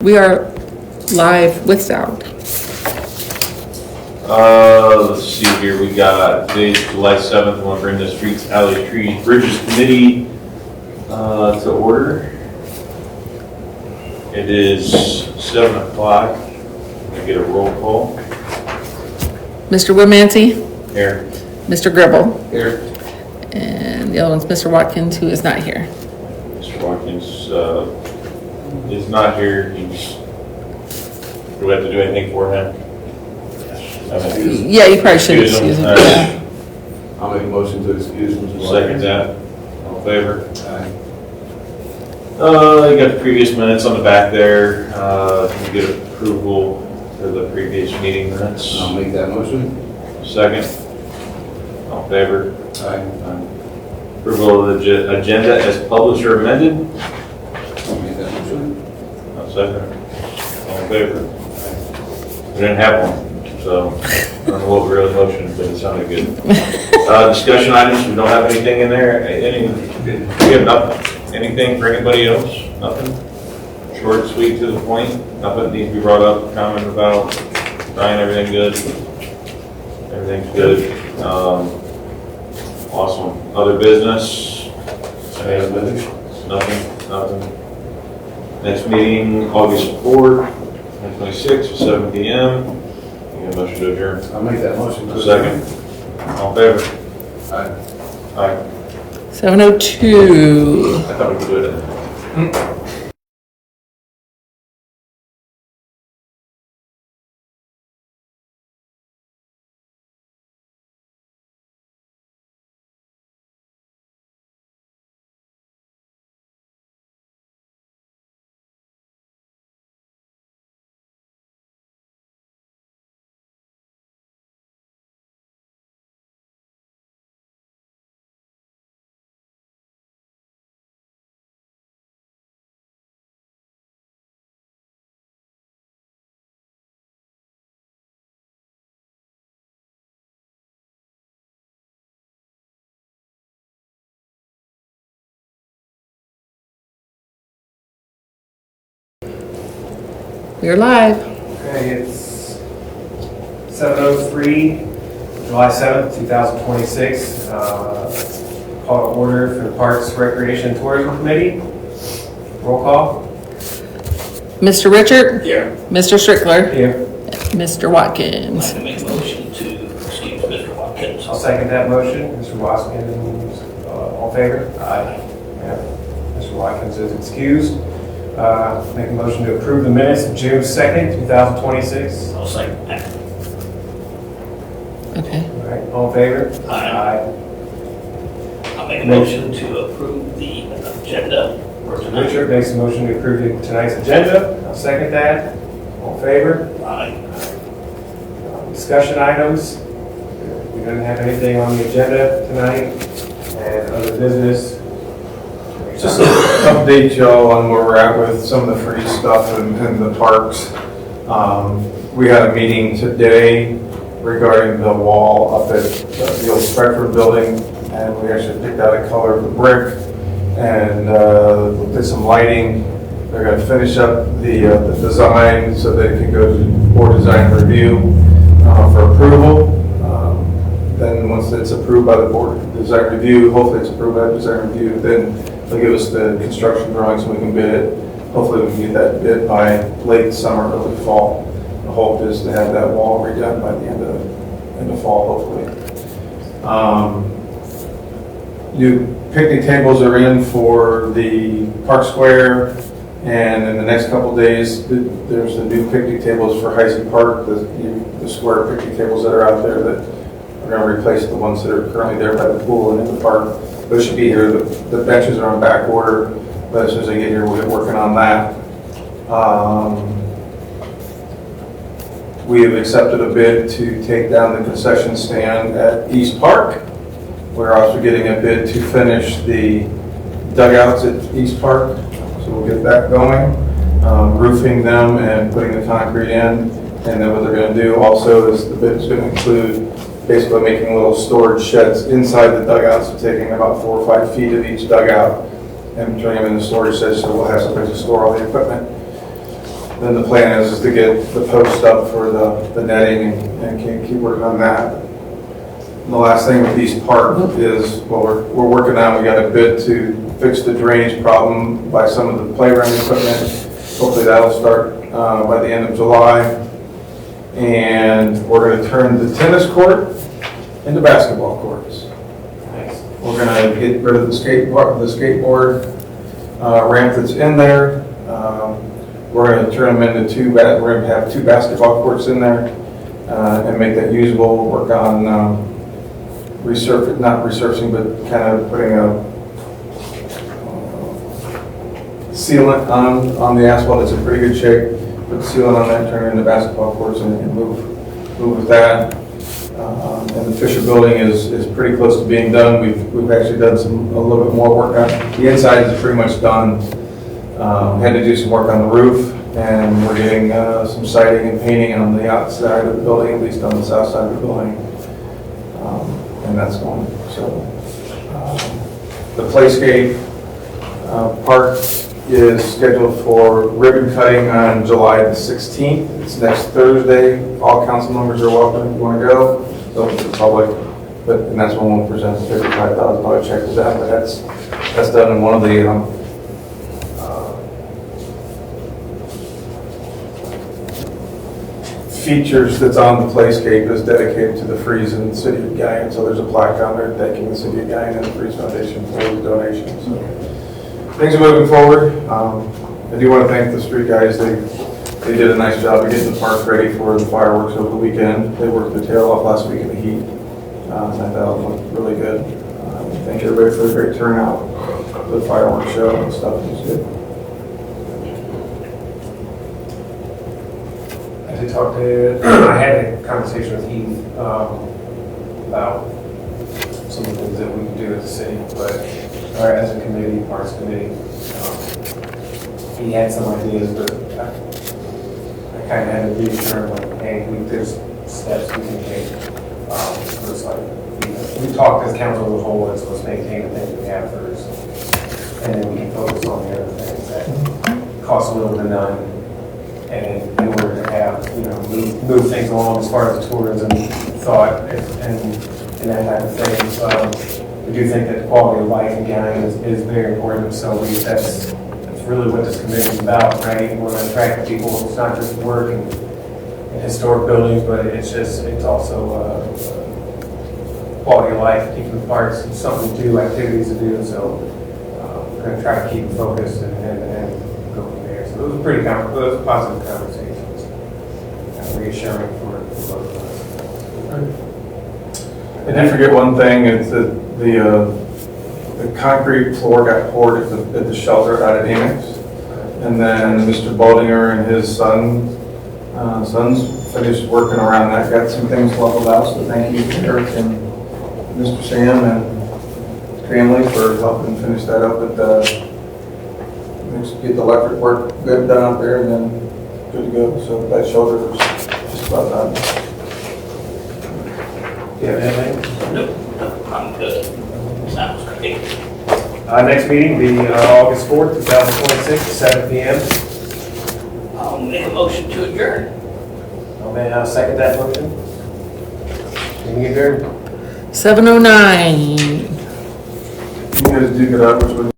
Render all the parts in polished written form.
We are live with sound. Let's see here. We got today's July 7th. We want to bring the Streets, Alleys, Trees, Bridges Committee to order. It is 7 o'clock. We're going to get a roll call. Mr. Woodmansey? Here. Mr. Gribble? Here. And the other one's Mr. Watkins, who is not here. Mr. Watkins is not here. Do we have to do anything for him? Yeah, you probably should excuse him. Yeah. I'll make a motion to excuse Mr. Second that. All in favor? Aye. You got the previous minutes on the back there. Can we get approval for the previous meeting minutes? I'll make that motion. Second. All in favor? Aye. Approval of the agenda as published or amended? I'll make that motion. I'll second. All in favor? We didn't have one, so I don't know what we really motioned, but it sounded good. Discussion items, we don't have anything in there. We have nothing. Anything for anybody else? Nothing? Short, sweet, to the point? Nothing needs to be brought up, comment about? Ryan, everything good? Everything's good. Awesome. Other business? Nothing. Next meeting, August 4th, 2026, 7 p.m. You get a motion to adjourn? I'll make that motion. Second. All in favor? Aye. Aye. 7:02. I thought we could do it. We're live. Okay, it's 7:03, July 7th, 2026. Call to order for the Parks, Recreation, and Tourism Committee. Roll call. Mr. Richard? Here. Mr. Strickler? Here. Mr. Watkins? I make a motion to excuse Mr. Watkins. I'll second that motion. Mr. Watkins, all in favor? Aye. Yeah. Mr. Watkins is excused. Make a motion to approve the minutes of June 2nd, 2026. I'll second that. Okay. All right, all in favor? Aye. I'll make a motion to approve the agenda for tonight. Richard makes a motion to approve tonight's agenda. I'll second that. All in favor? Aye. Discussion items. We don't have anything on the agenda tonight. And other business. Just to update y'all on where we're at with some of the free stuff in the parks. We had a meeting today regarding the wall up at the old Spectrum building, and we actually picked out a color of the brick and looked at some lighting. They're going to finish up the design so that it can go to board design review for approval. Then once it's approved by the board design review, hopefully it's approved by the design review, then they'll give us the construction drawings and we can bid it. Hopefully we can get that bid by late summer, early fall. The hope is to have that wall redone by the end of fall, hopefully. New picnic tables are in for the Park Square, and in the next couple days, there's the new picnic tables for Heisey Park, the square picnic tables that are out there that are going to replace the ones that are currently there by the pool and in the park. Those should be here. The benches are on back order, but as soon as they get here, we'll get working on that. We have accepted a bid to take down the concession stand at East Park. We're also getting a bid to finish the dugouts at East Park, so we'll get that going. Roofing them and putting the concrete in, and then what they're going to do also is the bid is going to include basically making little storage sheds inside the dugouts, so taking about 4 or 5 feet of each dugout and turning them into storage sheds, so we'll have someplace to store all the equipment. then the plan is to get the post up for the netting and keep working on that. And the last thing with East Park is, well, we're working on, we got a bid to fix the drainage problem by some of the playground equipment. Hopefully that'll start by the end of July. And we're going to turn the tennis court into basketball courts. Nice. We're going to get rid of the skateboard ramp that's in there. We're going to turn them into we're going to have 2 basketball courts in there and make that usable. We'll work on not resurfacing, but kind of putting a sealant on the asphalt. It's in pretty good shape. Put the sealant on that, turn it into basketball courts and move with that. And the Fisher building is pretty close to being done. We've actually done a little bit more work on it. The inside is pretty much done. Had to do some work on the roof, and we're getting some siding and painting on the outside of the building, at least on the south side of the building. And that's going. So the Playscape park is scheduled for ribbon cutting on July the 16th. It's next Thursday. All council members are welcome if you want to go. It's open to the public, and that's when we'll present the $55,000 check to them. But that's done in one of the features that's on the Playscape is dedicated to the Freeze in the city of Galion. So there's a plaque on there thanking the city of Galion and the Freeze Foundation for the donations. So things are moving forward. I do want to thank the street guys. They did a nice job of getting the park ready for the fireworks over the weekend. They worked their tail off last week in the heat. And I thought it looked really good. Thank everybody for the great turnout for the fireworks show and stuff. It was good. I had a conversation with Heath about some of the things that we can do as a city, but as a committee, Parks Committee, he had some ideas, but I kind of had to reassure him, like, hey, there's steps we can take. It's like, we talked as council as a whole, and so let's maintain the things we have first, and then we can focus on the other things that cost little to none. And in order to have, move things along as far as the tourism thought and that type of thing. We do think that the quality of life in Galion is very important. So that's really what this committee is about, right? We want to attract people. It's not just work and historic buildings, but it's also quality of life, keeping the parks, something to do, activities to do. So we're going to try to keep it focused and go from there. So it was pretty positive conversations, reassuring for both of us. I did forget one thing, it's the concrete floor got poured at the shelter out at Amex. And then Mr. Baldinger and his sons finished working around that, got some things leveled out. So thank you, Eric and Mr. Sam and family for helping finish that up. Get the electric work good done out there and then good to go. So that shelter was just about done. Do you have anything? Nope, I'm good. Sounds great. Next meeting will be August 4th, 2026, 7 p.m. I'll make a motion to adjourn. I'll second that motion. Meeting adjourned. 7:09. You guys do good hours with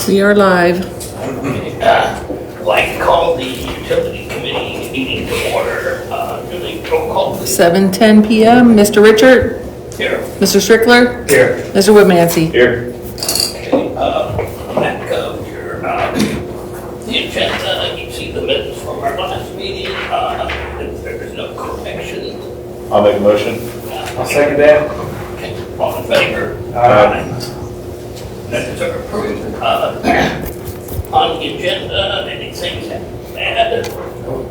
We are live. I'd like to call the utility committee meeting to order. Do the roll call, please? 7:10 p.m. Mr. Richard, Here. Mr. Strickler, Here. Mr. Woodmansey. Here. Okay, that your the agenda, you see the minutes from our last meeting. If there's no corrections. I'll make a motion. I'll second that. Okay, all in favor? Aye. Minutes are approved. On the agenda, anything to add?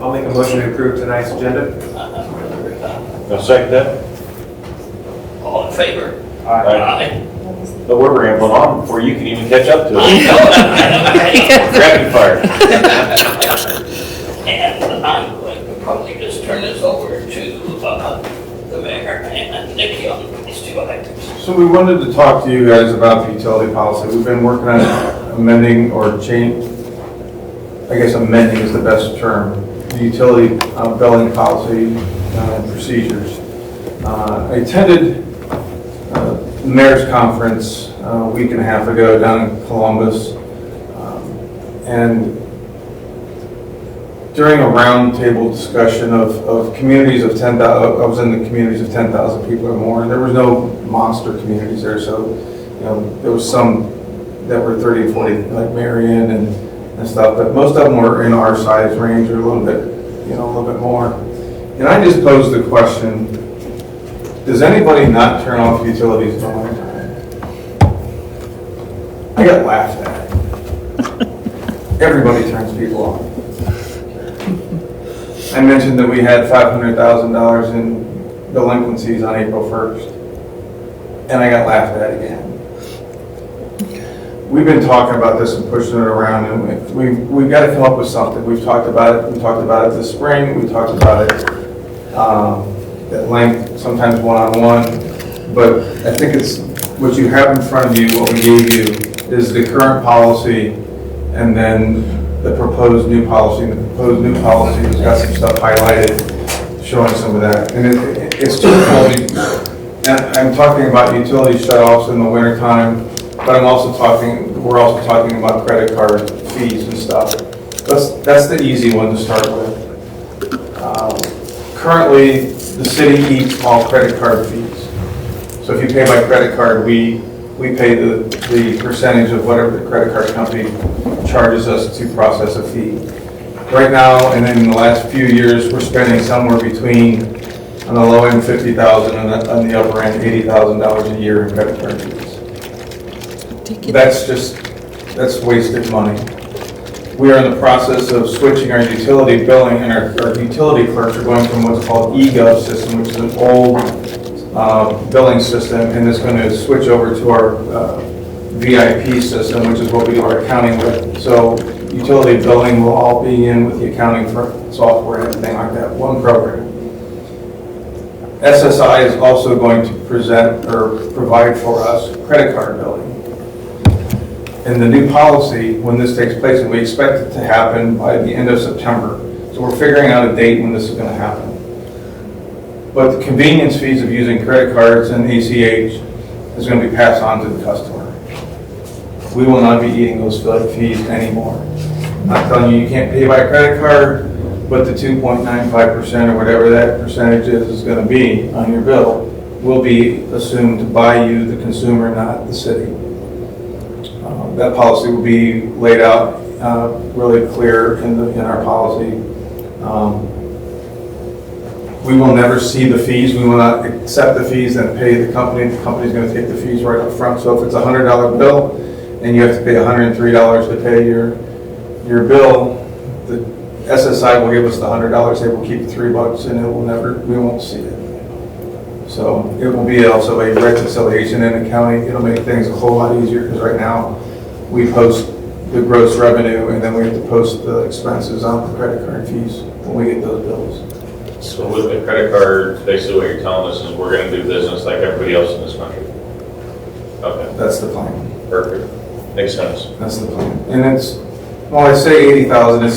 I'll make a motion to approve tonight's agenda. I'll second that. All in favor? Aye. But we're rambling on before you can even catch up to I it. know, Rapid fire. and I'm going to probably just turn this over to the mayor and Nikki on these two items. So we wanted to talk to you guys about the utility policy. We've been working on amending or change, I guess amending is the best term, the utility billing policy and procedures. I attended the mayor's conference a week and a half ago down in Columbus. And during a roundtable discussion of communities of 10,000, I was in the communities of 10,000 people or more, and there was no monster communities there. So, there was some that were 30 and 40, like Marion and stuff, but most of them were in our size range or a little bit more. And I just posed the question, does anybody not turn off utilities in the wintertime? I got laughed at. Everybody turns people off. I mentioned that we had $500,000 in delinquencies on April 1st, and I got laughed at again. We've been talking about this and pushing it around, and we've got to come up with something. We've talked about it. We talked about it this spring. We talked about it at length, sometimes one-on-one. But I think it's what you have in front of you, what we gave you, is the current policy, and then the proposed new policy. And the proposed new policy has got some stuff highlighted, showing some of that. And it's twofold. And I'm talking about utility shutoffs in the wintertime, but we're also talking about credit card fees and stuff. That's the easy one to start with. Currently, the city eats all credit card fees. So if you pay by credit card, we pay the percentage of whatever the credit card company charges us to process a fee. Right now, and in the last few years, we're spending somewhere between, on the low end, $50,000, and on the upper end, $80,000 a year in credit card fees. That's wasted money. We are in the process of switching our utility billing, and our utility clerks are going from what's called eGov system, which is an old billing system, and it's going to switch over to our VIP system, which is what we do our accounting with. So utility billing will all be in with the accounting software and everything like that, one program. SSI is also going to present or provide for us credit card billing. And the new policy, when this takes place, and we expect it to happen by the end of September. So we're figuring out a date when this is going to happen. But the convenience fees of using credit cards and ACH is going to be passed on to the customer. We will not be eating those fees anymore. I'm not telling you can't pay by credit card, but the 2.95% or whatever that percentage is going to be on your bill will be assumed by you, the consumer, not the city. That policy will be laid out really clear in our policy. We will never see the fees. We will not accept the fees and pay the company. The company's going to take the fees right up front. So if it's a $100 bill and you have to pay $103 to pay your bill, the SSI will give us the $100. They will keep $3, and we won't see it. So it will be also a reconciliation in accounting. It'll make things a whole lot easier, because right now we post the gross revenue, and then we have to post the expenses on the credit card fees when we get those bills. So with the credit card, basically what you're telling us is we're going to do business like everybody else in this country. Okay, That's the plan. perfect. Makes sense. That's the plan. And when I say 80,000,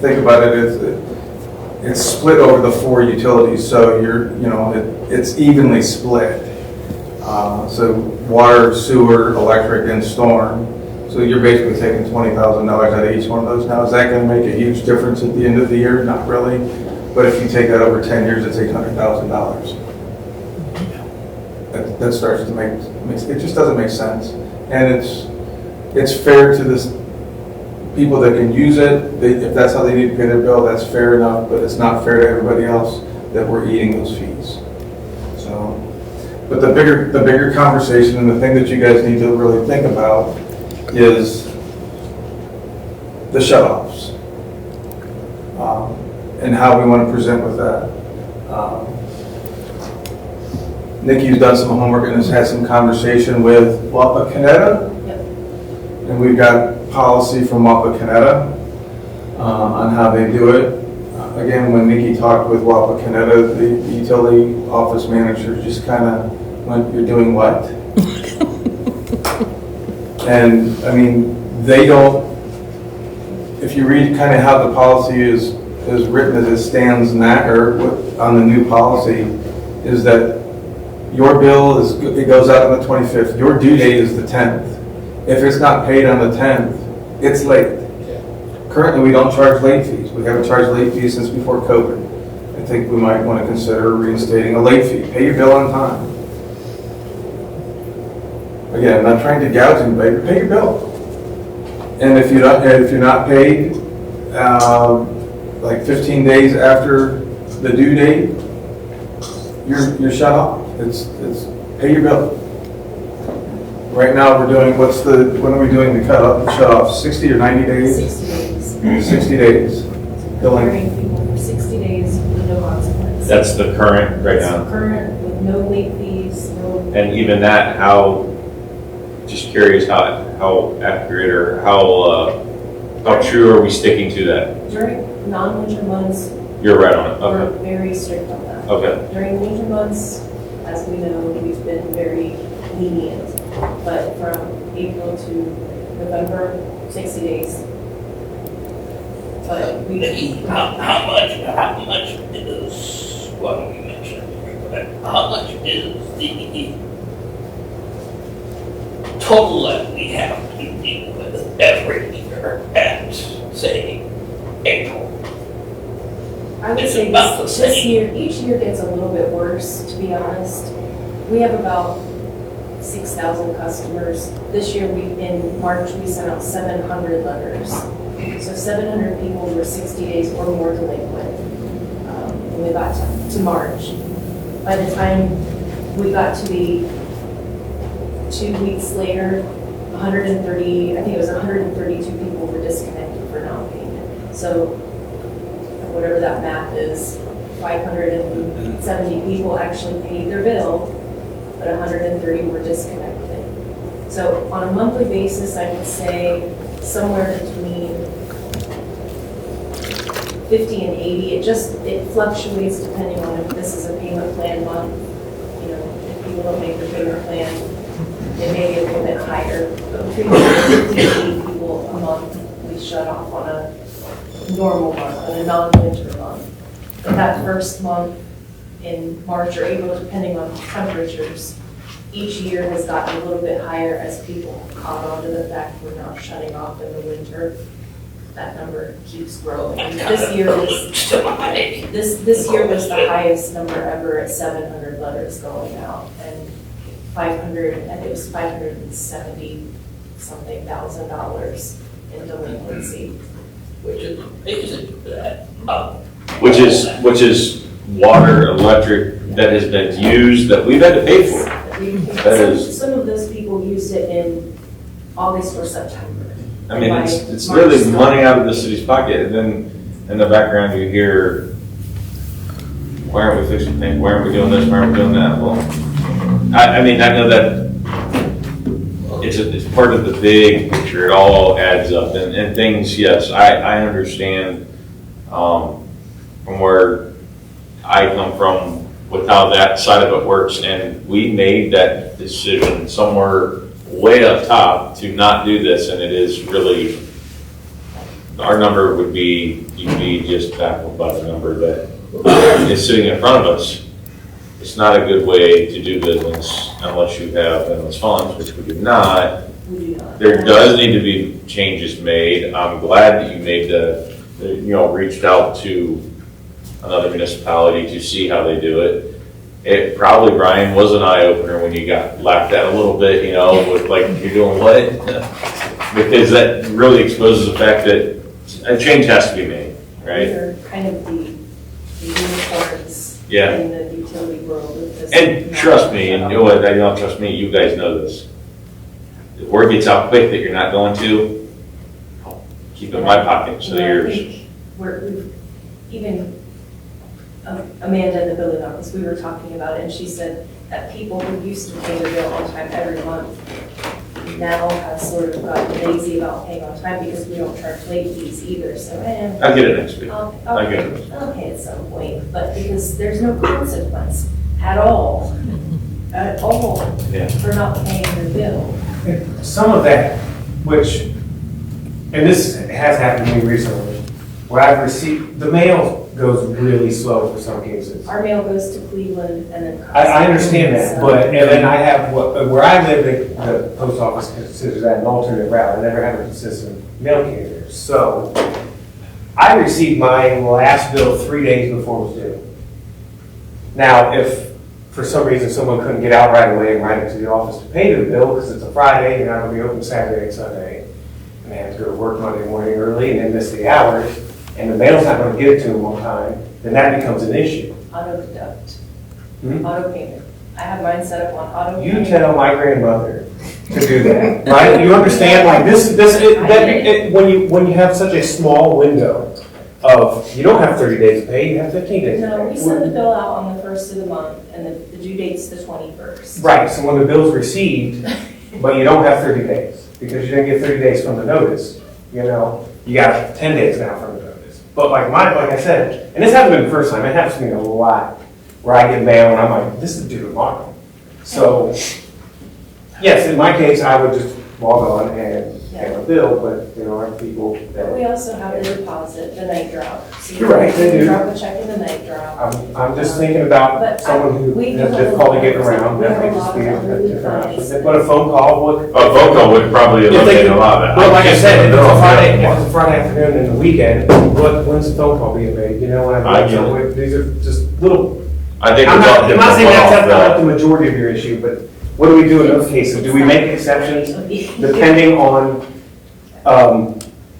think about it, it's split over the 4 utilities, so it's evenly split. So water, sewer, electric, and storm. So you're basically taking $20,000 out of each one of those now. Is that going to make a huge difference at the end of the year? Not really. But if you take that over 10 years, it's $800,000. That starts to it just doesn't make sense. And it's fair to people that can use it, if that's how they need to pay their bill, that's fair enough, but it's not fair to everybody else that we're eating those fees. So, but the bigger conversation and the thing that you guys need to really think about is the shut-offs. And how we want to present with that. Nikki's done some homework and has had some conversation with Wapakoneta. And we've got policy from Wapakoneta on how they do it. Again, when Nikki talked with Wapakoneta, the utility office manager just kind of went, "You're doing what?" And I mean, they don't, if you read kind of how the policy is written as it stands now, or on the new policy, is that your bill it goes out on the 25th. Your due date is the 10th. If it's not paid on the 10th, it's late. Currently, we don't charge late fees. We haven't charged late fees since before COVID. I think we might want to consider reinstating a late fee. Pay your bill on time. Again, I'm not trying to gouge anybody, but pay your bill. And if you're not paid, like 15 days after the due date, you're shut off. It's pay your bill. Right now, we're doing, when are we doing the shut off? 60 or 90 days? 60 days. 60 days. Billing. Hiring people for 60 days with no consequence. That's the current right now. It's current with no late fees, no. And even that, just curious how accurate or how true are we sticking to that? During non-winter months, You're right on it, we're okay. very strict on that. Okay, During winter months, as we know, we've been very lenient. But from April to November, 60 days. But we. How much is, well, we mentioned, but how much is the total that we have to deal with every year at, say, April? I would It's say about the this same. year, each year gets a little bit worse, to be honest. We have about 6,000 customers. This year, in March, we sent out 700 letters. So 700 people were 60 days or more delinquent when we got to March. By the time we got to the 2 weeks later, 130, I think it was 132 people were disconnected for non-payment. So whatever that math is, 570 people actually paid their bill, but 130 were disconnected. So on a monthly basis, I would say somewhere between 50 and 80. It fluctuates depending on if this is a payment plan month. You know, if people don't make their payment plan, it may be a little bit higher. But between 50 and 80 people a month, we shut off on a normal month, on a non-winter month. But that first month in March or April, depending on temperatures, each year has gotten a little bit higher as people caught on to the fact we're not shutting off in the winter. That number keeps growing. This year was this year was the highest number ever at 700 letters going out, and 500, and it was $570 something thousand in delinquency. Which is amazing that, which is water, electric that has been used that we've had to pay for. That is- Some of those people used it in August or September. I mean, it's really money out of the city's pocket, and then in the background you hear, why aren't we fixing things, why aren't we doing this, why aren't we doing that? Well, I mean, I know that it's part of the big picture, it all adds up, and things, yes, I understand from where I come from with how that side of it works, and we made that decision somewhere way up top to not do this, and it is really, our number would be, you'd be just baffled by the number that is sitting in front of us. It's not a good way to do business unless you have endless funds, which we do not. We do not. There does need to be changes made. I'm glad that you made reached out to another municipality to see how they do it. it probably, Brian, was an eye opener when you got laughed at a little bit, you know, with like, you're doing what? Because that really exposes the fact that a change has to be made, right? They're kind of the unicorns Yeah. in the utility world with this. And trust me, and you know what, I don't trust me, you guys know this. If word gets out quick that you're not going to, I'll keep it in my pocket, so You know, I yours. think we've, even Amanda in the building office, we were talking about it, and she said that people who used to pay their bill on time every month now have sort of gotten lazy about paying on time because we don't charge late fees either, so, I'll get it next week. I'll I get it. I'll pay at some point, but because there's no consequence at all, Yeah. for not paying your bill. Some of that, which, and this has happened to me recently, where I've received, the mail goes really slow for some cases. Our mail goes to Cleveland and then. I understand that, So- but, and then I have, where I live, the post office considers that an alternate route. I never have a consistent mail carrier. So I received my last bill 3 days before it was due. Now, if for some reason someone couldn't get out right away and ride it to the office to pay the bill, because it's a Friday, you're not gonna be open Saturday and Sunday, and they have to go to work Monday morning early and then miss the hours, and the mail's not gonna get it to them on time, then that becomes an issue. Auto deduct, Hmm? auto payment. I have mine set up on auto You payment. tell my grandmother to do that, right? You understand, like, when you have such a small window of, you don't have 30 days to pay, you have 15 days to pay. No, we send the bill out on the first of the month, and the due date's the 21st. Right, so when the bill's received, but you don't have 30 days, because you didn't get 30 days from the notice, you know, you got 10 days now from the notice. But like I said, and this hasn't been the first time, it happens to me a lot, where I get mail and I'm like, this is due tomorrow. So, yes, in my case, I would just log on and pay my bill, but there are people But we that, also have the deposit, the night drop. So You're right, they you do. drop a check in the night drop. I'm just thinking about But someone who we has do difficulty have getting a- around, we that have may a just lot be of a really different nice- option. But a phone call would. A phone call would probably eliminate a lot of that. Well, like I said, if it's a Yeah. Friday, if it's a Friday afternoon and the weekend, when's the phone call being made? You know what I I mean? get So these are just little, I think I'm it's all not different. saying that's one-off, not the majority of your issue, but what do we do in those cases? Do we make exceptions depending on,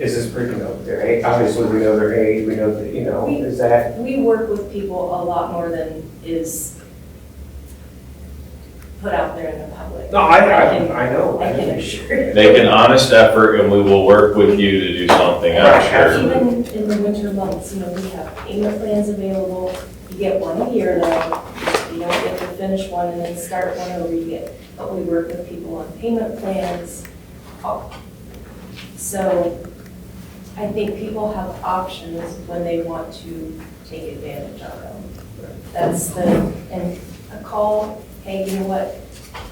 is this pre-know their age? Obviously, we know their age, we know that, you know, is that, We work with people a lot more than is put out there in the public. no, I know. I can assure you. Make an honest effort and we will work with you to do something, I'm sure. Even in the winter months, you know, we have payment plans available. You get one a year though. You don't get to finish one and then start one over. You get, but we work with people on payment plans. So I think people have options when they want to take advantage of them. That's the, and a call, hey, you know what,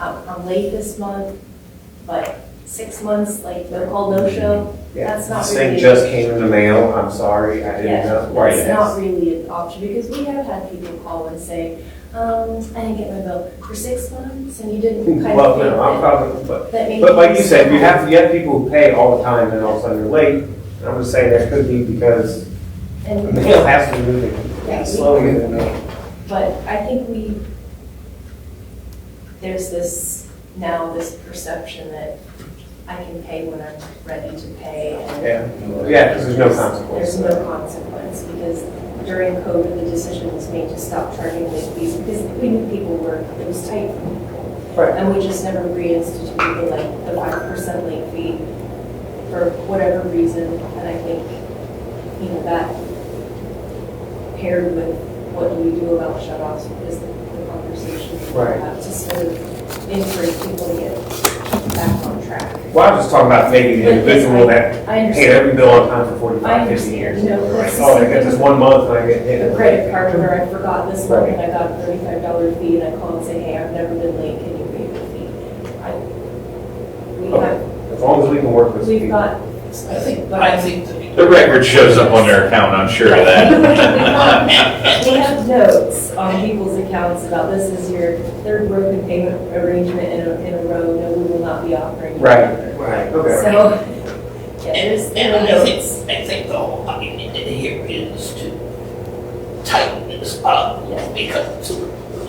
I'm late this month, but 6 months, like no call, no show, Yeah, that's not this thing really. just came in the mail, I'm sorry, I didn't Yeah, know. that's not really an option, because we have had people call and say, I didn't get my bill for 6 months, and you didn't kind Well, of no, I'm think probably, but, that maybe. but like you said, you have people who pay all the time and all of a sudden they're late. And I'm just saying that could be because the And, mail has to be moving Yeah, we- slowly than that. but I think there's this perception that I can pay when I'm ready to pay, and Yeah, because there's no consequence. there's no consequence, because during COVID, the decision was made to stop charging late fees, because we knew people were, it was tight. Right. And we just never reinstituted like the 5% late fee for whatever reason, and I think, you know, that paired with what do we do about shut-offs is the conversation we Right. have to sort of encourage people to get back on track. Well, I was just talking about maybe the But yes, individual that I paid understand. every bill on time for I 45, 50 understand. years. No, Like, that's the oh, I same got this thing. 1 month and I get hit. The credit card where I forgot this month Right. and I got a $35 fee, and I call and say, hey, I've never been late, can you pay the fee? We Okay. have, As long as we can work with we've people. got. I think that The record shows up on their account, I'm sure of that. We have notes on people's accounts about this is your third broken payment arrangement in a row, no, we will not be offering. you Right, another. right, okay. So, yeah, there's, And there are I notes. think the whole idea here is to tighten this up, Yeah. because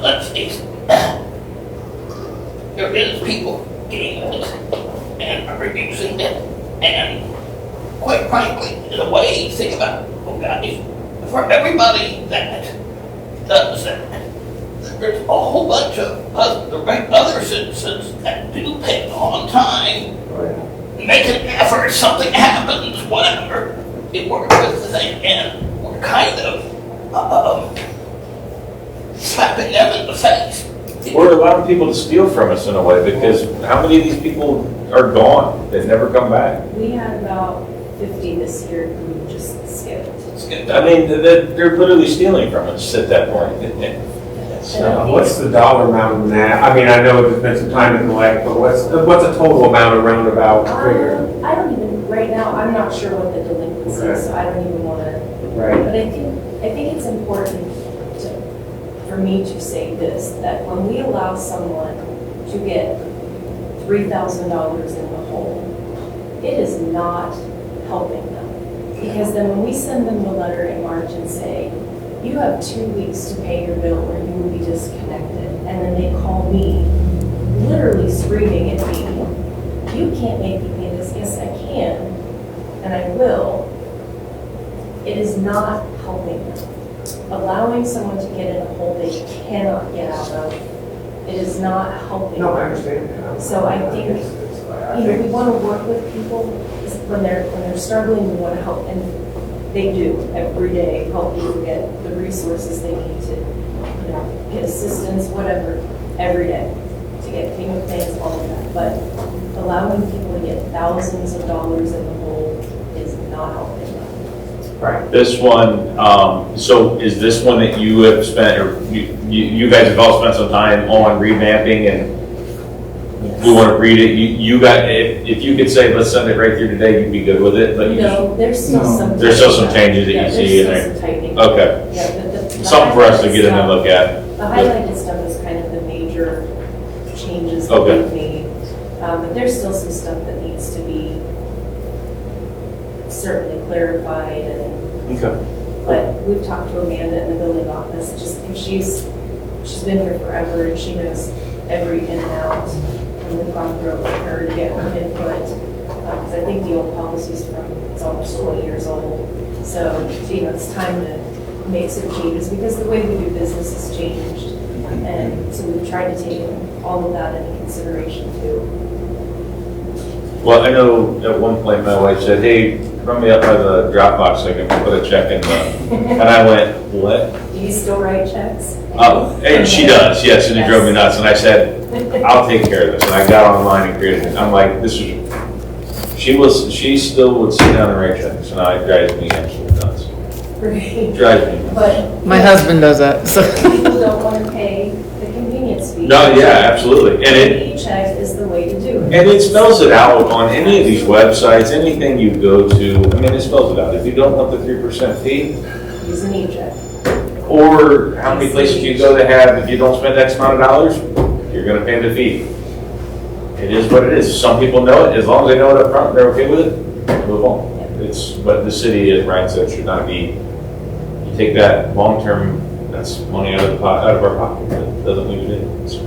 let's face it, there is people getting it and are abusing it, and quite frankly, in a way, think about it, oh guys, for everybody that does that, there's a whole bunch of other citizens that do pay on time, make an effort, something happens, whatever, they work with the thing, and we're kind of slapping them in the face. We're allowing people to steal from us in a way, because how many of these people are gone? They've never come back. We had about 50 this year who just skipped. I mean, they're literally stealing from us at that point. What's the dollar amount in that? I mean, I know there's been some time to collect, but what's the total amount of roundabout figure? I don't even, right now, I'm not sure what the delinquency Okay. is, so I don't even want to. Right. But I think it's important for me to say this, that when we allow someone to get $3,000 in the hole, it is not helping them. Because then when we send them the letter in March and say, you have 2 weeks to pay your bill or you will be disconnected, and then they call me, literally screaming at me, you can't make me pay this. Yes, I can, and I will. It is not helping them. Allowing someone to get in a hole they cannot get out of, it is not helping. No, I understand that. So I think, we want to work with people when they're struggling, we want to help, and they do every day help people get the resources they need to, get assistance, whatever, every day to get payment plans, all of that. But allowing people to get thousands of dollars in the hole is not helping them. Right. This one, so is this one that you have spent, or you guys have all spent some time on revamping, and we want to read it? You got, if you could say, let's send it right through today, you'd be good with it? But No, there's still some. There's still some changes that you see in there. There's still some tightening. Okay. Yeah, but the Something for us to highlighted get in and stuff- look at. The highlighted stuff is kind of the major changes that Okay. we've made. But there's still some stuff that needs to be certainly clarified, Okay. but we've talked to Amanda in the building office, just because she's been here forever and she knows every in and out. And we've gone through it with her to get her input. Because I think the old policy's it's almost 20 years old. So, it's time to make some changes because the way we do business has changed. And so we've tried to take all of that into consideration too. Well, I know at one point my wife said, hey, run me up by the Dropbox so I can put a check in the, and I went, what? Do you still write checks? And she does, yes, and it drove me nuts, and I said, I'll take care of this, and I got online and created it. I'm like, she still would sit down and write checks, and it drives me absolutely nuts. Right. Drives me nuts. But. My husband does that, so. People don't want to pay the convenience fee. No, yeah, absolutely, and it, E-check is the way to do it. and it spells it out on any of these websites, anything you go to, I mean, it spells it out. If you don't want the 3% fee, Use an e-check. or how many places you go to have, if you don't spend X amount of dollars, you're gonna pay the fee. It is what it is. Some people know it, as long as they know it up front, they're okay with it, move on. It's, but the city, as Ryan said, should not be, you take that long-term, that's money out of our pocket, that doesn't leave it in. So.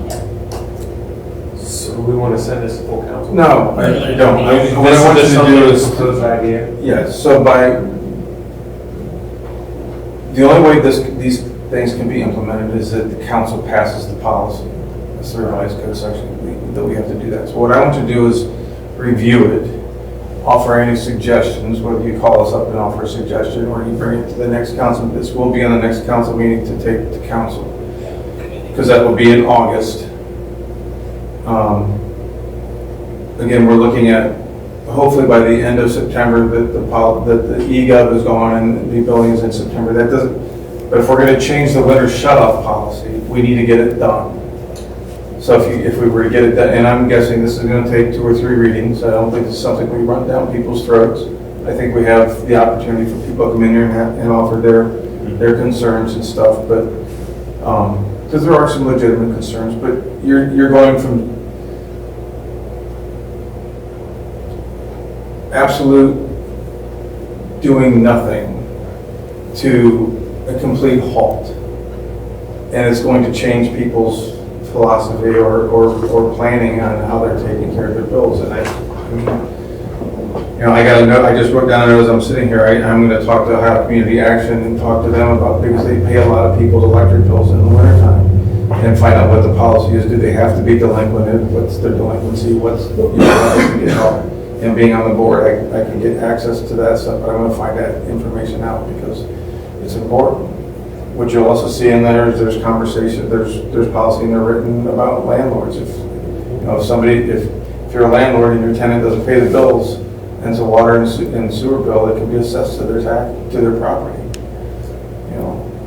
So we want to send this to full council? No, I don't. What I want you to do is, Proposed idea? yes, so the only way these things can be implemented is that the council passes the policy. That's the revised code section, that we have to do that. So what I want to do is review it, offer any suggestions, whether you call us up and offer a suggestion, or you bring it to the next council. This will be on the next council meeting to take to council, because that will be in August. Again, we're looking at, hopefully by the end of September, that the e-gov is gone and the billing is in September. That doesn't, but if we're going to change the winter shut-off policy, we need to get it done. So if we were to get it done, and I'm guessing this is going to take 2 or 3 readings, I don't think this is something we run down people's throats. I think we have the opportunity for people to come in here and offer their concerns and stuff, but, because there are some legitimate concerns, but you're going from absolute doing nothing to a complete halt. and it's going to change people's philosophy or planning on how they're taking care of their bills. And I mean, I got to know, I just wrote down as I'm sitting here, I'm going to talk to Ohio Community Action and talk to them about, because they pay a lot of people's electric bills in the wintertime, and find out what the policy is. Do they have to be delinquent? What's their delinquency? What's, how they can get help? And being on the board, I can get access to that stuff, but I'm going to find that information out because it's important. What you'll also see in there is there's conversation, there's policy in there written about landlords. If you're a landlord and your tenant doesn't pay the bills, and it's a water and sewer bill, it can be assessed to their property.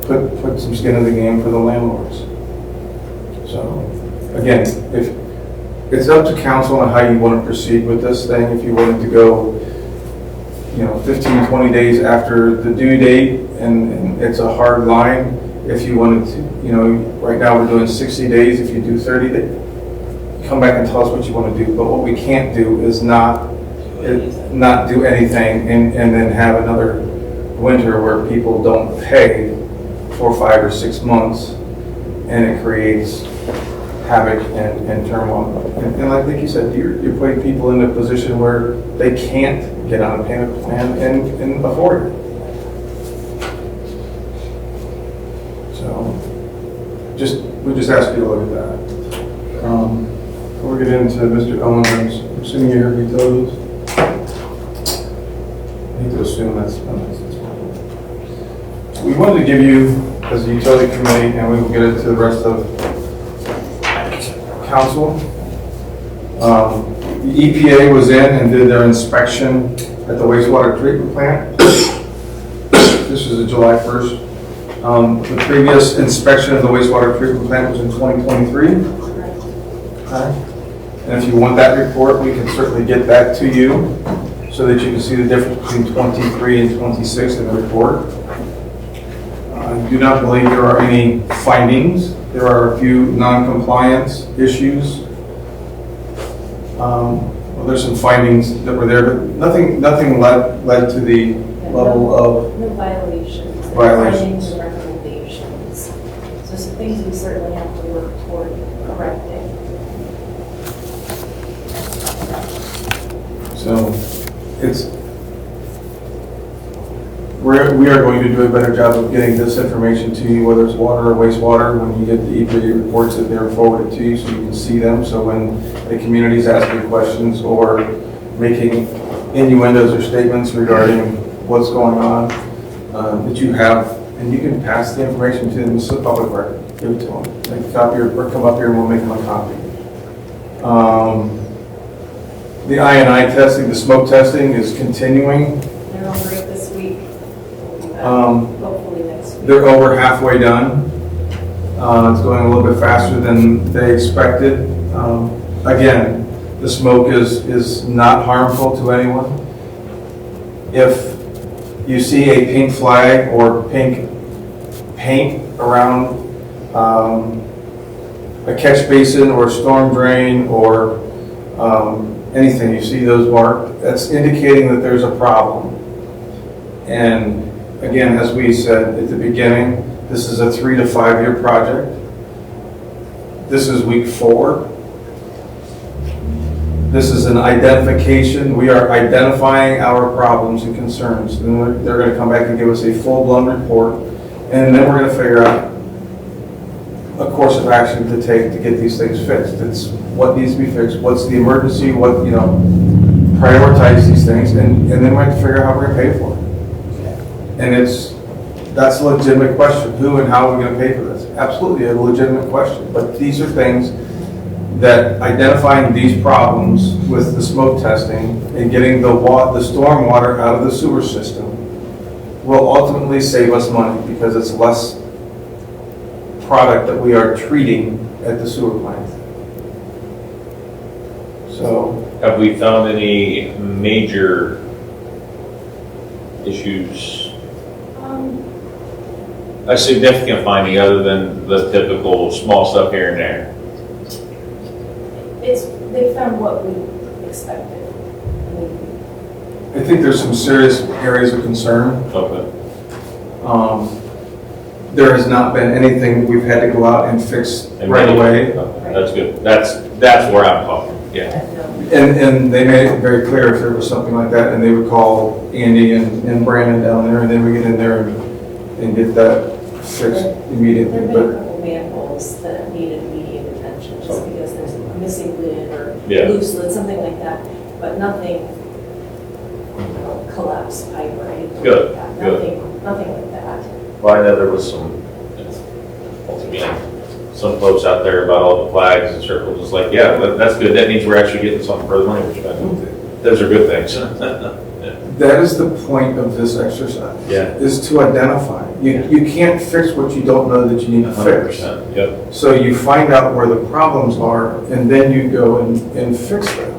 Put some skin in the game for the landlords. So, again, if it's up to council on how you want to proceed with this thing. If you wanted to go, 15, 20 days after the due date, and it's a hard line. If you wanted to, right now we're doing 60 days. If you do 30 days, come back and tell us what you want to do. But what we can't do is not do anything and then have another winter where people don't pay for 5 or 6 months, and it creates havoc and turmoil. And like you said, you're putting people in a position where they can't get on a payment plan and afford it. So, we just ask you to look at that. Before we get into Mr. Owens, I'm assuming you heard utilities. I need to assume that's. We wanted to give you, as a utility committee, and we will get it to the rest of council. The EPA was in and did their inspection at the wastewater treatment plant. This was July 1st. The previous inspection of the wastewater treatment plant was in 2023. Okay. And if you want that report, we can certainly get that to you so that you can see the difference between 23 and 26 in the report. I do not believe there are any findings. There are a few non-compliance issues. There's some findings that were there, but nothing led to the level of No violations. Violations. Findings and recommendations. So some things we certainly have to work toward correcting. So we are going to do a better job of getting this information to you, whether it's water or wastewater. When you get the EPA reports, that they're forwarded to you so you can see them. So when the community's asking questions or making innuendos or statements regarding what's going on, that you have, and you can pass the information to them. This is a public record. Give it to them. Make a copy or come up here and we'll make them a copy. The I&I testing, the smoke testing is continuing. They're on break this week. Hopefully next week. They're over halfway done. It's going a little bit faster than they expected. Again, the smoke is not harmful to anyone. If you see a pink flag or pink paint around a catch basin or a storm drain or anything, you see those marked, that's indicating that there's a problem. And again, as we said at the beginning, this is a 3 to 5 year project. This is week 4. This is an identification. We are identifying our problems and concerns. Then they're going to come back and give us a full-blown report, and then we're going to figure out a course of action to take to get these things fixed. It's what needs to be fixed, what's the emergency, prioritize these things, and then we have to figure out how we're going to pay for it. And that's a legitimate question. Who and how are we going to pay for this? Absolutely a legitimate question. But these are things that identifying these problems with the smoke testing and getting the storm water out of the sewer system will ultimately save us money because it's less product that we are treating at the sewer plant. So, Have we found any major issues? A significant finding other than the typical small stuff here and there? They found what we expected. I think there's some serious areas of concern. Okay. there has not been anything we've had to go out and fix And right maybe- away. That's good. That's where I'm talking, yeah. And they made it very clear if there was something like that, and they would call Andy and Brandon down there, and they would get in there and get that fixed immediately. There have been a But couple manholes that needed immediate attention, just because there's a missing lid or Yeah. loose lid, something like that, but nothing, collapsed pipe or anything Good, like that. good. Nothing like that. Well, I know there was some, once again, some folks out there about all the flags and circles, it's like, yeah, that's good, that means we're actually getting something for the money we're spending. Those are good things. that is the point of this exercise. Yeah. Is to identify. You can't fix what you don't know that you need to fix. 100%, yep. So you find out where the problems are, and then you go and fix them.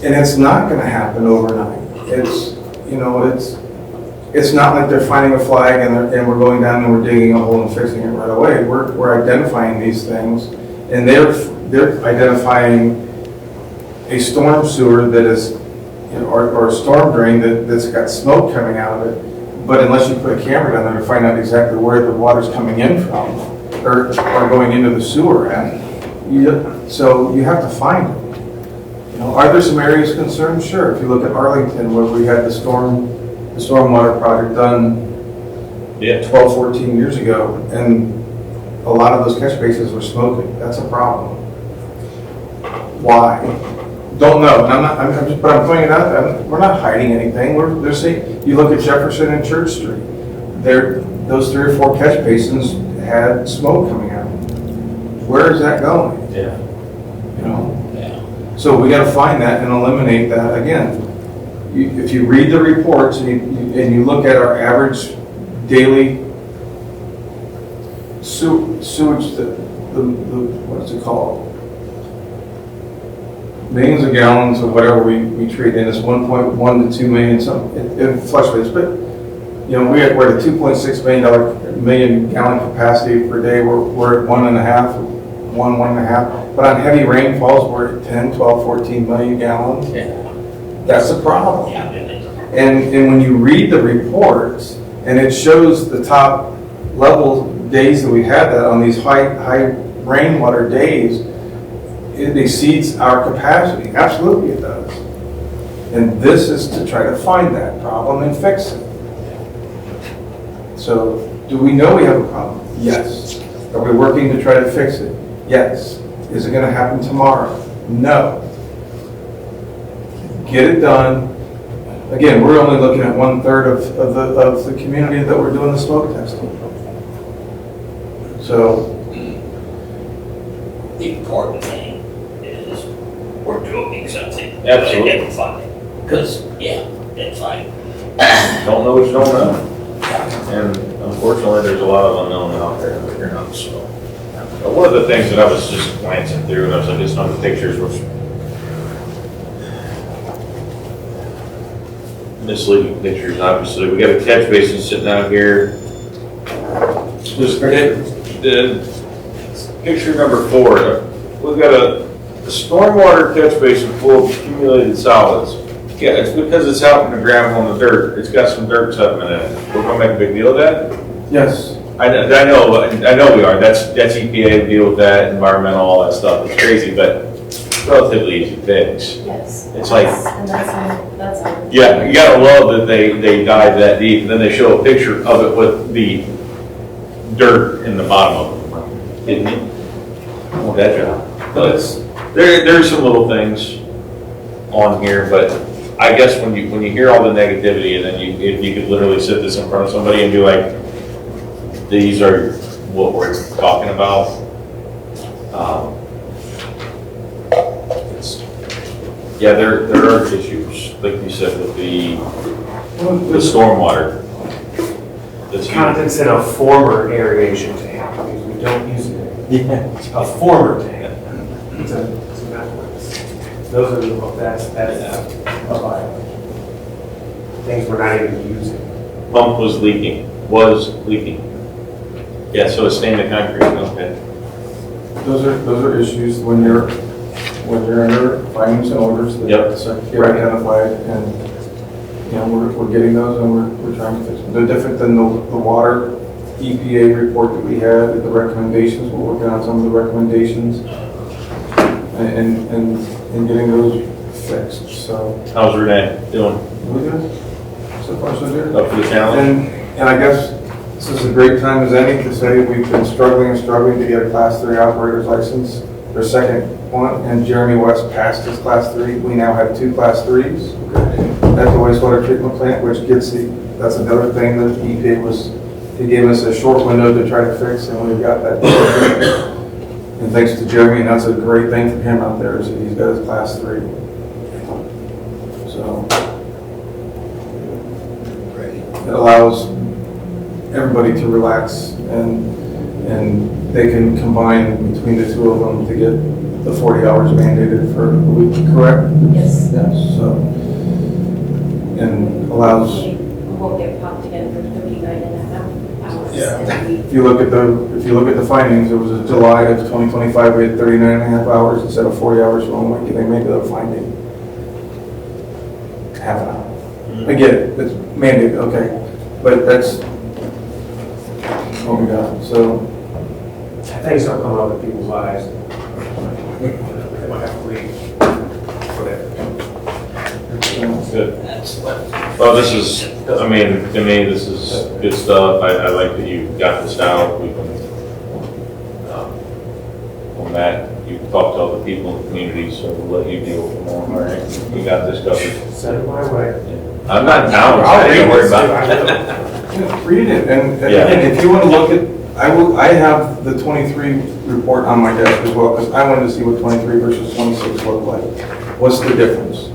And it's not gonna happen overnight. It's, you know, it's not like they're finding a flag and we're going down and we're digging a hole and fixing it right away. We're identifying these things, and they're identifying a storm sewer that is, you know, or a storm drain that's got smoke coming out of it. But unless you put a camera down there to find out exactly where the water's coming in from, or going into the sewer at, so you have to find it. You know, are there some areas of concern? Sure. If you look at Arlington, where we had the stormwater project done Yeah. 12, 14 years ago, and a lot of those catch basins were smoking. That's a problem. Why? Don't know. And but I'm pointing it out. We're not hiding anything. They're saying, you look at Jefferson and Church Street. Those 3 or 4 catch basins had smoke coming out. Where is that going? Yeah. You know. Yeah. So we got to find that and eliminate that again. If you read the reports and you look at our average daily sewage, what's it called? Millions of gallons of whatever we treat, and it's 1.1 to 2 million, it fluctuates, but you know, we're at a $2.6 million gallon capacity per day. We're at 1.5, but on heavy rainfalls, we're at 10, 12, 14 million gallons. Yeah. That's a problem. Yeah, it is. And when you read the reports, and it shows the top level days that we had that on these high rainwater days, it exceeds our capacity. Absolutely it does. And this is to try to find that problem and fix it. So, do we know we have a problem? Yes. Are we working to try to fix it? Yes. Is it gonna happen tomorrow? No. Get it done. Again, we're only looking at 1/3 of the community that we're doing the smoke testing. So, The important thing is we're doing something. Absolutely. It's fine. Because, yeah, it's fine. Don't know what you don't know. And unfortunately, there's a lot of unknown out there that you're not, so. But one of the things that I was just glancing through, and I was like, just on the pictures was misleading pictures, obviously. We got a catch basin sitting out here. Just the picture number 4, we've got a stormwater catch basin full of accumulated solids. Yeah, it's because it's out in the ground on the dirt. It's got some dirt sediment in it. We're gonna make a big deal of that? yes. I know we are. That's EPA to deal with that, environmental, all that stuff. It's crazy, but it's relatively easy fix. Yes. It's like- And that's how. Yeah, you gotta love that they dive that deep, and then they show a picture of it with the dirt in the bottom of it. Didn't it? Oh, that job. But there's some little things on here, but I guess when you hear all the negativity, and then if you could literally sit this in front of somebody and be like, these are what we're talking about. Yeah, there are issues, like you said, with the stormwater. That's Contents in a former aeration tank, because we don't use it. A former tank. It's a method. Those are that's a violation. Things we're not even using. Pump was leaking. Yeah, so it's stained the concrete, okay. Those are issues when you're under findings and orders that Yep. get identified, and you know we're getting those and we're trying to fix them. They're different than the water EPA report that we had, the recommendations, we're working on some of the recommendations and getting those fixed, so. How's Renee doing? We good? So far, so good. Up for the challenge? And I guess this is a great time as any to say we've been struggling to get a Class 3 operator's license, their second one, and Jeremy West passed his Class 3. We now have 2 Class 3s at the wastewater treatment plant, which gets that's another thing that he gave us a short window to try to fix, and we got that. And thanks to Jeremy, and that's a great thing for him out there, is that he's got his Class 3. So it allows everybody to relax, and they can combine between the two of them to get the 40 hours mandated for a week, correct? Yes. Yes, so, and allows, We won't get popped again for 39 and a half hours. Yeah. And we, if you look at the findings, it was in July of 2025, we had 39 and a half hours instead of 40 hours for 1 week, and they made the finding half an hour. I get it, it's mandated, okay, but that's what we got, so. Things don't come up in people's lives. They might have to wait for that. Good. Well, this is, I mean, to me, this is good stuff. I like that you got this out. We can, on that, you talked to all the people in the community, so we'll let you deal with them all, all right? You got this covered. Send it my way. I'm not down, so don't worry about it. Yeah, read it, and Yeah. again, if you want to look at, I have the 23 report on my desk as well, because I wanted to see what 23 versus 26 look like. What's the difference?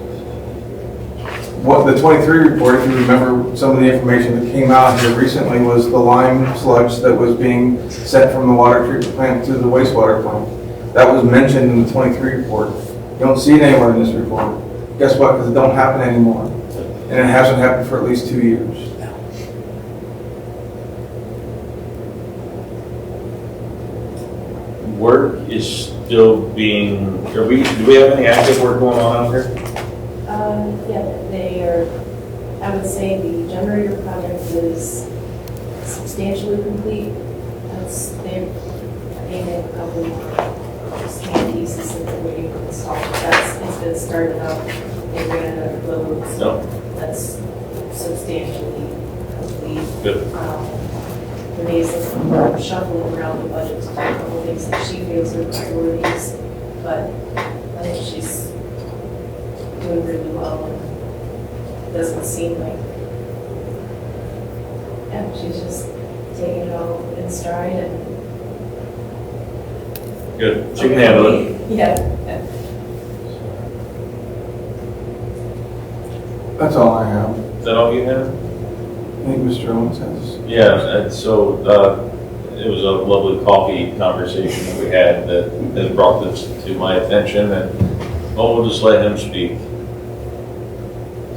What the 23 report, if you remember, some of the information that came out here recently was the lime sludge that was being sent from the water treatment plant to the wastewater plant. That was mentioned in the 23 report. You don't see it anywhere in this report. Guess what? Because it don't happen anymore. And it hasn't happened for at least 2 years. Work is still being, do we have any active work going on out here? yeah, they are, I would say the generator project is substantially complete. They've painted a couple more small pieces that they're waiting to install. It's been started up. They ran out of loads. No. That's substantially complete. Good. Renee's shuffling around the budget to do a couple of things that she feels are priorities, but I think she's doing really well, and it doesn't seem like, yeah, she's just taking it all in stride and. Good. She can handle it. Yeah. That's all I have. Is that all you have? I think Mr. Owens has. Yeah, and so it was a lovely coffee conversation that we had that has brought this to my attention, and we'll just let him speak.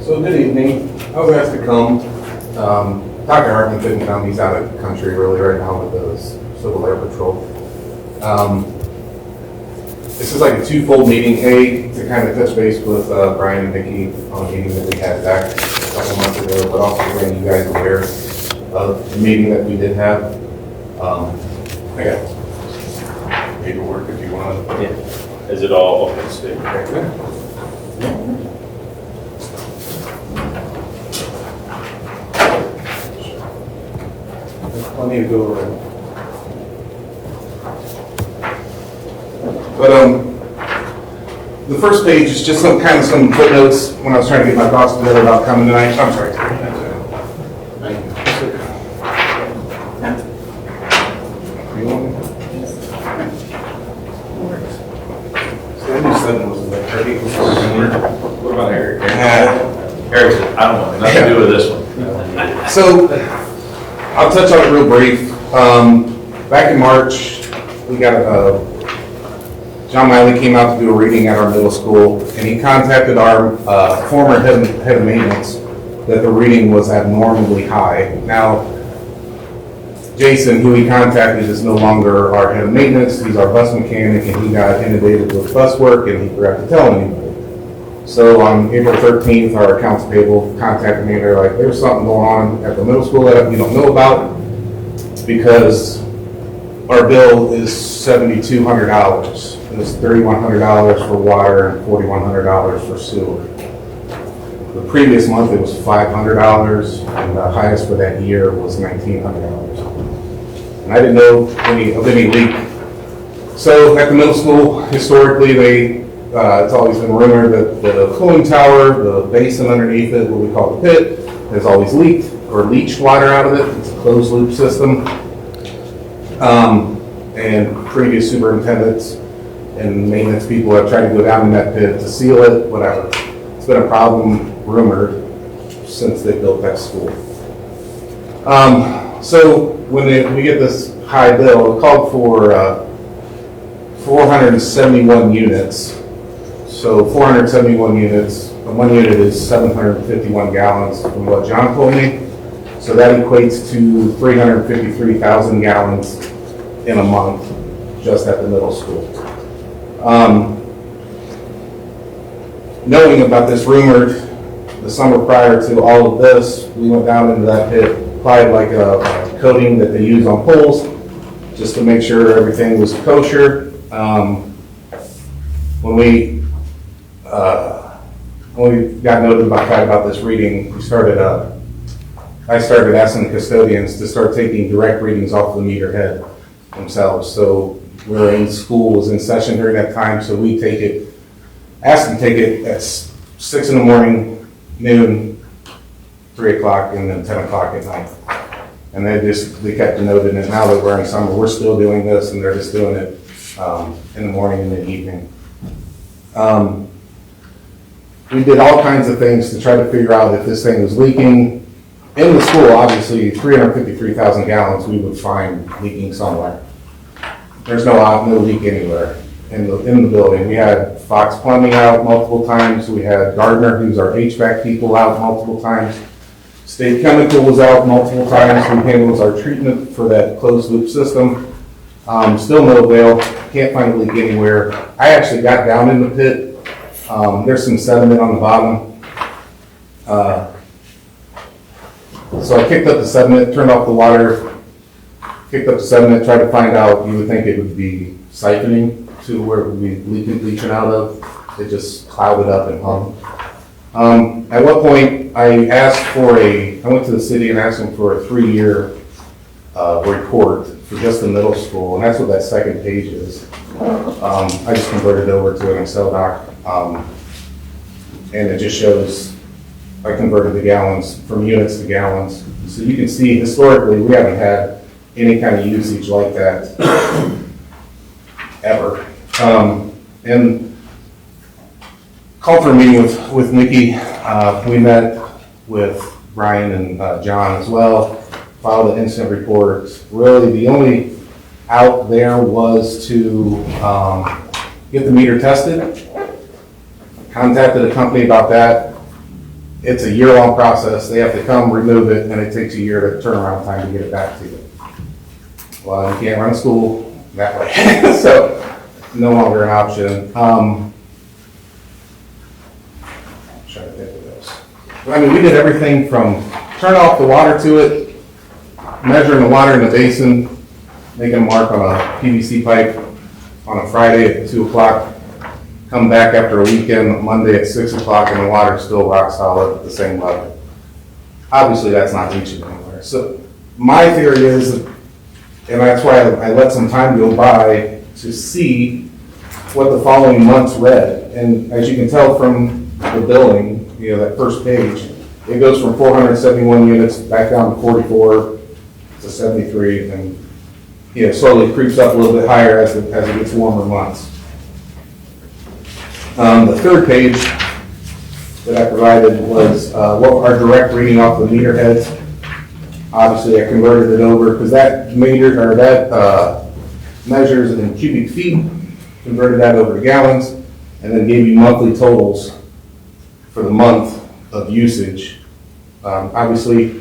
So good evening. I was asked to come. Dr. Hartman couldn't come. He's out of the country really right now with the Civil Air Patrol. This is like a twofold meeting. A, to kind of touch base with Brian and Vicki on a meeting that we had back a couple months ago, but also to bring you guys aware of the meeting that we did have. I got paperwork if you want. Yeah. Is it all open state? Plenty to go around. But the first page is just some footnotes when I was trying to get my thoughts together about coming tonight. I'm sorry. Thank you. 77 was the 30. What about Eric? Eric said, I don't want nothing to do with this one. So, I'll touch on it real brief. Back in March, we got John Miley came out to do a reading at our middle school, and he contacted our former head of maintenance that the reading was abnormally high. Now, Jason, who he contacted, is no longer our head of maintenance. He's our bus mechanic, and he got inundated with bus work, and he forgot to tell anybody. So on April 13th, our accounts payable contacted me. They're like, there's something going on at the middle school that we don't know about. because our bill is $7,200. It's $3,100 for water and $4,100 for sewer. The previous month it was $500, and the highest for that year was $1,900. And I didn't know of any leak. So at the middle school, historically, it's always been rumored that the cooling tower, the basin underneath it, what we call the pit, has always leaked or leached water out of it. It's a closed loop system. And previous superintendents and maintenance people have tried to go down in that pit to seal it, whatever. It's been a problem, rumored, since they built that school. So when we get this high bill, it called for 471 units. So 471 units, one unit is 751 gallons from what John told me. So that equates to 353,000 gallons in a month just at the middle school. Knowing about this rumored, the summer prior to all of this, we went down into that pit, applied like a coating that they use on poles, just to make sure everything was kosher. When we got noted about this reading, I started asking custodians to start taking direct readings off the meter head themselves. So we're in school, was in session during that time, so we ask them to take it at 6 in the morning, noon, 3 o'clock, and then 10 o'clock at night. And they kept noting it. Now that we're in summer, we're still doing this, and they're just doing it in the morning and the evening. We did all kinds of things to try to figure out if this thing was leaking. In the school, obviously, 353,000 gallons we would find leaking somewhere. There's no leak anywhere in the building. We had Fox Plumbing out multiple times. We had Gardner, who's our HVAC people, out multiple times. State Chemical was out multiple times. Who handles our treatment for that closed loop system. Still no avail. Can't find a leak anywhere. I actually got down in the pit. There's some sediment on the bottom. So I kicked up the sediment, turned off the water, kicked up the sediment, tried to find out. You would think it would be siphoning to where it would be leaching out of. It just clouded up and hung. At what point I went to the city and asked them for a 3-year report for just the middle school, and that's what that second page is. I just converted it over to an Excel doc, and it just shows I converted the gallons from units to gallons. So you can see historically we haven't had any kind of usage like that ever. And called for a meeting with Nikki. We met with Brian and John as well, filed an incident report. Really the only out there was to get the meter tested. Contacted a company about that. It's a year-long process. They have to come, remove it, and it takes a year to turnaround time to get it back to you. Well, you can't run a school that way. So, no longer an option. I'm trying to think of this. I mean, we did everything from turn off the water to it, measuring the water in the basin, making a mark on a PVC pipe on a Friday at 2 o'clock, come back after a weekend, Monday at 6 o'clock, and the water's still rock solid at the same level. Obviously, that's not reaching anywhere. So my theory is, and that's why I let some time go by to see what the following months read. And as you can tell from the billing, that first page, it goes from 471 units back down to 44 to 73, and slowly creeps up a little bit higher as it gets warmer months. The third page that I provided was what our direct reading off the meter heads. Obviously, I converted it over because that measures in cubic feet. Converted that over to gallons, and then gave you monthly totals for the month of usage. Obviously,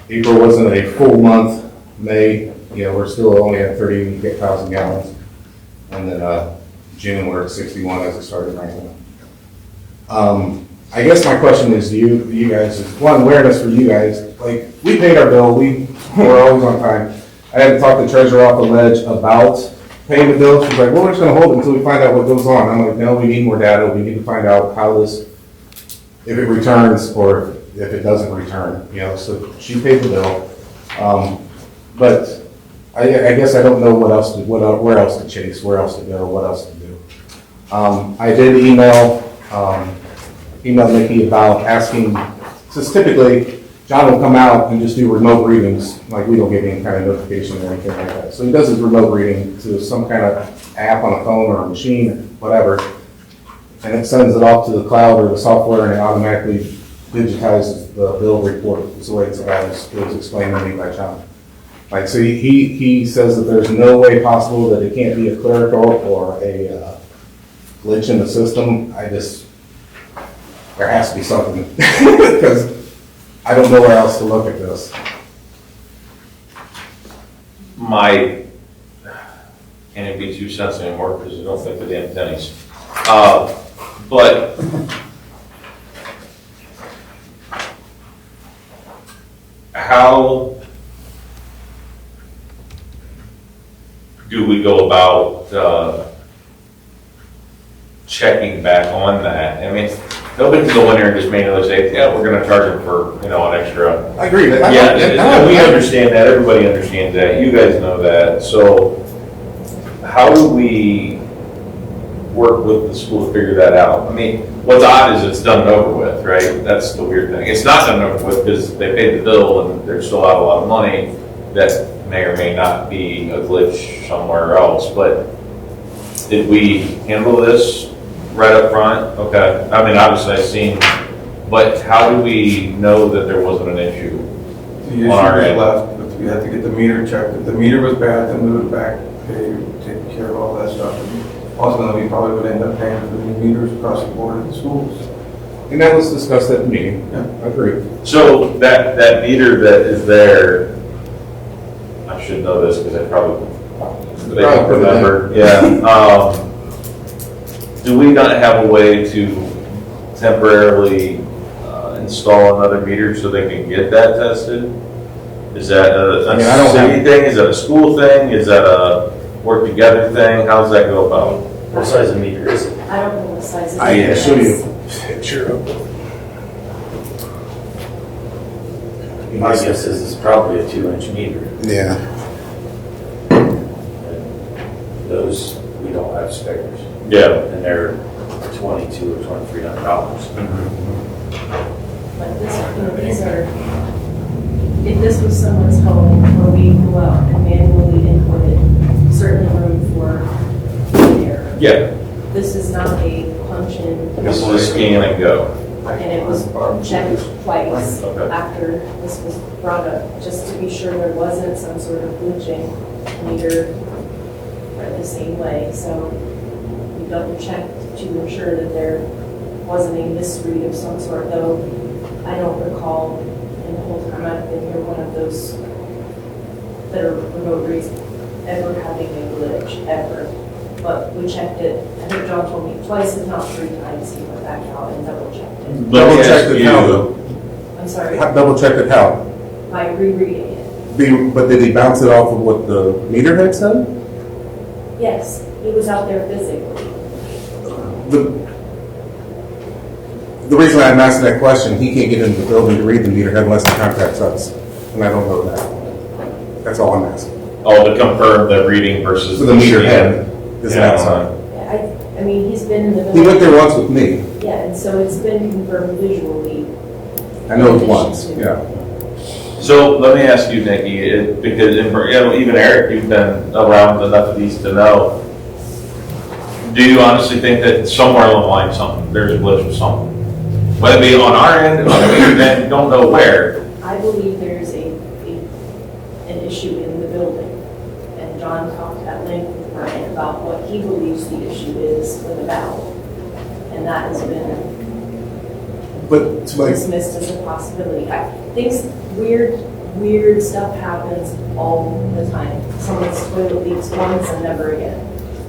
April wasn't a full month. May, we're still only at 30,000 gallons. And then June, we're at 61 as it started raining. I guess my question is to you guys, is one, awareness for you guys, like, we paid our bill, we're always on time. I had to talk the treasurer off the ledge about paying the bill. She's like, well, we're just gonna hold it until we find out what goes on. I'm like, no, we need more data. We need to find out how this, if it returns or if it doesn't return, you know, so she paid the bill. But I guess I don't know where else to chase, where else to go, what else to do. I did email Nikki about asking, since typically John will come out and just do remote readings, like we don't get any kind of notification or anything like that. So he does his remote reading to some kind of app on a phone or a machine, whatever, and it sends it off to the cloud or the software, and it automatically digitizes the bill report. It's the way it was explained to me by John. Like, so he says that there's no way possible that it can't be a clerical or a glitch in the system. There has to be something, because I don't know where else to look at this. Can't it be 2 cents anymore, because I don't think the damn pennies. But how do we go about checking back on that? I mean, nobody can go in there and just manually say, yeah, we're gonna charge them for, an extra. I agree. Yeah, and we understand that, everybody understands that, you guys know that, so how do we work with the school to figure that out? I mean, what's odd is it's done and over with, right? That's the weird thing. It's not done and over with because they paid the bill and they're still out a lot of money. That may or may not be a glitch somewhere else, but did we handle this right up front? Okay, I mean, obviously I've seen, but how do we know that there wasn't an issue? The issue was left, but we had to get the meter checked. If the meter was bad, then we would back pay, take care of all that stuff. And ultimately, we probably would end up paying for the new meters across the board at the schools. And that was discussed at the meeting. Yeah. I agree. So that meter that is there, I should know this because I probably don't remember. Yeah. Do we not have a way to temporarily install another meter so they can get that tested? Is that a city thing? Is that a school thing? Is that a work together thing? How does that go about? What size of meter is it? I don't know what size it is. I can show you a picture of it. My guess is it's probably a 2-inch meter. Yeah. Those, we don't have spares. Yeah. And they're $2,200 or $2,300. But these are, if this was someone's home where we go out and manually inputted certain room for air. Yeah. This is not a punch in. This is a scan and go. And it was checked twice Okay. after this was brought up, just to be sure there wasn't some sort of glitching meter the same way. So we double checked to ensure that there wasn't a misread of some sort, though I don't recall in the whole time I've been here one of those that are remote reads ever having a glitch, ever. But we checked it, I think John told me twice, if not 3 times, he went back out and double checked it. Double checked it how though? I'm sorry, Double checked it how? by rereading it. But did he bounce it off of what the meter had said? Yes, he was out there physically. The reason I'm asking that question, he can't get into the building to read the meter head unless he contacts us, and I don't know that. That's all I'm asking. Oh, to confirm the reading versus So the meter scan. head is Yeah. I outside. mean, he's been in the He building. went there once with me. Yeah, and so it's been confirmed visually. I know it was once, yeah. So let me ask you, Nikki, because even Eric, you've been around enough of these to know. Do you honestly think that somewhere along the line there's a glitch with something? Whether it be on our end, on the meter end, don't know where. I believe there's an issue in the building. And John talked at length with Brian about what he believes the issue is with the valve. And that has been But to like, dismissed as a possibility. Things, weird stuff happens all the time. Someone's toilet leaks once and never again.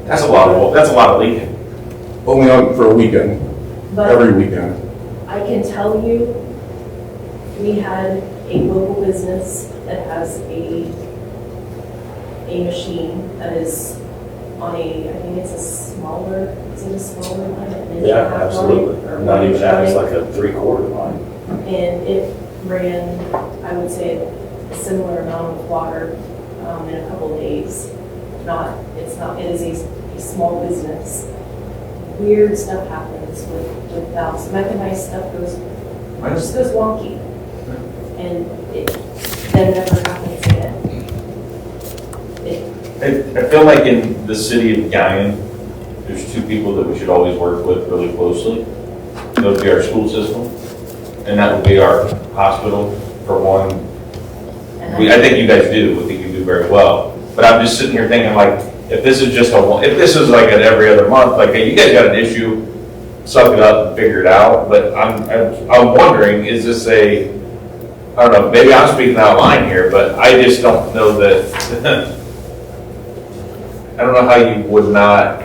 That's a lot of leaking. only on for a weekend, But every weekend. I I can tell you, we had a local business that has a machine that is on a, I think it's a smaller, is it a smaller line? An inch and a Yeah, half absolutely. line, or Not 1 even inch that, it's line? like a 3/4 line. And it ran, I would say, a similar amount of water in a couple of days. It is a small business. Weird stuff happens with valves. Mechanized stuff just goes wonky. And it then never happens again. I feel like in the city of Galion, there's two people that we should always work with really closely. That would be our school system, and that would be our hospital, for one. I think you guys do, I think you do very well. But I'm just sitting here thinking, like, if this is just if this is like an every other month, like, hey, you guys got an issue, suck it up and figure it out. But I'm wondering, is this I don't know, maybe I'm speaking out of line here, but I just don't know that, I don't know how you would not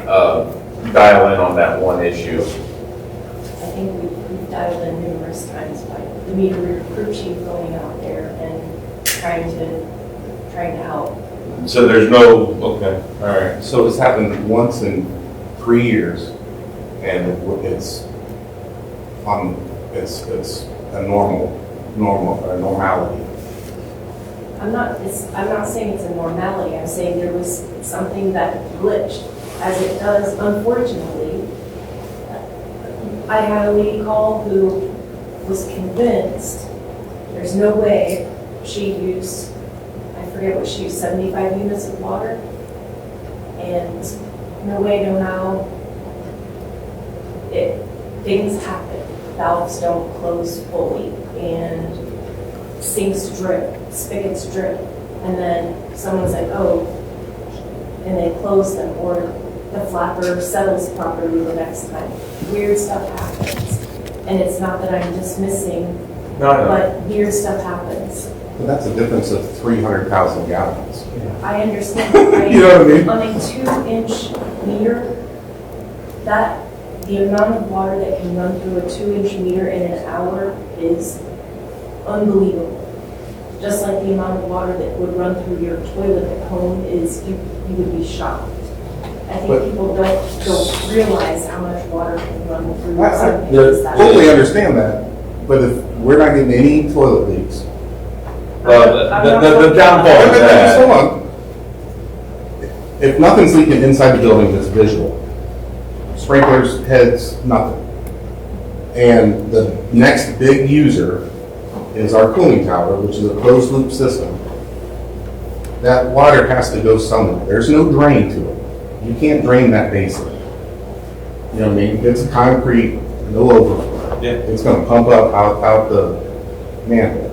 dial in on that one issue. I think we've dialed in numerous times by the meter crew chief going out there and trying to help. So there's no, okay, all right. So it's happened once in 3 years, and it's a normality. I'm not saying it's a normality. I'm saying there was something that glitched, as it does, unfortunately. I had a lady call who was convinced there's no way she used, I forget what she used, 75 units of water, and no way, no how. Things happen. Valves don't close fully, and sinks drip, spigots drip, and then someone's like, oh, and they close them, or the flapper settles properly the next time. Weird stuff happens, and it's not that I'm dismissing, but weird stuff happens. But that's a difference of 300,000 gallons. I understand, right? You know what I mean? On a 2-inch meter, the amount of water that can run through a 2-inch meter in an hour is unbelievable. Just like the amount of water that would run through your toilet at home is, you would be shocked. I think people don't realize how much water can run through something that's that. Totally understand that, but if we're not getting any toilet leaks. Well, I'm not the talking downfall about of Just that, hold on. If nothing's leaking inside the building that's visual, sprinklers, heads, nothing. And the next big user is our cooling tower, which is a closed loop system. That water has to go somewhere. There's no drain to it. You can't drain that basin. You know what I mean? It's concrete, no overflow. Yeah. It's gonna pump up out the manhole.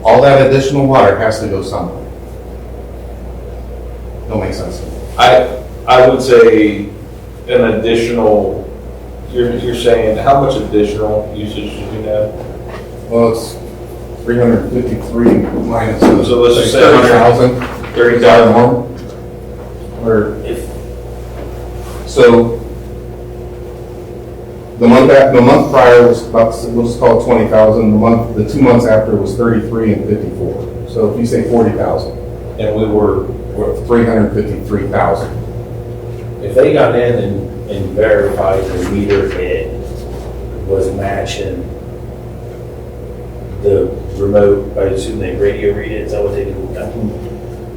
All that additional water has to go somewhere. Don't make sense to me. I would say an additional, you're saying, how much additional usage do we have? Well, it's 353 minus the So let's just say 30,000. 30,000 more. Or If, so the month prior was about, we'll just call it 20,000. The 2 months after was 33 and 54. So if you say 40,000, And we were, 353,000. if they got in and verified the meter head was matching the remote, I assume they radio read it, is that what they do?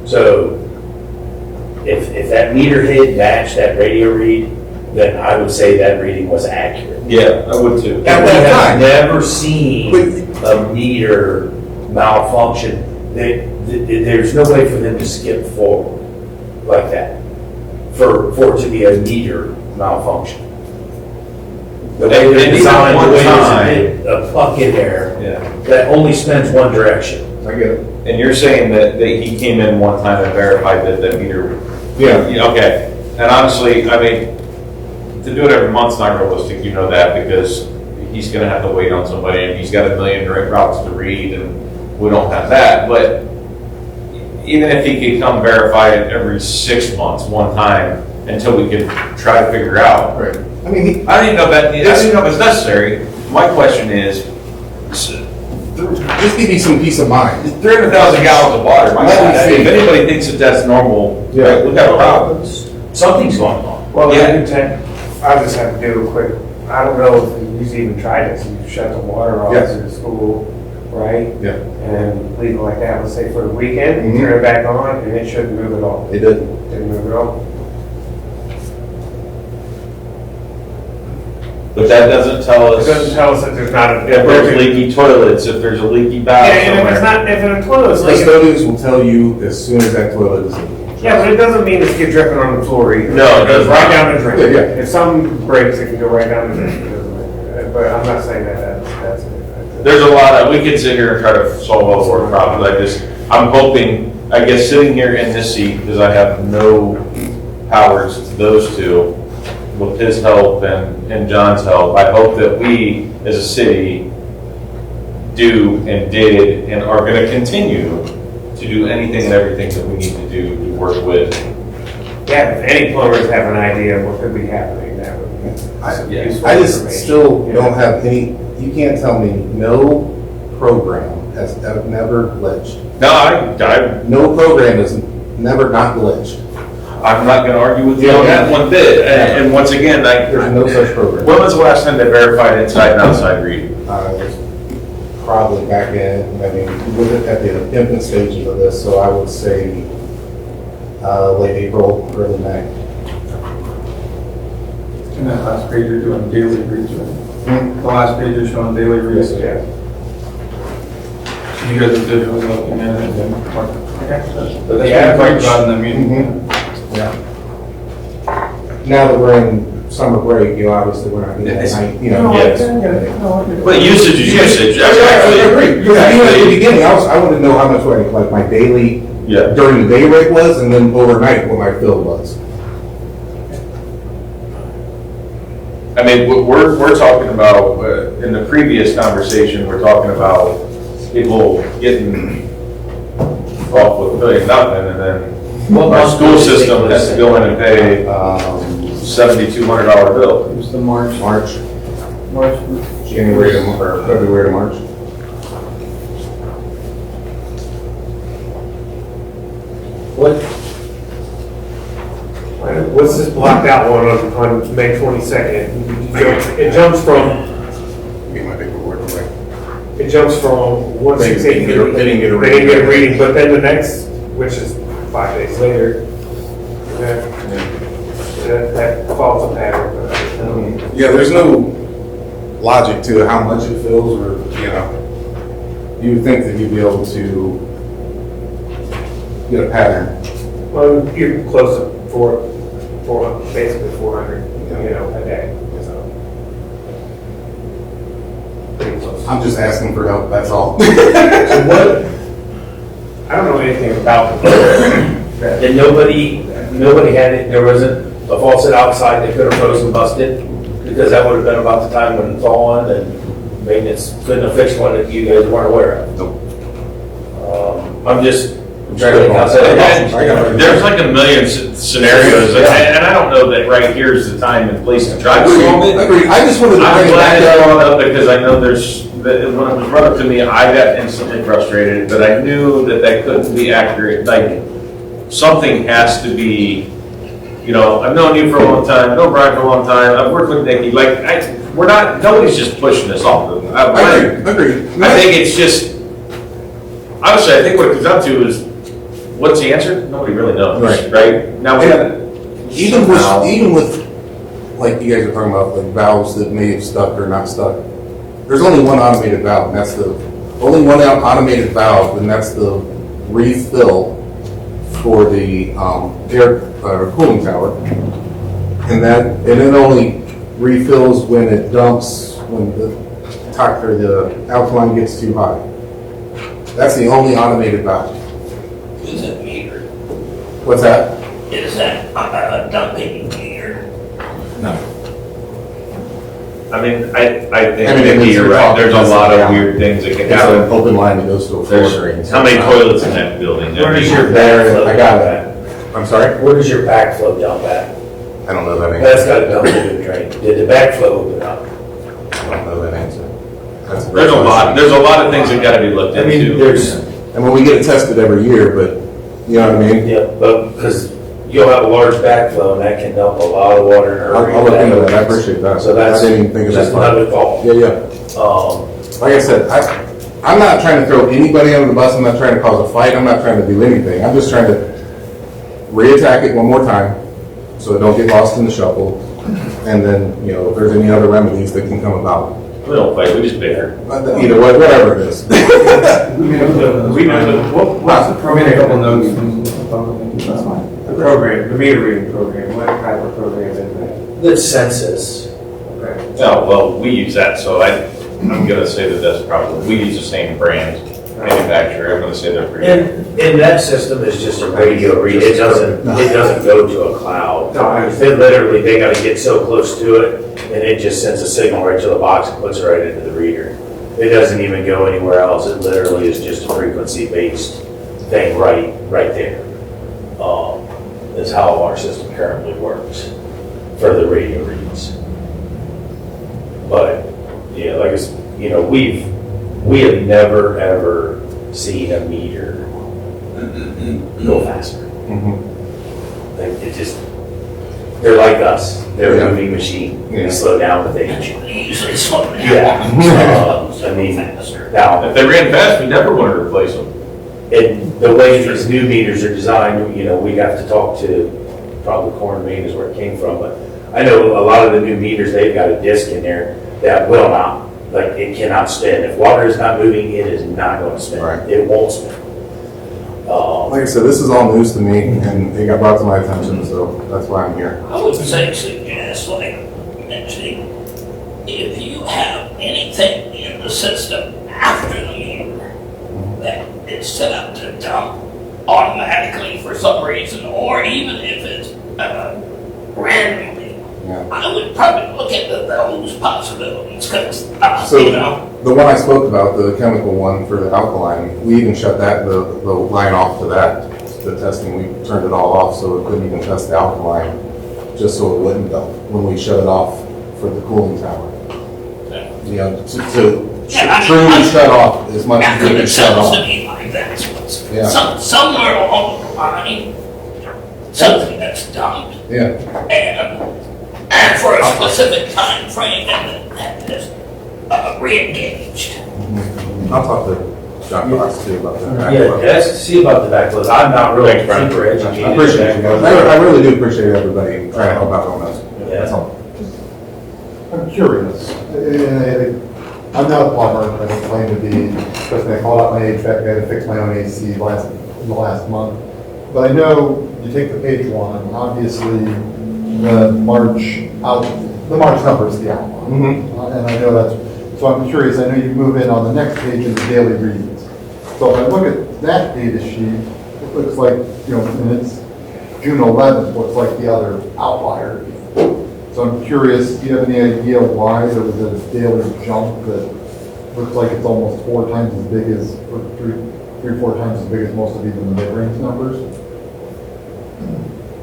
So if that meter head matched that radio read, then I would say that reading was accurate. yeah, I would too. At We that have time. never seen a meter malfunction. There's no way for them to skip forward like that, for it to be a meter malfunction. The way They they're did it designed, one the way time. there's a puck in there Yeah. that only spins one direction. I get it. And you're saying that he came in one time and verified that the meter. Yeah. Okay. And honestly, I mean, to do it every month's not realistic, you know that, because he's gonna have to wait on somebody, and he's got a million direct routes to read, and we don't have that. But even if he could come verify it every 6 months, one time, until we could try to figure out. Right. I mean, I don't even know if that, I don't even know if it's necessary. My question is, just give me some peace of mind. 300,000 gallons of water, my Let me God, see. if anybody thinks that that's normal, Yeah. we've got a problem. Something's going on. Well, Yeah. I'll just have to do a quick, I don't know if you've even tried this, you shut the water off Yes. to the school, right? Yeah. And leave it like that, let's say for the weekend, and Mhm. turn it back on, and it shouldn't move at all. It didn't. Didn't move at all. But that doesn't tell It us doesn't tell us that there's not a. if there's leaky toilets, if there's a leaky Yeah, valve and if it's somewhere. not, if a toilet's leaking, Custodians will tell you as soon as that toilet is leaking. yeah, but it doesn't mean it's get dripping on the floor either. No, it goes does right not. down the drain. Yeah, yeah. If some breaks, it can go right down the drain. It doesn't matter. But I'm not saying that that's it. There's a lot of, we could sit here and try to solve all the water problems. I'm hoping, I guess sitting here in this seat, because I have no powers to those two, with his help and John's help, I hope that we, as a city, do and did and are gonna continue to do anything and everything that we need to do to work with. Yeah, if any plumbers have an idea of what could be happening, that would be some Yeah. useful I just information. still Yeah. don't have any, you can't tell me no program has never glitched. No, No program has never not glitched. I'm not gonna argue with you on that one bit. And once again, There's no such program. when was the last time they verified inside and outside reading? It was probably back in, I mean, we're at the infant stages of this, so I would say late April, early May. And that last page you're doing daily reads, right? The last page is showing daily reads. Yes, Yeah. You guys are digitally looking at it and then, okay. That's what we Yeah, talked about in the meeting. Yeah. Now that we're in summer break, you know, obviously we're not getting that night, you know. Yes. No, But usage is usage. I agree. Because even at the beginning, I wanted to know how much, like, my daily, Yeah. during the day rate was, and then overnight what my fill was. I mean, we're talking about, in the previous conversation, we're talking about people getting off with really nothing, and then our school system has to go in and pay $7,200 bill. It was the March. January to, or February to March. What's this blocked out one on May 22nd? It jumps from, Get my paperwork away. it jumps from 168. They didn't get a They didn't get a reading, but then the next, which is 5 days later, that follows a pattern. but, Yeah, there's no logic to how much it fills, or, you know, you would think that you'd be able to get a pattern. Well, you're close to basically 400, you know, a day, so. Pretty close. I'm just asking for help, that's all. So what, I don't know anything about that. And nobody had it, there wasn't a faucet outside that could have frozen busted, because that would have been about the time when it's on, and maintenance couldn't have fixed one that you guys weren't aware of. Nope. I'm just trying to think outside the box. There's like a million scenarios, and I don't know that right here is the time and place to try to solve it. Agreed. I just wanted to I'm bring it glad back it's up. brought up because I know when it was brought up to me, I got instantly frustrated, but I knew that couldn't be accurate. Like, something has to be, you know, I've known you for a long time, I've known Brian for a long time, I've worked with Nikki, like, nobody's just pushing this off of them. I Agreed. think it's just, honestly, I think what it comes down to is, what's the answer? Nobody really knows, Right. right? Now, we gotta, Even with, like you guys are talking about, like valves that may have stuck or not stuck, there's only one automated valve, and that's the automated valve, and that's the refill for the air cooling tower. And it only refills when it dumps, when the alkaline gets too high. That's the only automated valve. Is it meter? What's that? Is that a dumping meter? I mean, I think, I mean, Nikki, you're right, there's a it's- lot of yeah. weird things that can It's an happen. open line that goes to a floor drain. There's, how many toilets in that building? Where does I your mean, backflow I dump got at? I'm sorry? Where does your backflow dump at? I don't know that That's answer. got to dump into the drain. Did the backflow open up? I don't know that answer. That's a great There's a lot, question. there's a lot of things that gotta be looked I mean, into. there's, And when we get it tested every year, but, you know what I mean? yeah, but, because you'll have a large backflow and that can dump a lot of water in a hurry. I'll look into that, I appreciate that. So that's I didn't even think of just that part. another thought. Yeah, yeah. Um, Like I said, I'm not trying to throw anybody under the bus, I'm not trying to cause a fight, I'm not trying to do anything. I'm just trying to reattack it one more time, so it don't get lost in the shuffle. And then, you know, if there's any other remedies that can come about. We don't fight, we just bicker. Either way, whatever it is. We know what's the program? a couple notes from that's fine. The program, the meter reading program, what type of program is that? the census, Okay. Oh, well, we use that, so I'm gonna say that that's probably, we use the same brand manufacturer, I'm gonna say they're pretty. and that system is just a radio read, it doesn't go to a cloud. No, I They literally, they gotta get so close to it, and it just sends a signal right to the box and puts it right into the reader. It doesn't even go anywhere else, it literally is just a frequency-based thing right there. Is how our system currently works for the radio reads. But, yeah, like it's, you know, we have never, ever seen a meter go faster. Like, it just, they're like us. They're Yeah. a moving machine. Yeah. They slow down, but they Usually slow down. Yeah. I mean, Faster. now, If they ran fast, we never want to replace them. and the way these new meters are designed, you know, we have to talk to, probably Corn Main is where it came from, but I know a lot of the new meters, they've got a disc in there that will not, like, it cannot spin. If water is not moving, it is not going to spin. Right. It won't spin. Like I said, this is all news to me, and it got brought to my attention, so that's why I'm here. I would say suggest, like mentioning, if you have anything in the system after the meter that is set up to dump automatically for some reason, or even if it's randomly, Yeah. I would probably look into those possibilities, because, So, you know, the one I spoke about, the chemical one for the alkaline, we even shut the line off to that, the testing, we turned it all off so it couldn't even test the alkaline, just so it wouldn't dump when we shut it off for the cooling tower. You know, to Yeah, I mean, truly shut off as much as after we it can shut sounds to off. me like that's what's, Yeah. somewhere along the line, something that's dumped, Yeah, and for a specific time frame, and that is re-engaged. I'll talk to John Fox too about that. Yeah, let's see about the backflows. I'm not really Thanks, Brian. super educated. I appreciate you guys. I really do appreciate everybody trying to help out on this. That's all. I'm curious. I'm not a plumber, I don't claim to be, especially I called out my HVAC guy to fix my own AC in the last month. But I know you take the page one, obviously the March number is the outline. And I know that's, so I'm curious, I know you move in on the next page in the daily reads. So if I look at that data sheet, it looks like, you know, and it's June 11th, looks like the other outlier. So I'm curious, do you have any idea why there was a daily jump that looks like it's almost 4 times as big as, or 4 times as big as most of even the mid-range numbers?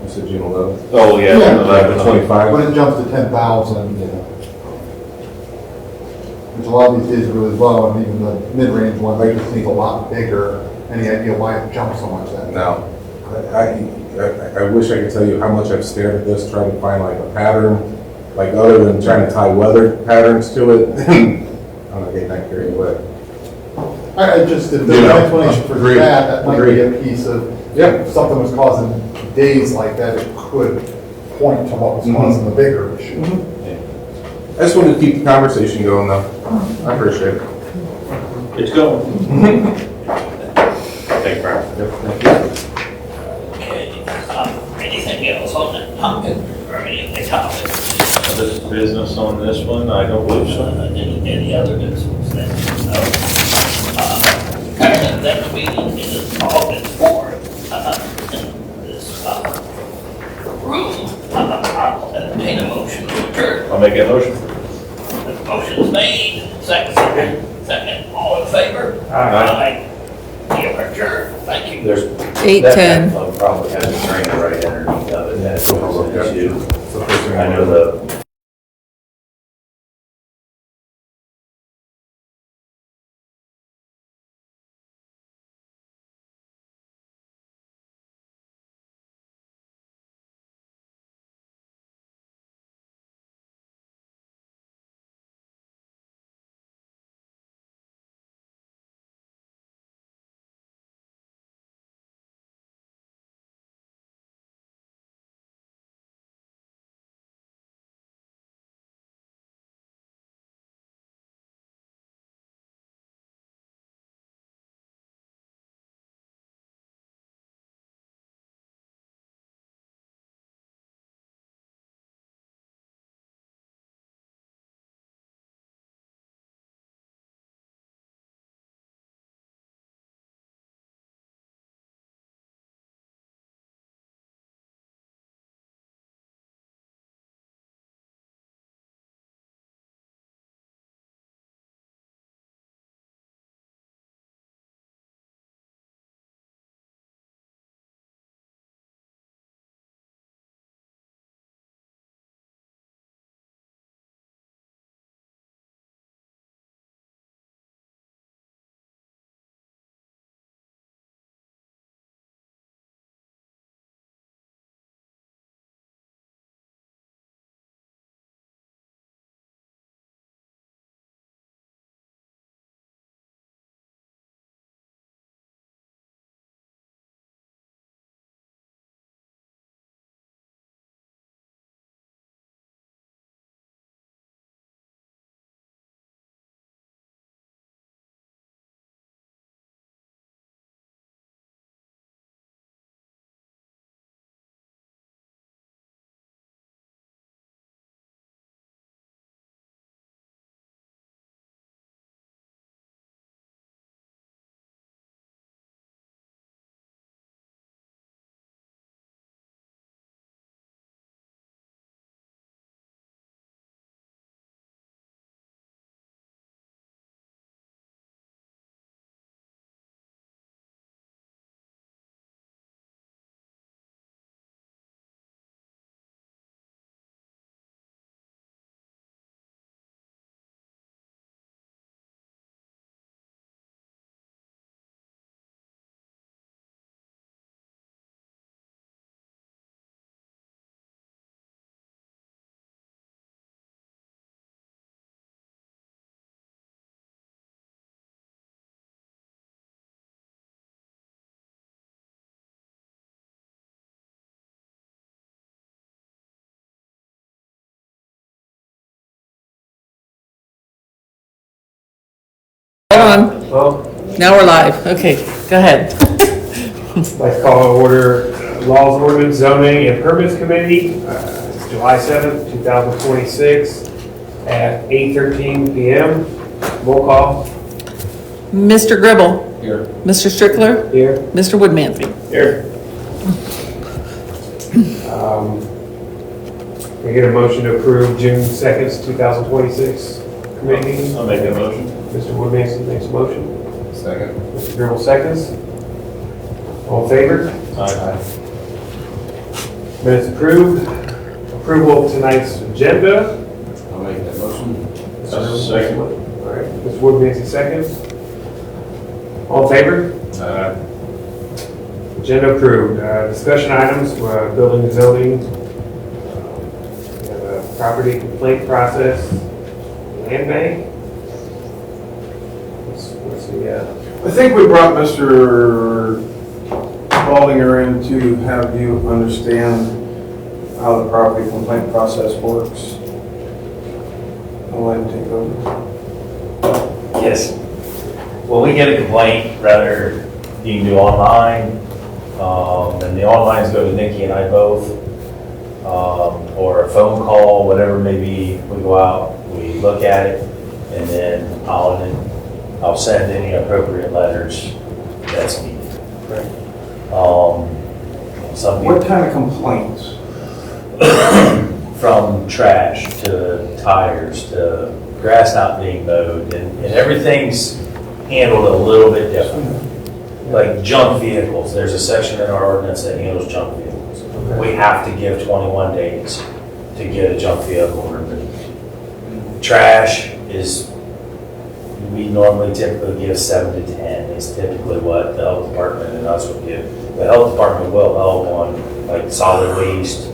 You said June 11th? Oh, yeah. Yeah. 25. When it jumps to 10,000, which a lot of these days are really low, and even the mid-range one, they just seems a lot bigger. Any idea why it jumped so much then? No. I wish I could tell you how much I've stared at this, trying to find like a pattern, like other than trying to tie weather patterns to it. I'm not getting that carried away. I just, if You there's know, an explanation for agreed, that, that might be agreed. a piece of, Yeah. if something was causing days like that, it could point to what was causing the bigger issue. I just wanted to keep the conversation going though. I appreciate it. It's going. Thanks, Brian. Okay, anything else on that topic, or any of the topics? This is business on this one, I don't believe so. Any other business then? No. That meeting is August 4th, in this room. I'll entertain a motion to adjourn. I'll make that motion. The motion is made, second, all in favor? Aye. We are adjourned, thank you. There's. 8:10. That backflow probably has a drain right underneath of it, that's an issue. the first thing I know the Hold on, Well, now we're live. Okay, go ahead. I'd like to call to order Laws, Ordinance, Zoning, and Permits Committee, July 7th, 2026, at 8:13 PM. Roll call. Mr. Gribble, Here. Mr. Strickler, Here. Mr. Woodmansey. Here. Can I get a motion to approve June 2nd, 2026 committee meeting? I'll make that motion. Mr. Woodmansey makes a motion. Second. Mr. Gribble seconds. All in favor? Aye. Minutes approved. Approval of tonight's agenda. I'll make that motion. Second. All right, Mr. Woodmansey seconds. All in favor? Agenda approved. Discussion items, building and zoning. We have a property complaint process, land bank. What's the, I think we brought Mr. Baldinger in to have you understand how the property complaint process works. I'll let him take over. Yes. When we get a complaint, rather you can do online, and the onlines go to Nikki and I both, or a phone call, whatever maybe. We go out, we look at it, and then I'll send any appropriate letters that's needed. Some people, What kind of complaints? from trash to tires to grass not being mowed, and everything's handled a little bit different. Like junk vehicles, there's a section in our ordinance that handles junk vehicles. We have to give 21 days to get a junk vehicle removed. Trash is, we normally typically give 7 to 10, is typically what the health department and us would give. The health department will help on like solid waste,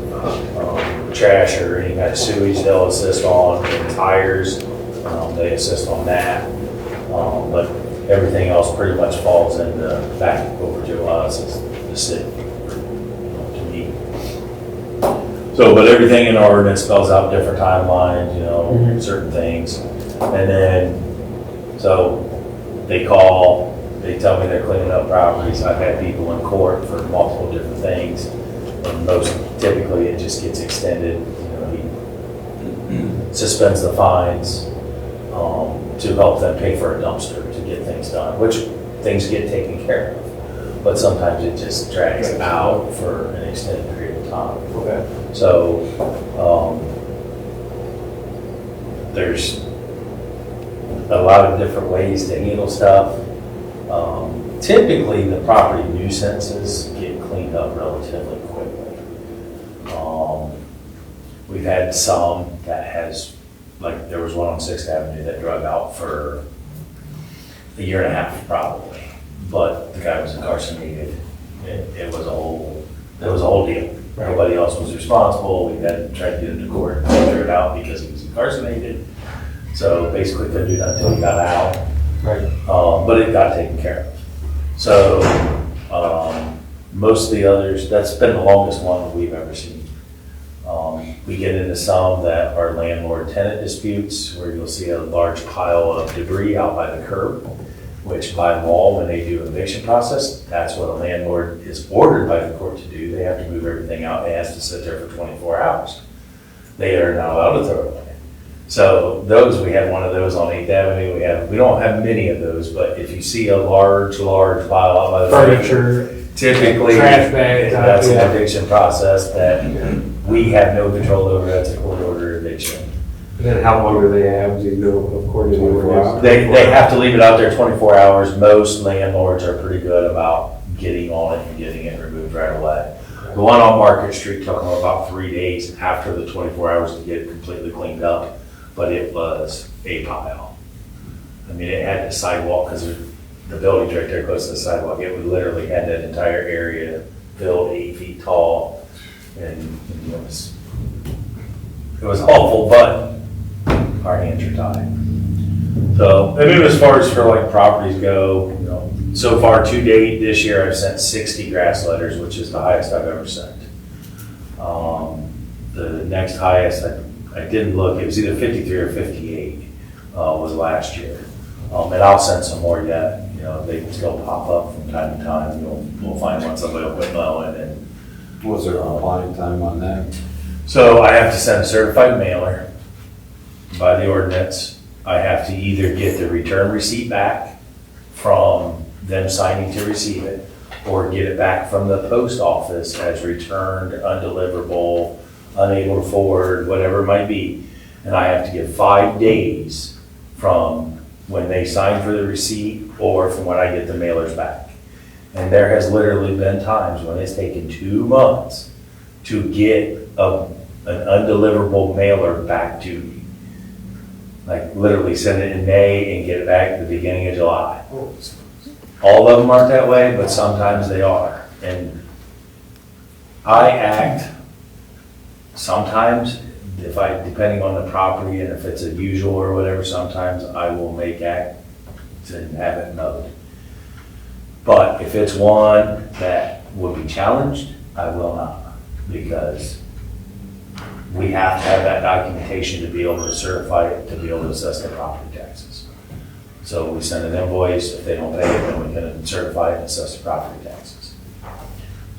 trash or any kind of sewage, they'll assist on, and tires, they assist on that. But everything else pretty much falls into back over to us as the city, to me. So, but everything in our ordinance spells out different timelines, certain things. And then, so they call, they tell me they're cleaning up properties. I've had people in court for multiple different things. And most, typically it just gets extended, he suspends the fines, to help them pay for a dumpster to get things done, which things get taken care of. But sometimes it just drags out for an extended period of time. Okay. So, there's a lot of different ways to handle stuff. Typically, the property nuisances get cleaned up relatively quickly. We've had some that has, like there was one on 6th Avenue that drug out for a year and a half probably, but the guy was incarcerated. It was a whole deal. Nobody else was responsible. We had tried to get him to court and figure it out because he was incarcerated. So basically couldn't do that until he got out. Right. But it got taken care of. So most of the others, that's been the longest one we've ever seen. We get into some that are landlord-tenant disputes where you'll see a large pile of debris out by the curb, which by law, when they do an eviction process, that's what a landlord is ordered by the court to do. They have to move everything out. It has to sit there for 24 hours. They are not allowed to throw it away. So those, we had one of those on 8th Avenue. We don't have many of those, but if you see a large pile out by the Furniture. typically Trash bags, that's yeah. an eviction process that we have no control over. That's a court order eviction. And then how long do they have, do you know, according to the ordinance? They have to leave it out there 24 hours. Most landlords are pretty good about getting on it and getting it removed right away. The one on Market Street took them about 3 days after the 24 hours to get it completely cleaned up, but it was a pile. I mean, it had the sidewalk, because the building's right there close to the sidewalk. It would literally had that entire area filled 8 feet tall, and it was awful, but our hands are tied. So, I mean, as far as for like properties go, so far to date this year, I've sent 60 grass letters, which is the highest I've ever sent. The next highest, I didn't look, it was either 53 or 58 was last year. And I'll send some more yet. They still pop up from time to time. We'll find one, somebody will put mowing and. Was there a applying time on that? So I have to send a certified mailer by the ordinance. I have to either get the return receipt back from them signing to receive it, or get it back from the post office as returned, undeliverable, unable to forward, whatever it might be. And I have to give 5 days from when they sign for the receipt or from when I get the mailers back. And there has literally been times when it's taken 2 months to get an undeliverable mailer back to me. Like literally send it in May and get it back at the beginning of July. All of them aren't that way, but sometimes they are. And I act sometimes, depending on the property and if it's unusual or whatever, sometimes I will make act and have it noted. But if it's one that will be challenged, I will not, because we have to have that documentation to be able to certify it, to be able to assess their property taxes. So we send an invoice. If they don't pay it, then we can certify it and assess the property taxes.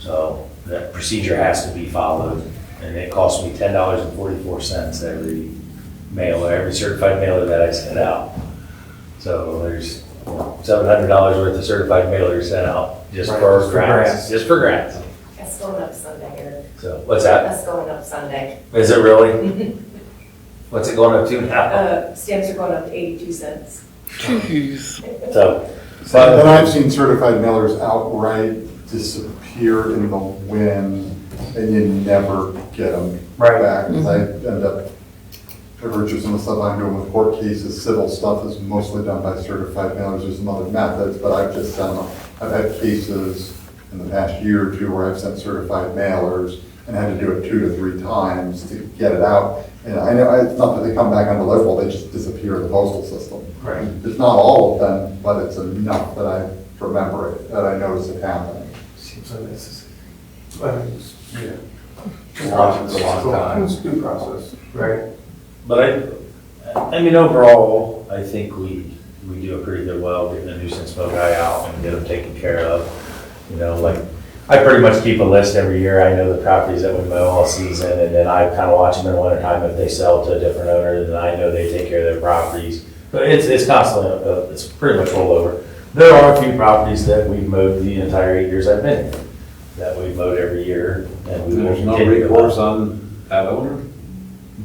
So that procedure has to be followed, and it costs me $10.44 every certified mailer that I send out. So there's $700 worth of certified mailers sent out just for grass. Just for grass. That's going up Sunday, Eric. So what's that? That's going up Sunday. Is it really? What's it going up to now? Stamps are going up to 82 cents. So, And I've seen certified mailers outright disappear in the wind and you never get them Right. back. 'Cause I end up, the virtue of some of the stuff I'm doing with court cases, civil stuff is mostly done by certified mailers. There's some other methods, but I've just sent them. I've had cases in the past year or two where I've sent certified mailers and had to do it 2 to 3 times to get it out. And I know, it's not that they come back undeliverable, they just disappear in the postal system. Right. It's not all of them, but it's enough that I remember it, that I notice it happening. Seems unnecessary. But, yeah. It's a lot of time. It's a due process. Right. But I mean, overall, I think we do a pretty good well getting the nuisance mow guy out and get them taken care of. You know, like, I pretty much keep a list every year. I know the properties that we mow all season, and then I kind of watch them in the wintertime if they sell to a different owner, then I know they take care of their properties. But it's constantly, it's pretty much rollover. There are a few properties that we've mowed the entire 8 years I've been here, that we've mowed every year, and we will There's no continue to mow. recourse on that owner?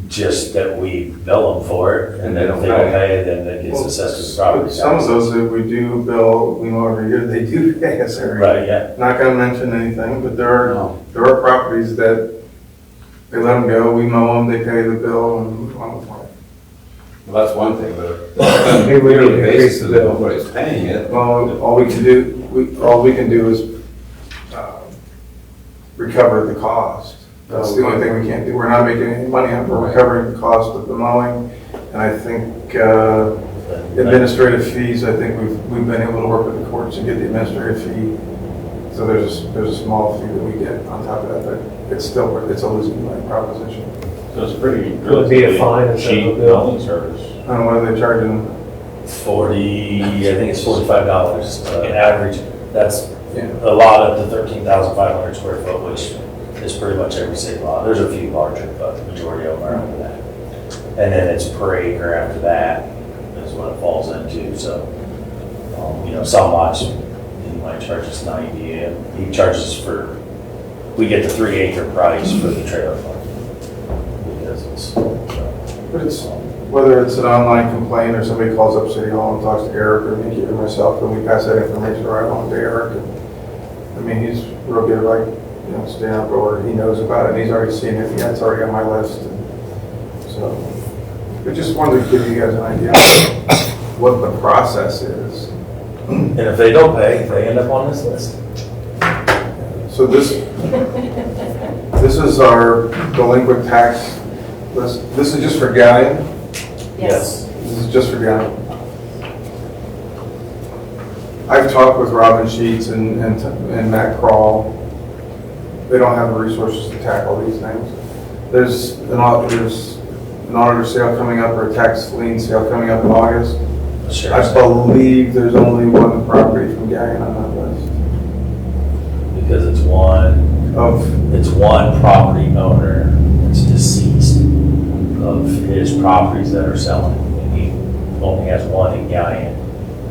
Just that we bill them for it, and then if they don't pay, then it gets assessed to the property Some of tax. those that we do bill, we know every year, they do pay us every year. Right, yeah. Not gonna mention anything, but there No. are properties that they let them go, we mow them, they pay the bill, and move on with life. Well, that's one thing, but on a Maybe we need yearly to increase basis, the bill. nobody's paying it. Well, all we can do is recover the cost. That's the only thing we can't do. We're not making any money on it. We're recovering the cost of the mowing. And I think administrative fees, I think we've been able to work with the courts to get the administrative fee. So there's a small fee that we get on top of that, but it's a losing money proposition. So it's pretty, Would it be a fine instead of a cheap bill? mowing service. I don't know, what are they charging? 40, I think it's $45 in average. That's Yeah. a lot up to 13,500 square foot, which is pretty much every city lot. There's a few larger, but the majority of them are under that. And then it's per acre after that is what it falls into. So, you know, some lots, he might charge us 90, and he charges we get the 3 acre price for the trailer park. Because it's, But whether it's an online complaint or somebody calls up City Hall and talks to Eric or Nikki or myself, and we pass that information right along to Eric. And, I mean, he's real good, like, staying up, or he knows about it, and he's already seen it, yeah, it's already on my list. And so, I just wanted to give you guys an idea of what the process is. and if they don't pay, they end up on this list. So this is our delinquent tax list. This is just for Galion. Yes. This is just for Galion. I've talked with Robin Sheets and Matt Crawl. They don't have the resources to tackle these things. There's an auditor sale coming up, or a tax lien sale coming up in August. Sure. I believe there's only one property from Galion on that list. Because it's one property owner that's deceased of his properties that are selling. And he only has one in Galion.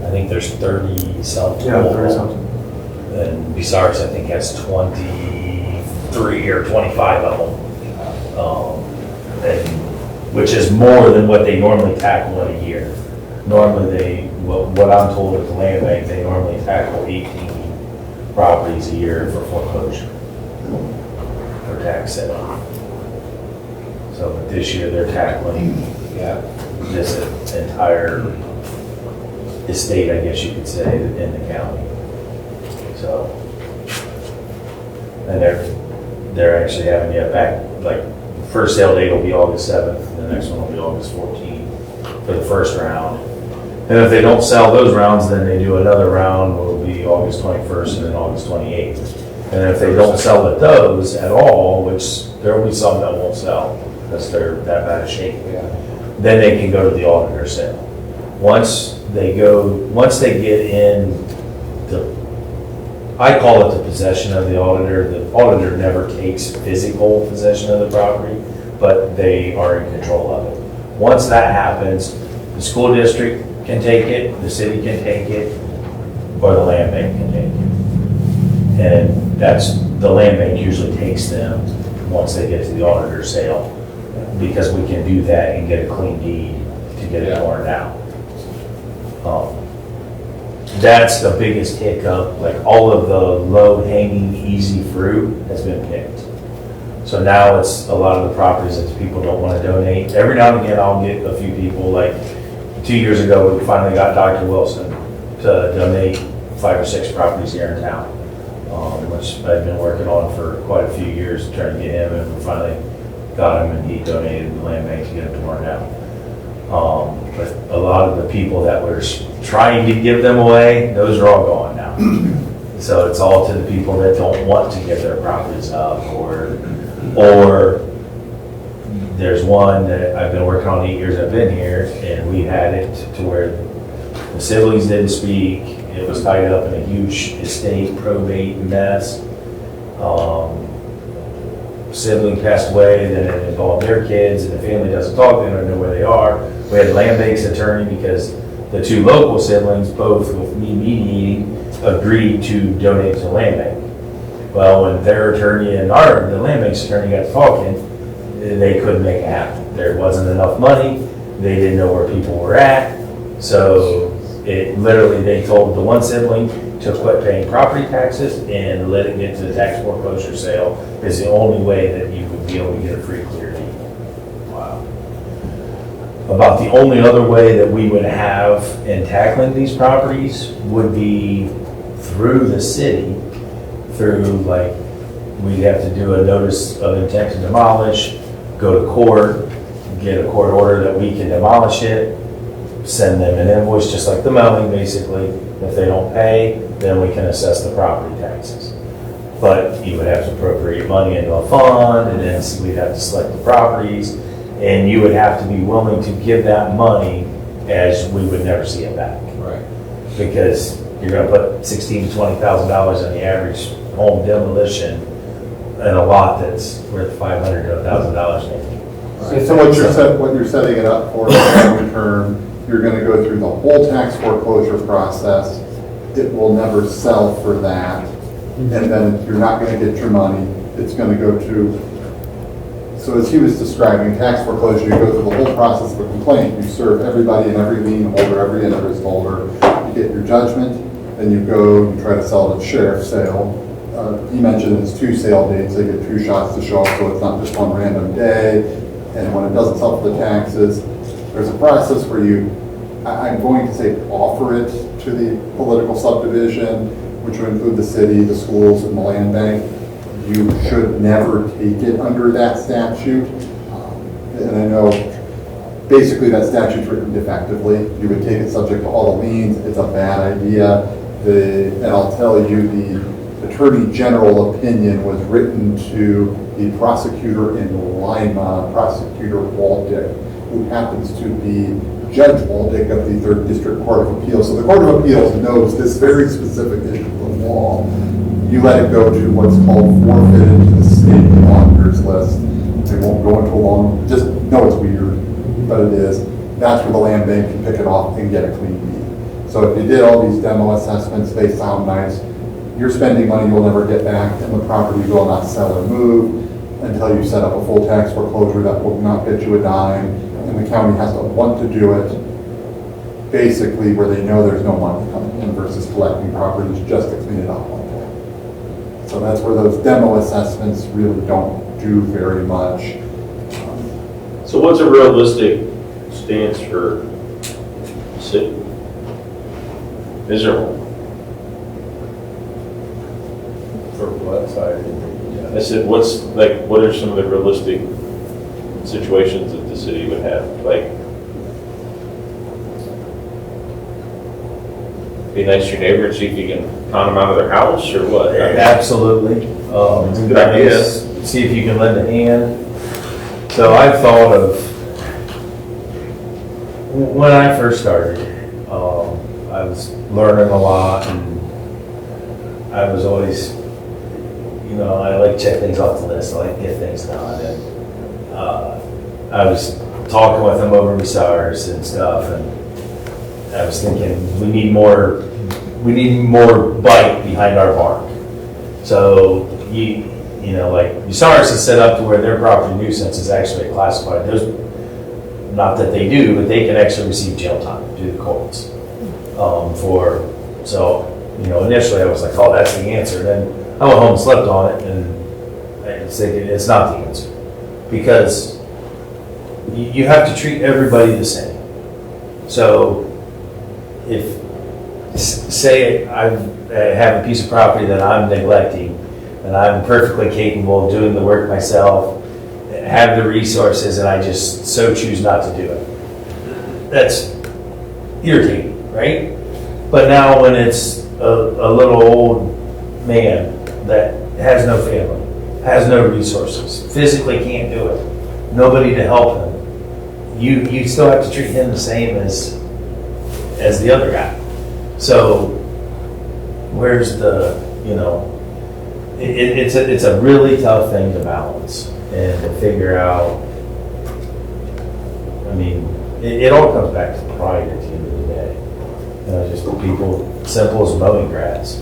I think there's 30 some. Yeah, 30 something. And Bucyrus, I think, has 23 or 25 of them. Which is more than what they normally tackle in a year. Normally what I'm told at the land bank, they normally tackle 18 properties a year for foreclosure or tax sale. So but this year they're tackling this entire estate, I guess you could say, in the county. So, and they're actually having first sale date will be August 7th, and the next one will be August 14th for the first round. And if they don't sell those rounds, then they do another round, will be August 21st and then August 28th. And if they don't sell at those at all, which there will be some that won't sell, because they're that bad of shape, then they can go to the auditor sale. Once they get in I call it the possession of the auditor. The auditor never takes physical possession of the property, but they are in control of it. Once that happens, the school district can take it, the city can take it, or the land bank can take it. And the land bank usually takes them once they get to the auditor sale, because we can do that and get a clean deed to get it torn down. That's the biggest hiccup. Like, all of the low-hanging, easy fruit has been picked. So now it's a lot of the properties that people don't want to donate. Every now and again, I'll get a few people, like 2 years ago, we finally got Dr. Wilson to donate 5 or 6 properties here in town, which I've been working on for quite a few years, trying to get him, and we finally got him, and he donated the land bank to get them torn down. But a lot of the people that were trying to give them away, those are all gone now. So it's all to the people that don't want to give their properties up, or there's one that I've been working on 8 years I've been here, and we had it to where the siblings didn't speak. It was tied up in a huge estate probate mess. Sibling passed away, then it involved their kids, and the family doesn't talk, they don't know where they are. We had a land bank's attorney because the 2 local siblings, both with me mediating, agreed to donate to the land bank. Well, when their attorney and the land bank's attorney got talking, they couldn't make it happen. There wasn't enough money, they didn't know where people were at, so it literally, they told the one sibling to quit paying property taxes and let it get to the tax foreclosure sale is the only way that you would be able to get a free clear deed. Wow. About the only other way that we would have in tackling these properties would be through the city, through like, we'd have to do a notice of intent to demolish, go to court, get a court order that we can demolish it, send them an invoice, just like the mowing, basically. If they don't pay, then we can assess the property taxes. But you would have to appropriate money into a fund, and then we'd have to select the properties, and you would have to be willing to give that money as we would never see it back. Right. Because you're gonna put $16,000 to $20,000 on the average home demolition in a lot that's worth $500 to $1,000 maybe. So what you're setting it up for is long term, you're gonna go through the whole tax foreclosure process. It will never sell for that. And then you're not gonna get your money. It's gonna go to, so as he was describing, tax foreclosure, you go through the whole process of a complaint. You serve everybody and every lien holder, every interest holder. You get your judgment, then you go, you try to sell it at sheriff's sale. He mentioned it's 2 sale dates. They get 2 shots to show up, so it's not just one random day. And when it doesn't sell for the taxes, there's a process where you, I'm going to say, offer it to the political subdivision, which would include the city, the schools, and the land bank. You should never take it under that statute. And I know basically that statute's written defectively. You would take it subject to all the liens. It's a bad idea. And I'll tell you, the Attorney General opinion was written to the prosecutor in Lima, Prosecutor Waldick, who happens to be Judge Waldick of the 3rd District Court of Appeals. So the Court of Appeals knows this very specific issue of law. You let it go to what's called forfeited to the state auditors list. They won't go into a long, just know it's weird, but it is. That's where the land bank can pick it off and get a clean deed. So if you did all these demo assessments, they sound nice. You're spending money you'll never get back, and the property will not sell or move until you set up a full tax foreclosure that will not get you a dime, and the county has to want to do it basically where they know there's no money coming in versus collecting properties just to clean it up one day. So that's where those demo assessments really don't do very much. So what's a realistic stance for city? Is there one? For what side? I said, what are some of the realistic situations that the city would have? Like, be nice to your neighbor and see if you can con them out of their house or what? Absolutely. It's a good idea. See if you can lend a hand. So I've thought of, when I first started, I was learning a lot, and I was always, I like to check things off the list. I like to get things done. And I was talking with them over Resars and stuff, and I was thinking we need more bite behind our bark. So like Resars is set up to where their property nuisance is actually classified. Not that they do, but they can actually receive jail time through the courts. Initially I was like, oh, that's the answer. Then I went home and slept on it, and it's not the answer. Because you have to treat everybody the same. So if, say I have a piece of property that I'm neglecting, and I'm perfectly capable of doing the work myself, have the resources, and I just so choose not to do it. That's irritating, right? But now when it's a little old man that has no family, has no resources, physically can't do it, nobody to help him, you still have to treat him the same as the other guy. So where's the, it's a really tough thing to balance and to figure out. I mean, it all comes back to pride at the end of the day. Just people, simple as mowing grass.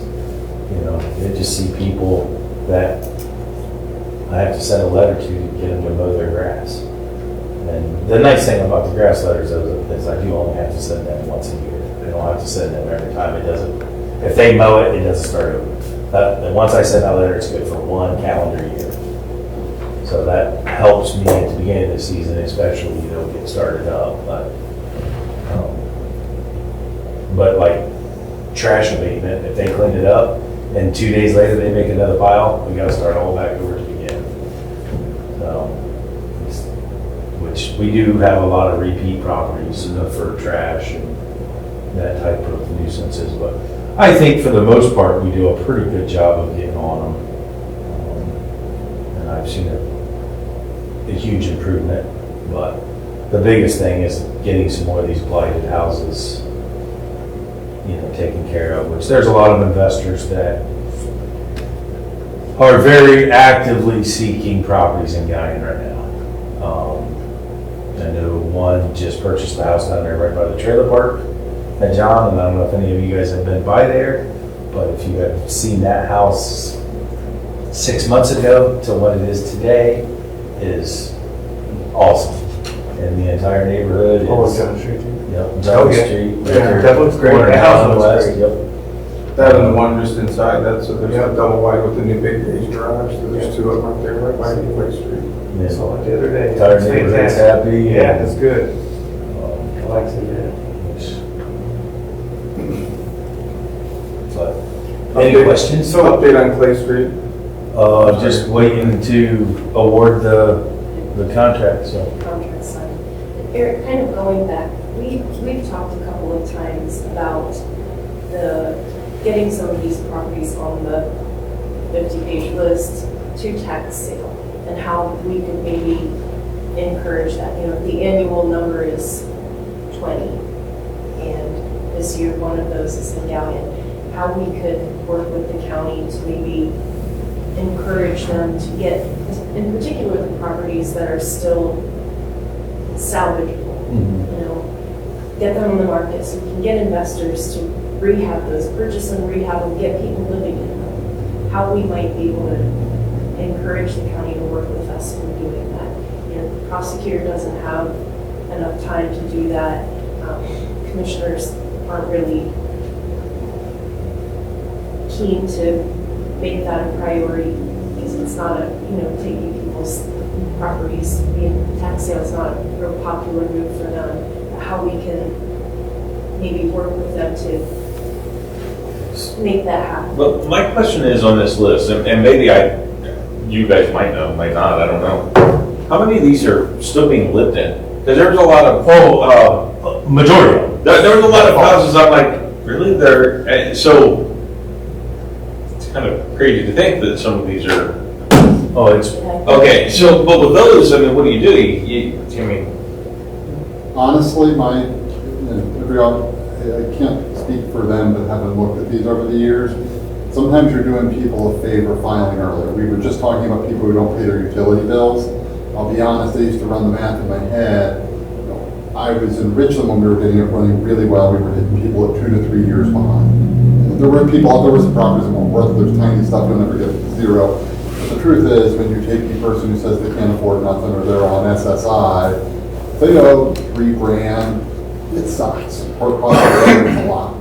You just see people that I have to send a letter to get them to mow their grass. And the nice thing about the grass letters is I do only have to send them once a year. I don't have to send them every time. It doesn't, if they mow it, it doesn't start over. And once I send that letter, it's good for 1 calendar year. So that helps me at the beginning of the season, especially, get started up. But like trash abatement, if they clean it up and 2 days later they make another pile, we got to start all back over again. Which we do have a lot of repeat properties for trash and that type of nuisances, but I think for the most part we do a pretty good job of getting on them. And I've seen a huge improvement, but the biggest thing is getting some more of these blighted houses taken care of, which there's a lot of investors that are very actively seeking properties in Galion right now. I know one just purchased the house down there right by the trailer park at John, and I don't know if any of you guys have been by there, but if you have seen that house 6 months ago to what it is today, is awesome. And the entire neighborhood is. Oh, John Street. Yep, John Street. Yeah, that looks great. Corner The house down looks west, great. Yep. That and the one just inside that, so there's a double wide with the new big gauge garage, so there's 2 of them right there, right by Clay Street. Yeah. Saw it the other day. Entire It's neighborhood's fantastic. happy. Yeah, that's good. Um, I like seeing that. But, any questions? So update on Clay Street. Just waiting to award the contract, so. Contract signed. Eric, kind of going back, we've talked a couple of times about getting some of these properties on the 50-page list to tax sale, and how we could maybe encourage that. The annual number is 20, and this year one of those is in Galion. How we could work with the county to maybe encourage them to get, in particular, the properties that are still salvageable. Get them on the market so we can get investors to rehab those, purchase and rehab them, get people living in them. How we might be able to encourage the county to work with us in doing that. The prosecutor doesn't have enough time to do that. Commissioners aren't really keen to make that a priority, because it's not taking people's properties, being tax sale is not a real popular move for them. How we can maybe work with them to make that happen. But my question is on this list, and maybe you guys might know, might not, I don't know. How many of these are still being lived in? Because there's a lot of, Majority of them. there was a lot of houses, I'm like, really? So, it's kind of crazy to think that some of these are, okay, so, but with those, I mean, what do? I mean, Honestly, I can't speak for them, but having looked at these over the years, sometimes you're doing people a favor filing earlier. We were just talking about people who don't pay their utility bills. I'll be honest, I used to run the math in my head. I was in Richland when we were getting it running really well. We were hitting people at 2 to 3 years behind. And there were some properties that weren't worth it. There's tiny stuff you'll never get to 0. But the truth is, when you take the person who says they can't afford nothing or they're on SSI, they owe $3,000, it sucks. Court costs a lot.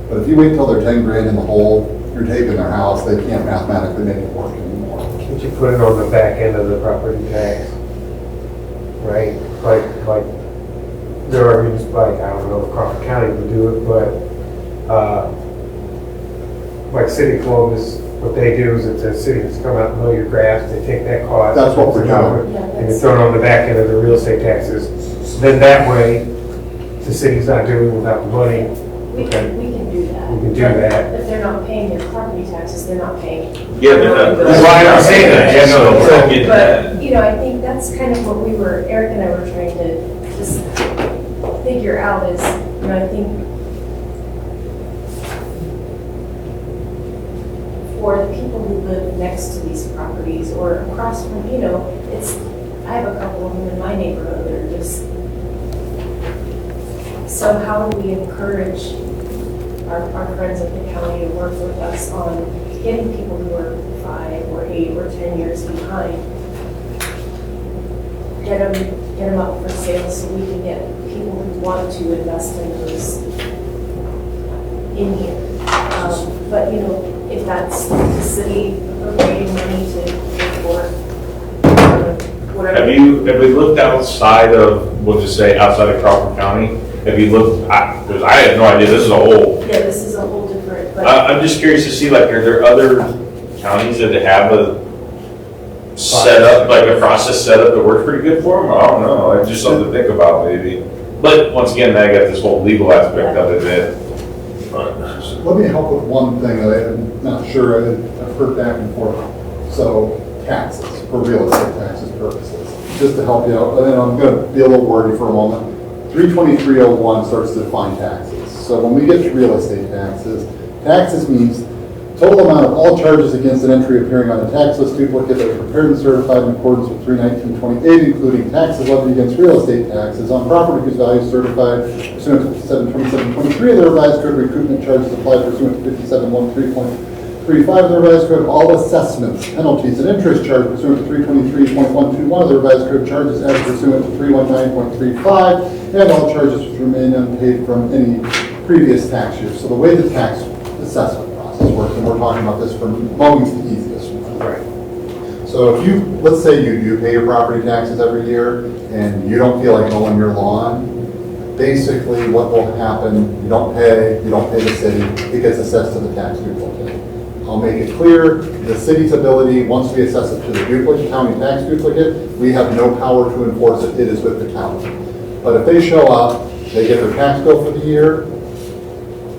But if you wait till they're 10 grand in the hole, you're taking their house, they can't mathematically make it work anymore. But you put it on the back end of the property tax, right? Like, there are, like, I don't know if Crawford County would do it, but, like City of Columbus, what they do is if the city has come out and mow your grass, they take that cost. That's what we're doing. And it's thrown on the back end of the real estate taxes. Then that way, the city's not doing it without the money. We can do that. We can do that. If they're not paying their property taxes, they're not paying. Yeah, they're not. That's why I'm saying that, yeah, no, So, we're not getting that. But, you know, I think that's kind of what Eric and I were trying to just figure out is, you know, I think for the people who live next to these properties or across from, you know, I have a couple of them in my neighborhood that are just, so how do we encourage our friends at the county to work with us on getting people who are 5 or 8 or 10 years behind, get them up for sale so we can get people who want to invest in those in here. But, you know, if that's the city appropriating money to pay for whatever. Have we looked outside of, we'll just say outside of Crawford County? Have you looked, because I had no idea, this is a whole, Yeah, this is a whole different, but. I'm just curious to see, like, are there other counties that have a setup, like a process set up that works pretty good for them? I don't know, it's just something to think about maybe. But once again, I got this whole legal aspect of it that. Let me help with one thing that I'm not sure I've heard back and forth. So taxes, for real estate taxes purposes, just to help you out, and I'm going to be a little wordy for a moment. 32301 starts to define taxes. So when we get to real estate taxes, taxes means total amount of all charges against an entry appearing on a tax list duplicate that are prepared and certified in accordance with 31928, including taxes levied against real estate taxes on property whose value is certified pursuant to 572723 of the revised code. Recoupment charges applied pursuant to 5713.35 of the revised code. All assessments, penalties, and interest charged pursuant to 323.121 of the revised code. Charges as pursuant to 319.35, and all charges which remain unpaid from any previous tax year. So the way the tax assessment works, and we're talking about this for mowing's the easiest one. Right. So if you, let's say you do pay your property taxes every year and you don't feel like mowing your lawn, basically what will happen, you don't pay the city, it gets assessed to the tax duplicate. I'll make it clear, the city's ability, once we assess it to the duplicate, county tax duplicate, we have no power to enforce it, it is with the county. But if they show up, they get their tax bill for the year,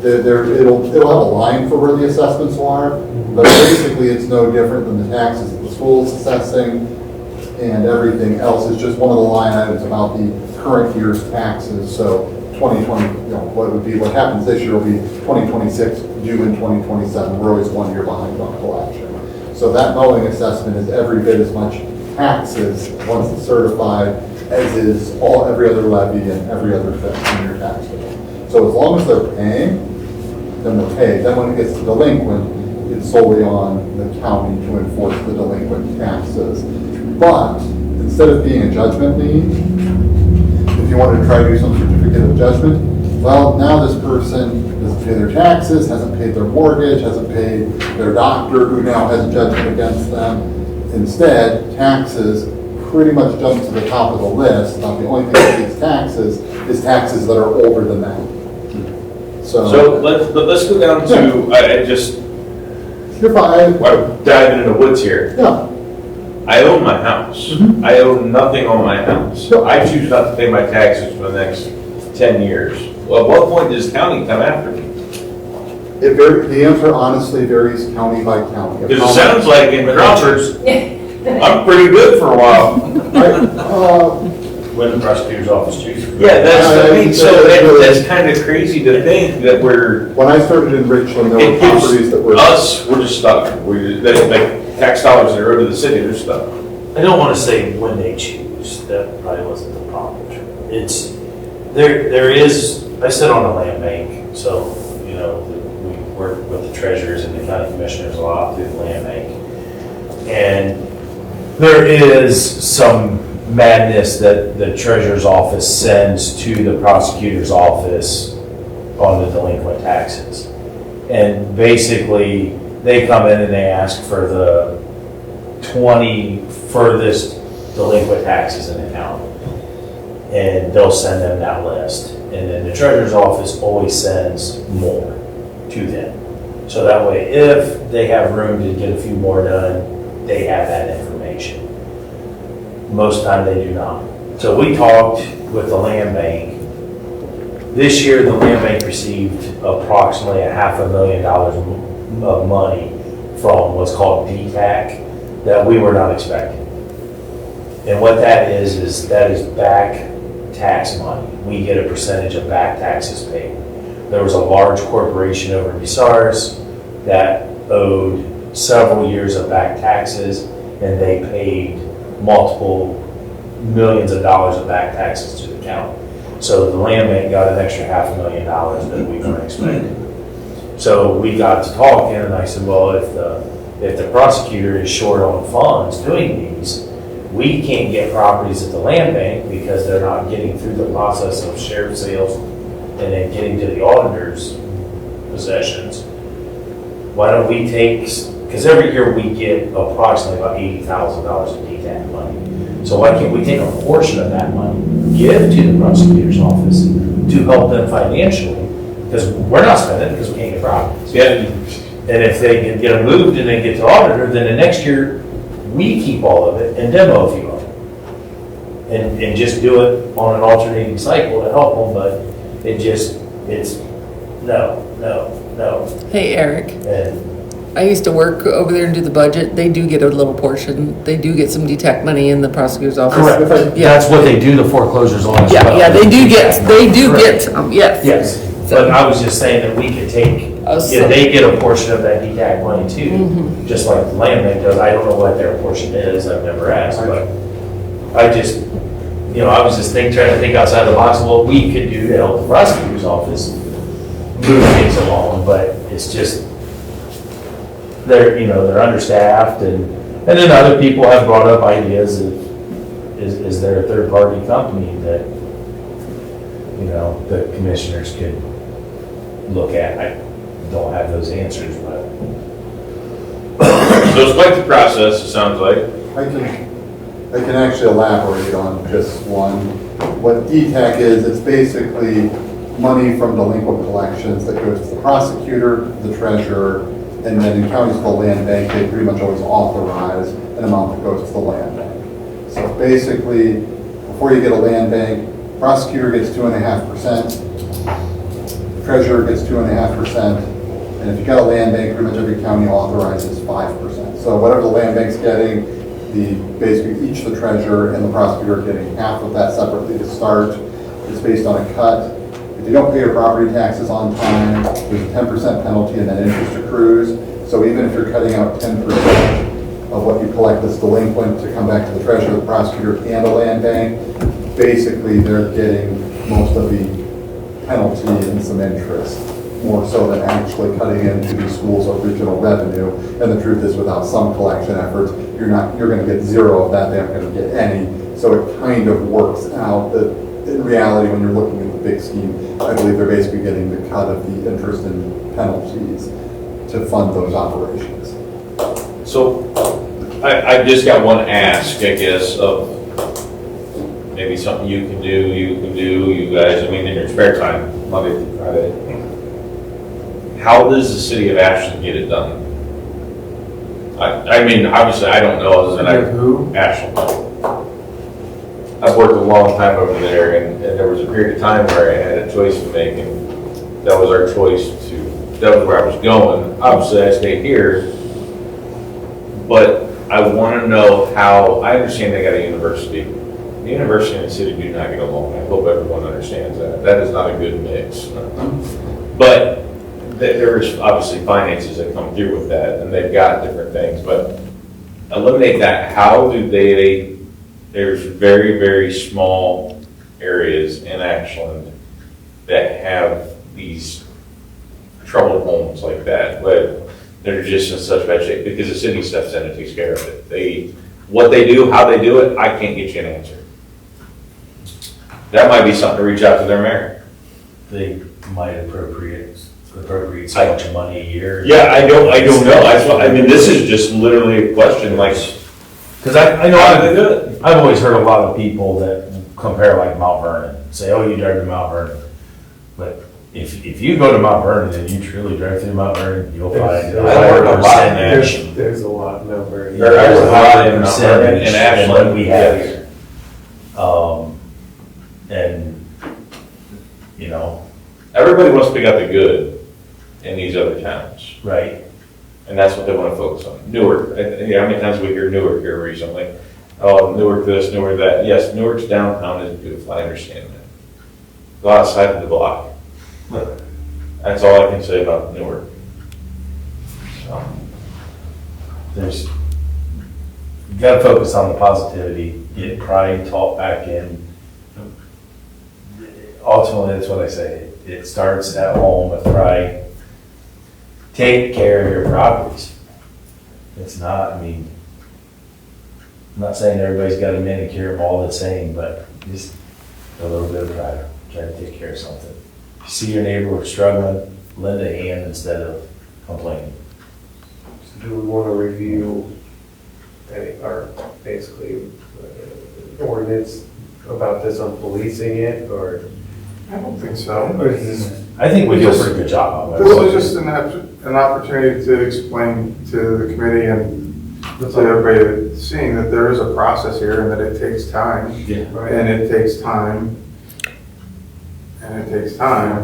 it'll have a line for where the assessments are, but basically it's no different than the taxes that the school's assessing, and everything else is just one of the line items about the current year's taxes. So 2020, you know, what happens this year will be 2026 due in 2027. We're always 1 year behind on collection. So that mowing assessment is every bit as much taxes once it's certified as is every other levy and every other thing in your tax bill. So as long as they're paying, then they're paid. Then when it gets to delinquent, it's solely on the county to enforce the delinquent taxes. But instead of being a judgment lien, if you wanted to try to do some certificate of judgment, well, now this person doesn't pay their taxes, hasn't paid their mortgage, hasn't paid their doctor who now has a judgment against them. Instead, taxes pretty much jump to the top of the list. Now, the only thing that gets taxes is taxes that are older than that. So let's go down to, You're fine. I'm diving in the woods here. Yeah. I own my house. I own nothing on my house. I choose not to pay my taxes for the next 10 years. Well, at what point does county come after me? The answer honestly varies county by county. Because it sounds like in Crawford's, I'm pretty good for a while. When the prosecutor's office chooses. Yeah, that's kind of crazy to think that When I started in Richland, there were properties that were. we're just stuck. Like tax dollars that go to the city, they're stuck. I don't want to say when they choose, that probably wasn't the problem. It's, there is, I sit on a land bank, so, you know, we work with the treasurers and the county commissioners a lot through the land bank. And there is some madness that the treasurer's office sends to the prosecutor's office on the delinquent taxes. And basically, they come in and they ask for the 20 furthest delinquent taxes in the county. And they'll send them that list. And then the treasurer's office always sends more to them. So that way, if they have room to get a few more done, they have that information. Most time they do not. So we talked with the land bank. This year, the land bank received approximately $500,000 of money from what's called DTAC that we were not expecting. And what that is that is back tax money. We get a percentage of back taxes paid. There was a large corporation over in Bucyrus that owed several years of back taxes, and they paid multiple millions of dollars of back taxes to the county. So the land bank got an extra $500,000 that we weren't expecting. So we got to talking, and I said, well, if the prosecutor is short on funds doing these, we can't get properties at the land bank because they're not getting through the process of sheriff sales and then getting to the auditor's possessions. Why don't we take, because every year we get approximately about $80,000 of DTAC money. So why can't we take a portion of that money, give to the prosecutor's office to help them financially? Because we're not spending it because we can't get properties. Yeah. And if they can get them moved and they get to auditor, then the next year we keep all of it and demo a few of them. And just do it on an alternating cycle to help them, but it's no. Hey, Eric, And I used to work over there and do the budget. They do get a little portion. They do get some DTAC money in the prosecutor's office. correct, Yeah. that's what they do the foreclosures on as well. Yeah, they do get Correct. some, yes. Yes, but I was just saying that we could take, Oh, yeah, they get a portion of that DTAC money too, just like the land bank does. I don't know what their portion is, I've never asked, but I just, I was just trying to think outside the box of what we could do to help the prosecutor's office move things along, but it's just, they're understaffed, and then other people have brought up ideas of, is there a third-party company that, the commissioners could look at? I don't have those answers, but. So it's quite the process, it sounds like. I can actually elaborate on just one. What DTAC is, it's basically money from delinquent collections that goes to the prosecutor, the treasurer, and then in counties called land bank, they pretty much always authorize an amount that goes to the land bank. So basically, before you get a land bank, prosecutor gets 2.5%, treasurer gets 2.5%, and if you got a land bank, pretty much every county authorizes 5%. So whatever the land bank's getting, basically each the treasurer and the prosecutor are getting half of that separately to start. It's based on a cut. If you don't pay your property taxes on time, there's a 10% penalty and then interest accrues. So even if you're cutting out 10% of what you collect as delinquent to come back to the treasurer, the prosecutor, and a land bank, basically they're getting most of the penalty and some interest, more so than actually cutting into the school's original revenue. And the truth is, without some collection efforts, you're going to get zero of that. They're not going to get any. So it kind of works out that in reality, when you're looking at the big scheme, I believe they're basically getting the cut of the interest and penalties to fund those operations. So I just got one ask, I guess, of maybe something you guys, in your spare time, Monday through Friday. How does the city of Ashland get it done? Obviously, I don't know, other than Ashland. I've worked a long time over there, and there was a period of time where I had a choice to make, and that was our choice that was where I was going. Obviously, I stayed here, but I want to know how, I understand they got a university. The university and the city do not get along. I hope everyone understands that. That is not a good mix. But there's obviously finances that come through with that, and they've got different things, but eliminate that. How do there's very, very small areas in Ashland that have these troubled homes like that, but they're just in such bad shape because the city steps in and takes care of it. What they do, how they do it, I can't get you an answer. That might be something to reach out to their mayor. They might appropriate so much money a year. Yeah, I don't know. That's what, this is just literally a question, like, Because I know How do they do it? I've always heard a lot of people that compare like Mount Vernon, say, oh, you drive to Mount Vernon. But if you go to Mount Vernon and you truly drive through Mount Vernon, you'll find a I learned a higher lot. percentage. There's a lot, no, very. There's a higher Mount Vernon percentage and than Ashland, what we have yes. here. And, you know, Everybody wants to pick out the good in these other towns, right, and that's what they want to focus on. Newark, how many times we hear Newark here recently? Oh, Newark this, Newark that. Yes, Newark's downtown is beautiful, I understand that. Go outside of the block. That's all I can say about Newark. So, there's, you gotta focus on the positivity, get pride taught back in. Ultimately, that's what I say, it starts at home with pride. Take care of your properties. It's not, I mean, I'm not saying everybody's got to manicure them all the same, but just a little bit of pride, try to take care of something. If you see your neighbor struggling, lend a hand instead of complaining. So do we want to review or basically ordinance about this on policing it, or? I don't think so. Or is this? I think we do a pretty good job on This that. is just an opportunity to explain to the committee and to everybody that's seeing that there is a process here and that it takes time. Yeah. And it takes time. And it takes time.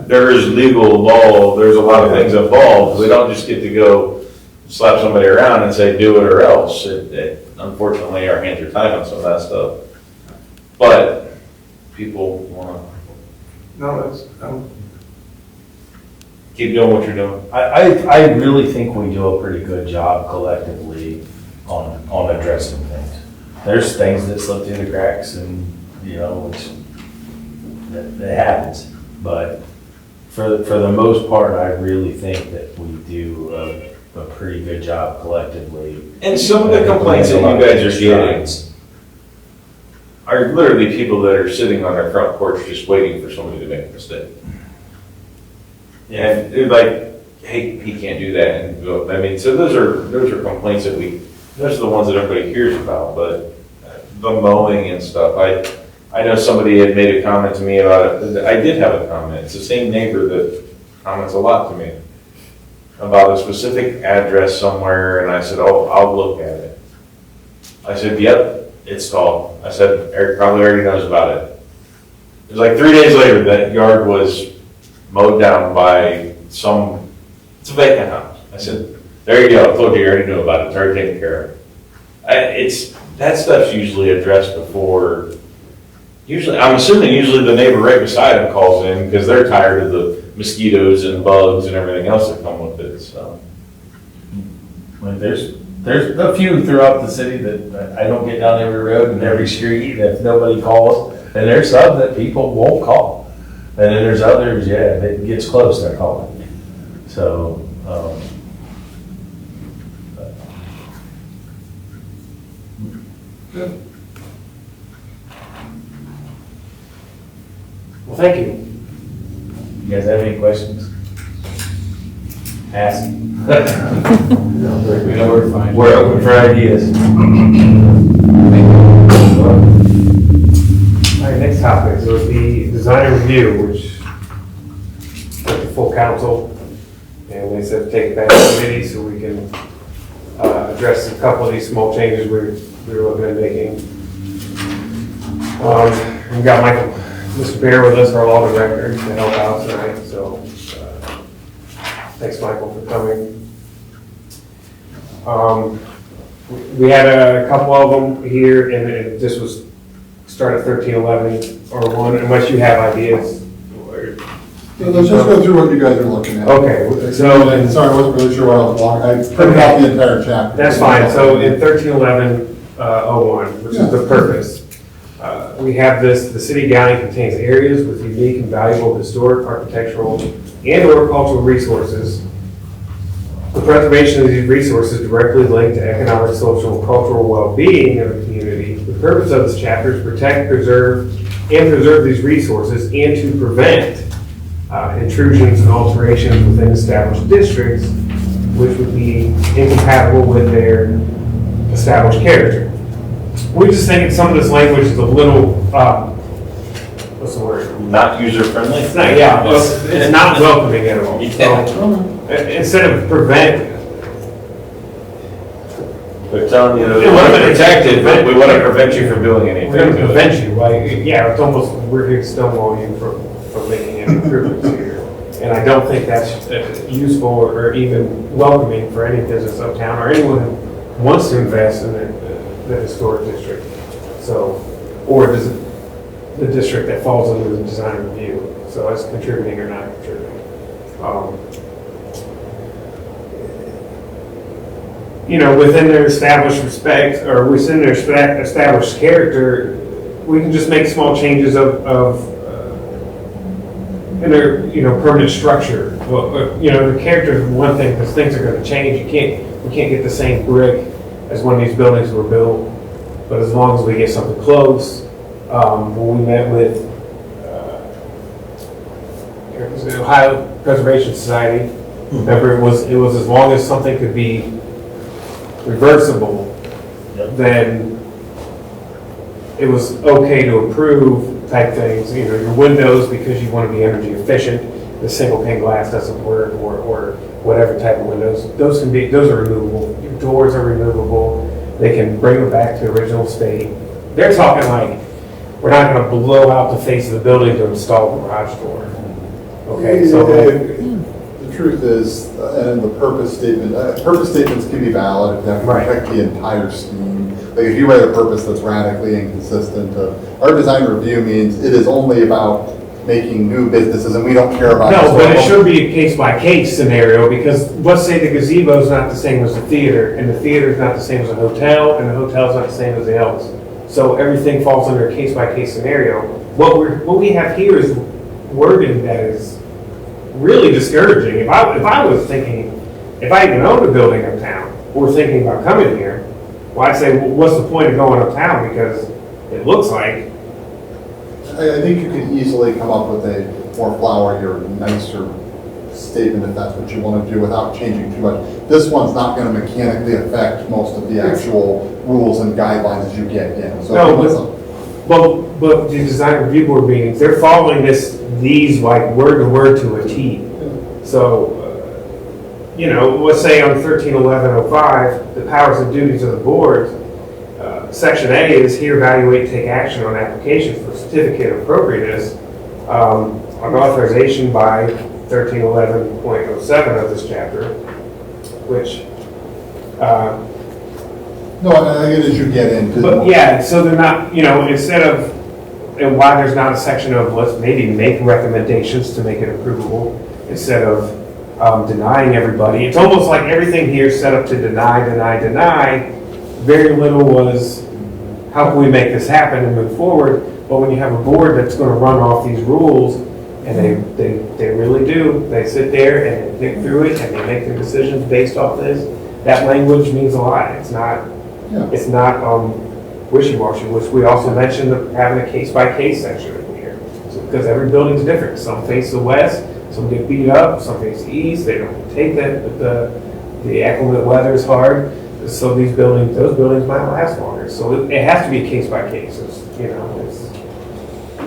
there is legal law, there's a lot of things involved. We don't just get to go slap somebody around and say, do it or else. Unfortunately, our hands are tied on some of that stuff. But people want to No, that's, keep doing what you're doing. I really think we do a pretty good job collectively on addressing things. There's things that slip through the cracks and, you know, that happens. But for the most part, I really think that we do a pretty good job collectively. And some of the complaints that you guys are getting are literally people that are sitting on their front porch just waiting for somebody to make a mistake. And they're like, hey, he can't do that. And go, I mean, so those are complaints that those are the ones that everybody hears about, but the mowing and stuff, I know somebody had made a comment to me about it. I did have a comment. It's the same neighbor that comments a lot to me about a specific address somewhere, and I said, oh, I'll look at it. I said, yep. It's tall. I said, Eric probably already knows about it. It was like 3 days later, that yard was mowed down by it's a vacant house. I said, there you go, I told you already knew about it, it's already taken care of. That stuff's usually addressed before, I'm assuming usually the neighbor right beside him calls in because they're tired of the mosquitoes and bugs and everything else that come with it, so. When there's a few throughout the city that I don't get down every road and every street if nobody calls. And there's some that people won't call. And then there's others, yeah, if it gets close, they're calling. So, Well, thank you. you guys have any questions? Ask. We're open for ideas. All right, next topic, so the design review, which went to full council, and they said take it back to committee so we can address a couple of these small changes we were looking at making. We've got Mr. Bear with us, our law director, to help out tonight, so thanks, Michael, for coming. We had a couple of them here, and this was start at 1311 or 1, unless you have ideas. Let's just go through what you guys are looking at. Okay, So, sorry, I wasn't really sure what I was long, I printed out the entire chapter. That's fine. So in 1311-01, which is the purpose, we have this, the city of Galion contains areas with unique and valuable historic, architectural, and/or cultural resources. The preservation of these resources directly linked to economic, social, and cultural well-being of the community. The purpose of this chapter is protect, preserve these resources and to prevent intrusions and alterations within established districts, which would be incompatible with their established character. We just think some of this language is a little, what's the word? Not user-friendly? It's not, yeah, it's not welcoming at all. So, instead of prevent, We're telling you, we want to protect it, but we want to prevent you from doing anything. we're gonna prevent you, like, yeah, it's almost, we're here to stonewall you from making any improvements here. And I don't think that's useful or even welcoming for any business uptown or anyone who wants to invest in the historic district. So, or does the district that falls under the design review. So that's contributing or not contributing. You know, within their established respect, or within their established character, we can just make small changes in their, you know, permanent structure. Well, you know, the character is one thing, because things are going to change. We can't get the same brick as when these buildings were built. But as long as we get something close, when we met with it was the Ohio Preservation Society, remember it was as long as something could be reversible, then it was okay to approve type things. You know, your windows, because you want to be energy efficient, the single pane glass doesn't work, or whatever type of windows. Those are removable. Your doors are removable. They can bring them back to original state. They're talking like, we're not going to blow out the face of the building to install the garage door. Okay, so The truth is, and the purpose statements can be valid if they have to protect the entire scheme. Like if you write a purpose that's radically inconsistent, our design review means it is only about making new businesses and we don't care about. No, but it should be a case-by-case scenario, because let's say the gazebo is not the same as the theater, and the theater is not the same as a hotel, and the hotel is not the same as the else. So everything falls under a case-by-case scenario. What we have here is wording that is really discouraging. If I was thinking, if I even owned a building uptown, or thinking about coming here, well, I'd say, well, what's the point of going uptown? Because it looks like. I think you could easily come up with a more flowery or nicer statement if that's what you want to do without changing too much. This one's not going to mechanically affect most of the actual rules and guidelines as you get in. So but the design review board meetings, they're following these like word to word to a T. So, you know, let's say on 131105, the powers and duties of the board, Section A is here, evaluate, take action on applications for certificate of appropriateness, on authorization by 1311.07 of this chapter, which. No, I get as you get into. But yeah, so they're not, you know, instead of, and why there's not a section of let's maybe make recommendations to make it approvable, instead of denying everybody. It's almost like everything here is set up to deny. Very little was, how can we make this happen and move forward? But when you have a board that's going to run off these rules, and they really do, they sit there and they think through it and they make their decisions based off this, that language means a lot. It's not wishy-washy, which we also mentioned having a case-by-case section in here. So, because every building's different. Some face the west, some get beat up, some face the east. They don't take that, but the inclement weather is hard. So those buildings might last longer. So it has to be a case-by-case.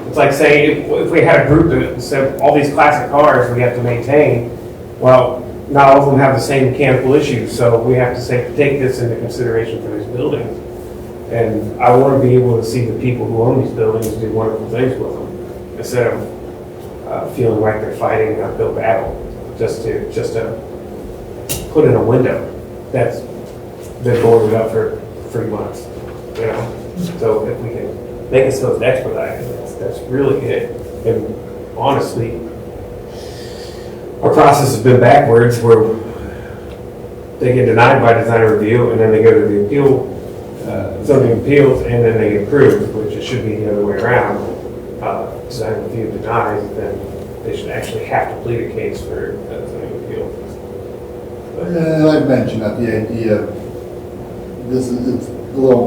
It's like saying if we had a group that said all these classic cars we have to maintain, well, not all of them have the same mechanical issues, so we have to take this into consideration for these buildings. And I want to be able to see the people who own these buildings do wonderful things with them, instead of feeling like they're fighting an uphill battle just to put in a window that's been boarded up for 3 months. You know, so if we can make it so it's expedited, that's really good. And honestly, our process has been backwards, where they get denied by design review, and then they go to the zoning appeals, and then they get approved, which it should be the other way around. Design review denies, then they should actually have to plead a case for zoning appeal. And I've mentioned that the idea,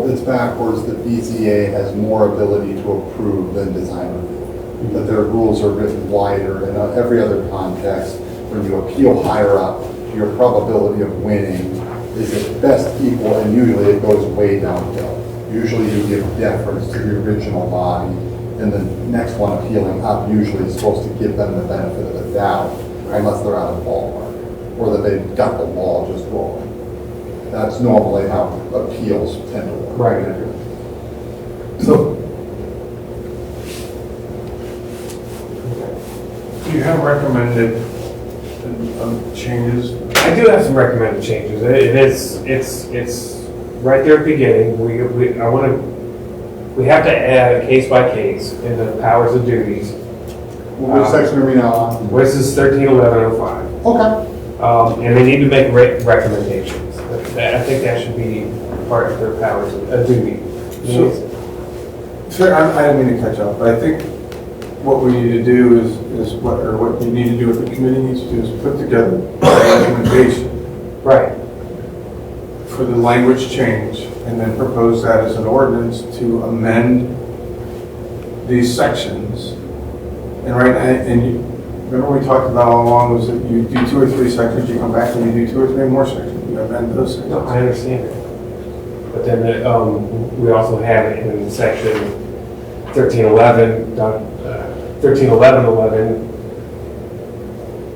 it's backwards, that BZA has more ability to approve than design review. That their rules are written wider in every other context. When you appeal higher up, your probability of winning is at best equal, and usually it goes way downhill. Usually you give deference to the original body, and the next one appealing up usually is supposed to give them the benefit of the doubt, unless they're out of the ballpark, or that they've got the law just wrong. That's normally how appeals tend to work. Right. So, Do you have recommended changes? I do have some recommended changes. It's right there at the beginning. We have to add a case by case in the powers and duties. Which section are we now on? This is 131105. Okay. And they need to make recommendations. I think that should be part of their powers, a duty. Sir, I didn't mean to catch up, but I think what we need to do is what you need to do, what the committee needs to do is put together a recommendation Right. for the language change, and then propose that as an ordinance to amend these sections. And remember we talked about all along was that you do 2 or 3 sections, you come back and you do 2 or 3 more sections, you amend those sections. No, I understand it. But then we also have it in section 1311,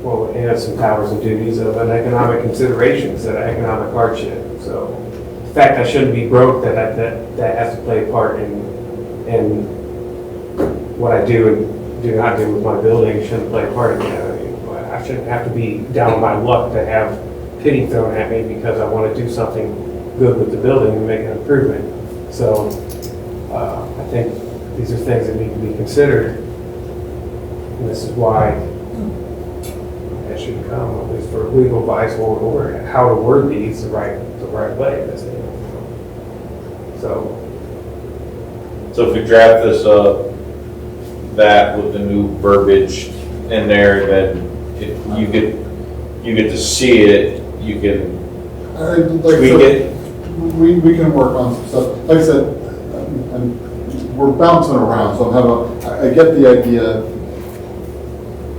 well, it has some powers and duties of an economic consideration instead of economic hardship. So the fact that shouldn't be broke, that has to play a part in what I do and do not do with my building shouldn't play a part in that. I mean, I shouldn't have to be down on my luck to have pity thrown at me because I want to do something good with the building and make an improvement. So I think these are things that need to be considered. And this is why it should come, at least for legal advice or how to word these the right way. So So if we draft this up, that with the new verbiage in there, then if you get to see it, you can tweak it. We can work on some stuff. Like I said, we're bouncing around, so I get the idea.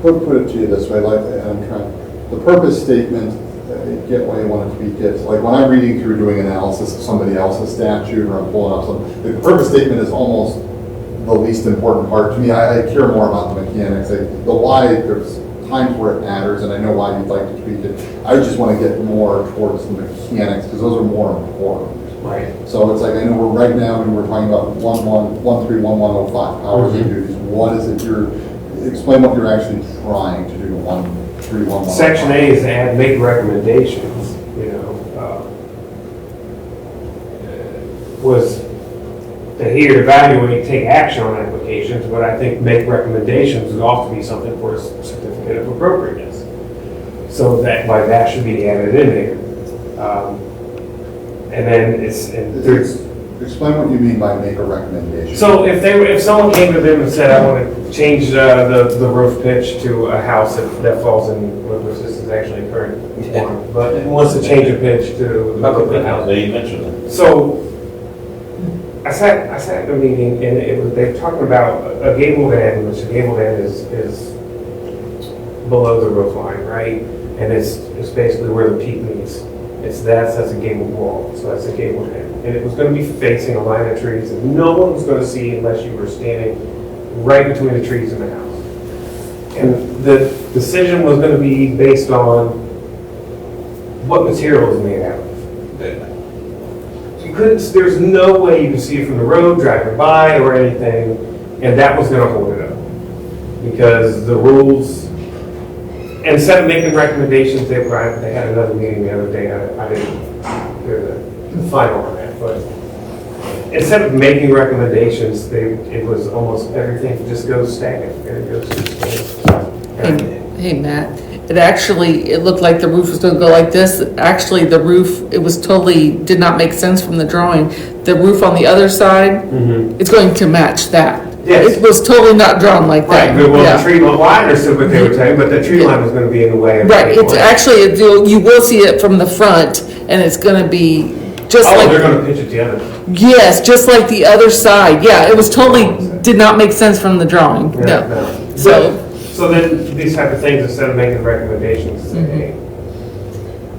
Put it to you this way, like I'm trying. The purpose statement, get why you want to tweak it. Like when I'm reading through doing analysis of somebody else's statute, or I'm pulling up something, the purpose statement is almost the least important part to me. I care more about the mechanics. The why, there's times where it matters, and I know why you'd like to tweak it. I just want to get more towards the mechanics, because those are more important. right. So it's like, I know right now, we're talking about 131105, powers and duties. What is it explain what you're actually trying to do, 131105. Section A is to add, make recommendations, was to hear, evaluate, take action on applications, but I think make recommendations would also be something for a certificate of appropriateness. So that should be added in there. And then Explain what you mean by make a recommendation. so if someone came to them and said, I want to change the roof pitch to a house that falls in, which this is actually a current one, but wants to change a pitch to the house. They mentioned it. So I sat in a meeting and they were talking about a gabled end, which a gabled end is below the roof line, right? And it's basically where the peak meets. That's a gabled wall, so that's a gabled end. And it was going to be facing a line of trees that no one was going to see unless you were standing right between the trees and the house. And the decision was going to be based on what material is made out of. There's no way you could see it from the road, driving by or anything, and that was going to hold it up. Because the rules, and instead of making recommendations, they had another meeting the other day, I didn't hear the final on that, but instead of making recommendations, it was almost everything just goes stagnant, and it goes. Hey, Matt, it looked like the roof was gonna go like this. Actually, the roof, it was totally, did not make sense from the drawing. The roof on the other side, it's going to match that. Yes. It was totally not drawn like that. Right, good, well, Yeah. the tree line, I understood what they were saying, but the tree line was gonna be in the way. Right, it's actually, you will see it from the front, and it's gonna be just Oh, they're like, gonna pitch it together. yes, just like the other side. Yeah, it was totally, did not make sense from the drawing, no. So, So then, these type of things, instead of making recommendations, say, hey,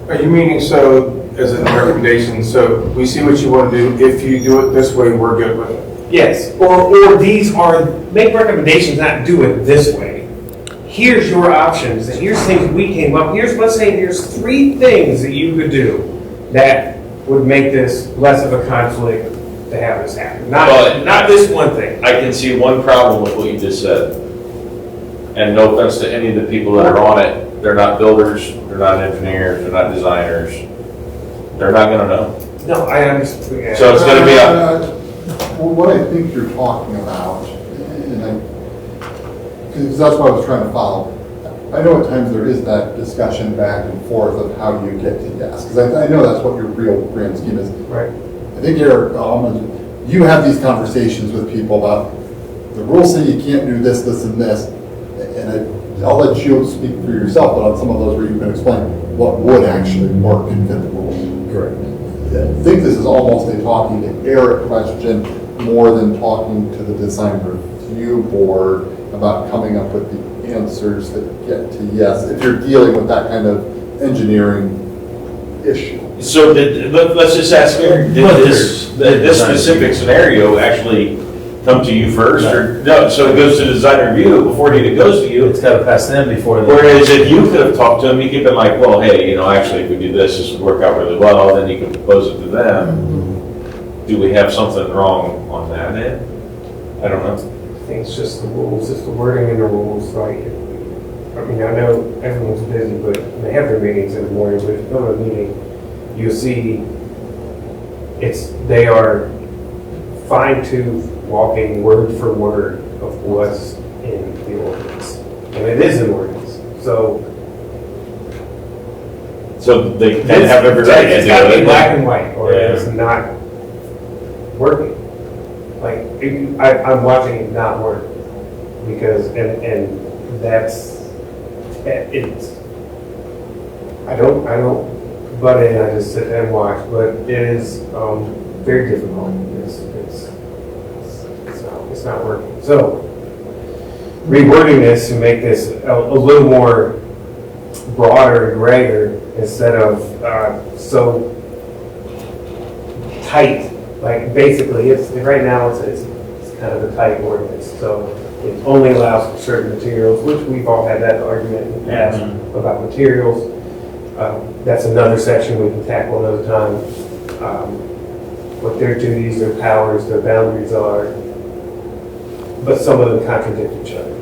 Are you meaning, so as a recommendation, so we see what you want to do. If you do it this way, we're good with it. Yes, or these are, make recommendations, not do it this way. Here's your options, and here's things we came up, let's say there's 3 things that you could do that would make this less of a conflict to have this happen. Not this one thing. I can see one problem with what you just said. And no offense to any of the people that are on it, they're not builders, they're not engineers, they're not designers. They're not gonna know. No, I understand. So it's gonna be Well, what I think you're talking about, and because that's what I was trying to follow. I know at times there is that discussion back and forth of how you get to yes, because I know that's what your real grand scheme is. Right. I think you have these conversations with people about the rules say you can't do this, this, and this, and I'll let you speak for yourself, but on some of those where you can explain what would actually work and fit the rules. Correct. I think this is almost a talking to Eric question more than talking to the design review board about coming up with the answers that get to yes, if you're dealing with that kind of engineering issue. So let's just ask Eric, did this specific scenario actually come to you first? Or no, so it goes to design review before it even goes to you. It's gotta pass them before they. Whereas if you could have talked to him, you could have been like, well, hey, actually, if we do this would work out really well, then you could propose it to them. Do we have something wrong on that end? I don't know. I think it's just the rules, it's the wording in the rules, like, I mean, I know everyone's busy, but they have their meetings in the morning, but if you go to a meeting, you'll see they are fine-tooth walking word for word of what's in the ordinance. And it is an ordinance, so. So they have every right to do it. It's got to be black and white, or it's not working. Like, I'm watching it not work, because, and that's, it's, I don't butt in, I just sit there and watch, but it is very difficult. It's not working. So, rewording this to make this a little more broader and grayer instead of so tight. Like basically, right now it's kind of a tight ordinance. So it only allows for certain materials, which we've all had that argument in the past about materials. That's another section we can tackle another time. What their duties, their powers, their boundaries are. But some of them contradict each other.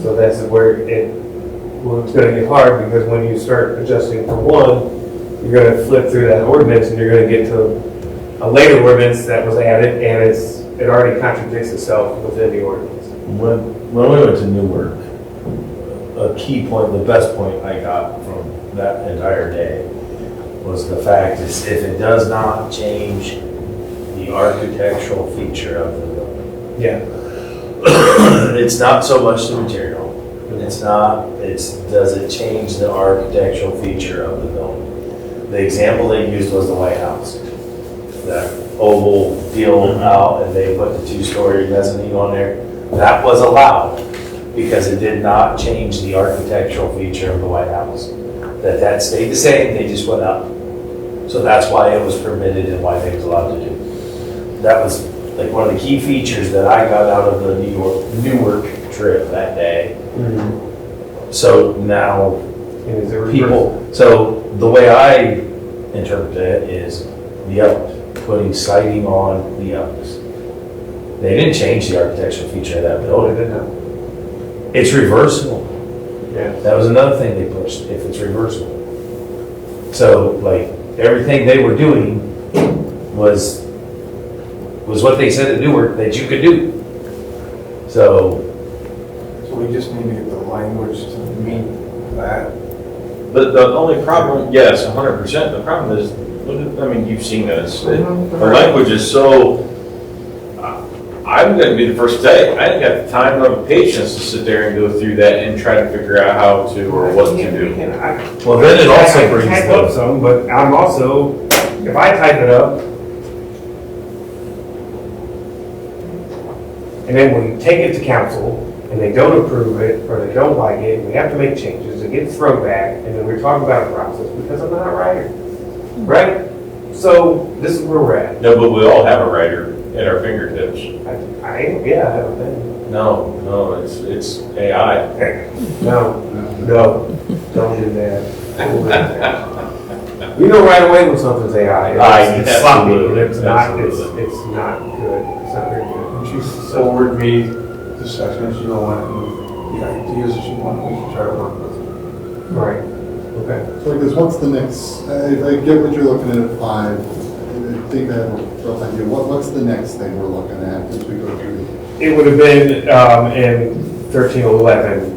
So that's where it's going to get hard, because when you start adjusting for one, you're going to flip through that ordinance and you're going to get to a later ordinance that was added, and it already contradicts itself within the ordinance. When we went to Newark, a key point, the best point I got from that entire day was the fact is if it does not change the architectural feature of the building. Yeah. It's not so much the material. Does it change the architectural feature of the building? The example they used was the White House. That oval deal out, and they put the 2-story mezzanine on there. That was allowed because it did not change the architectural feature of the White House. That stayed the same, they just went up. So that's why it was permitted and why they was allowed to do. That was like one of the key features that I got out of the Newark trip that day. Mm-hmm. So now so the way I interpret it is the others, putting siding on the others. They didn't change the architectural feature of that building. They didn't. It's reversible. Yeah. That was another thing they pushed, if it's reversible. So like everything they were doing was what they said at Newark that you could do. So we just need to get the language to meet that. But the only problem, yes, 100%, the problem is, you've seen this. The language is so, I'm going to be the first to say, I didn't have the time or the patience to sit there and go through that and try to figure out how to or what to do. Well, then it also brings type up some, but I'm also, if I type it up, and then we take it to council, and they don't approve it, or they don't like it, and we have to make changes, it gets thrown back, and then we're talking about a process, because I'm not a writer. right? So this is where we're at. No, but we all have a writer at our fingertips. Yeah, I have a thing. No, it's AI. No, don't do that. Don't do that. You know right away when something's AI. It's sloppy. Absolutely, It's not, it's absolutely. not good. It's not very good. Would you forward me the sections you want and the ideas that you want, we can try to work with. Right, okay. So I guess what's the next, if I get what you're looking at 5, I think I have a rough idea, what's the next thing we're looking at as we go through? It would have been in 1311,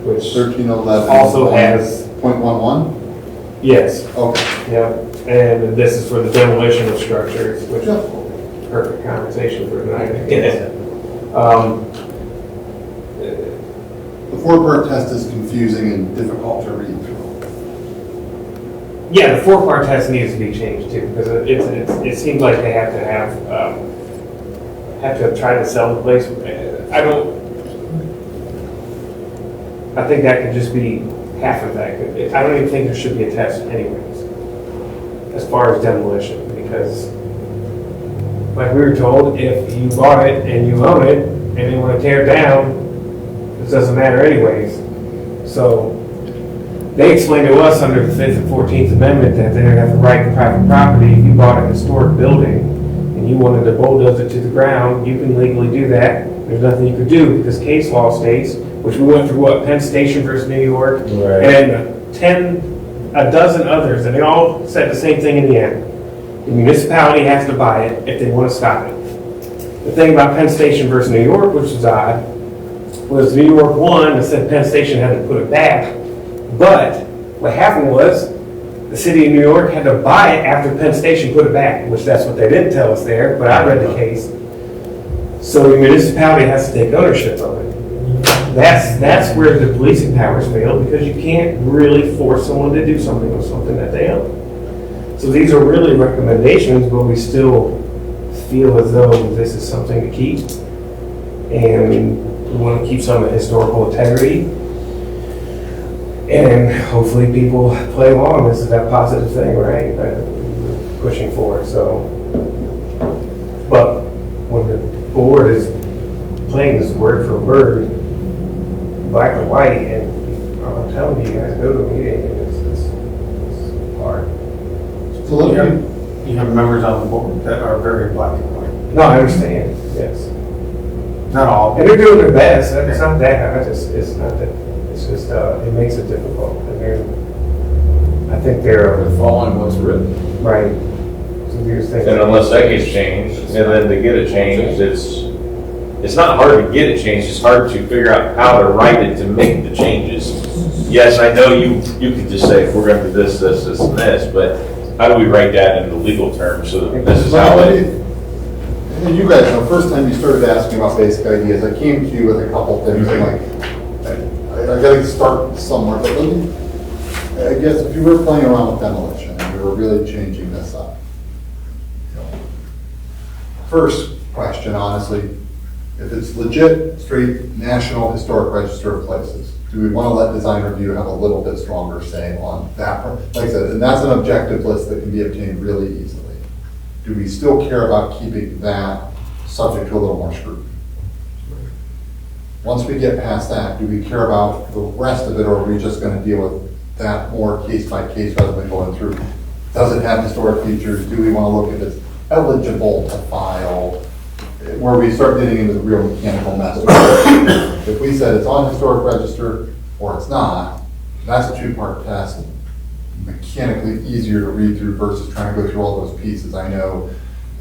which 1311. also has, .11? yes, Okay. yeah. And this is for the demolition of structures, which Yeah. is perfect conversation for tonight. I Yeah. guess. Um, The 4-part test is confusing and difficult to read through. Yeah, the 4-part test needs to be changed too, because it seems like they have to have tried to sell the place. I think that could just be half of that. I don't even think there should be a test anyways, as far as demolition, because like we were told, if you bought it and you own it and they want to tear it down, it doesn't matter anyways. So they explained to us under the 5th and 14th Amendment that they have the right to private property. If you bought a historic building and you wanted to bulldoze it to the ground, you can legally do that. There's nothing you could do because case law states, which we went through Penn Station versus New York, and a dozen others, and they all said the same thing in the end. The municipality has to buy it if they want to stop it. The thing about Penn Station versus New York, which is odd, was New York won and said Penn Station had to put it back. But what happened was the city of New York had to buy it after Penn Station put it back, which that's what they didn't tell us there, but I read the case. So the municipality has to take ownership of it. That's where the policing powers fail, because you can't really force someone to do something with something that they own. So these are really recommendations, but we still feel as though this is something to keep. And we want to keep some historical integrity. And hopefully people play along. This is that positive thing, right? That we're pushing for. So, but when the board is playing this word for word, black and white, and I'm telling you guys, go to a meeting, and it's hard. So let me, You have members on the board that are very black and white. No, I understand. Yes, Not all. and they're doing their best. It's not that. It's not that. It's just it makes it difficult. And I think they're Following what's written. right. So here's things. And unless that gets changed, and then to get it changed, it's not hard to get it changed, it's hard to figure out how to write it to make the changes. Yes, I know you could just say, we're gonna do this, this, this, and this, but how do we write that into legal terms so that this is how it? and you guys, the first time you started asking about basic ideas, I came to you with a couple things, I'm like, I gotta start somewhere, but let me, I guess if you were playing around with demolition, and we were really changing this up. First question, honestly, if it's legit, straight National Historic Register of Places, do we want to let design review have a little bit stronger say on that? Like I said, and that's an objective list that can be obtained really easily. Do we still care about keeping that subject to a little more scrutiny? Once we get past that, do we care about the rest of it, or are we just going to deal with that more case by case rather than going through? Does it have historic features? Do we want to look if it's eligible to file? Where we start getting into the real mechanical mess. If we said it's on historic register or it's not, that's a 2-part test. Mechanically easier to read through versus trying to go through all those pieces. I know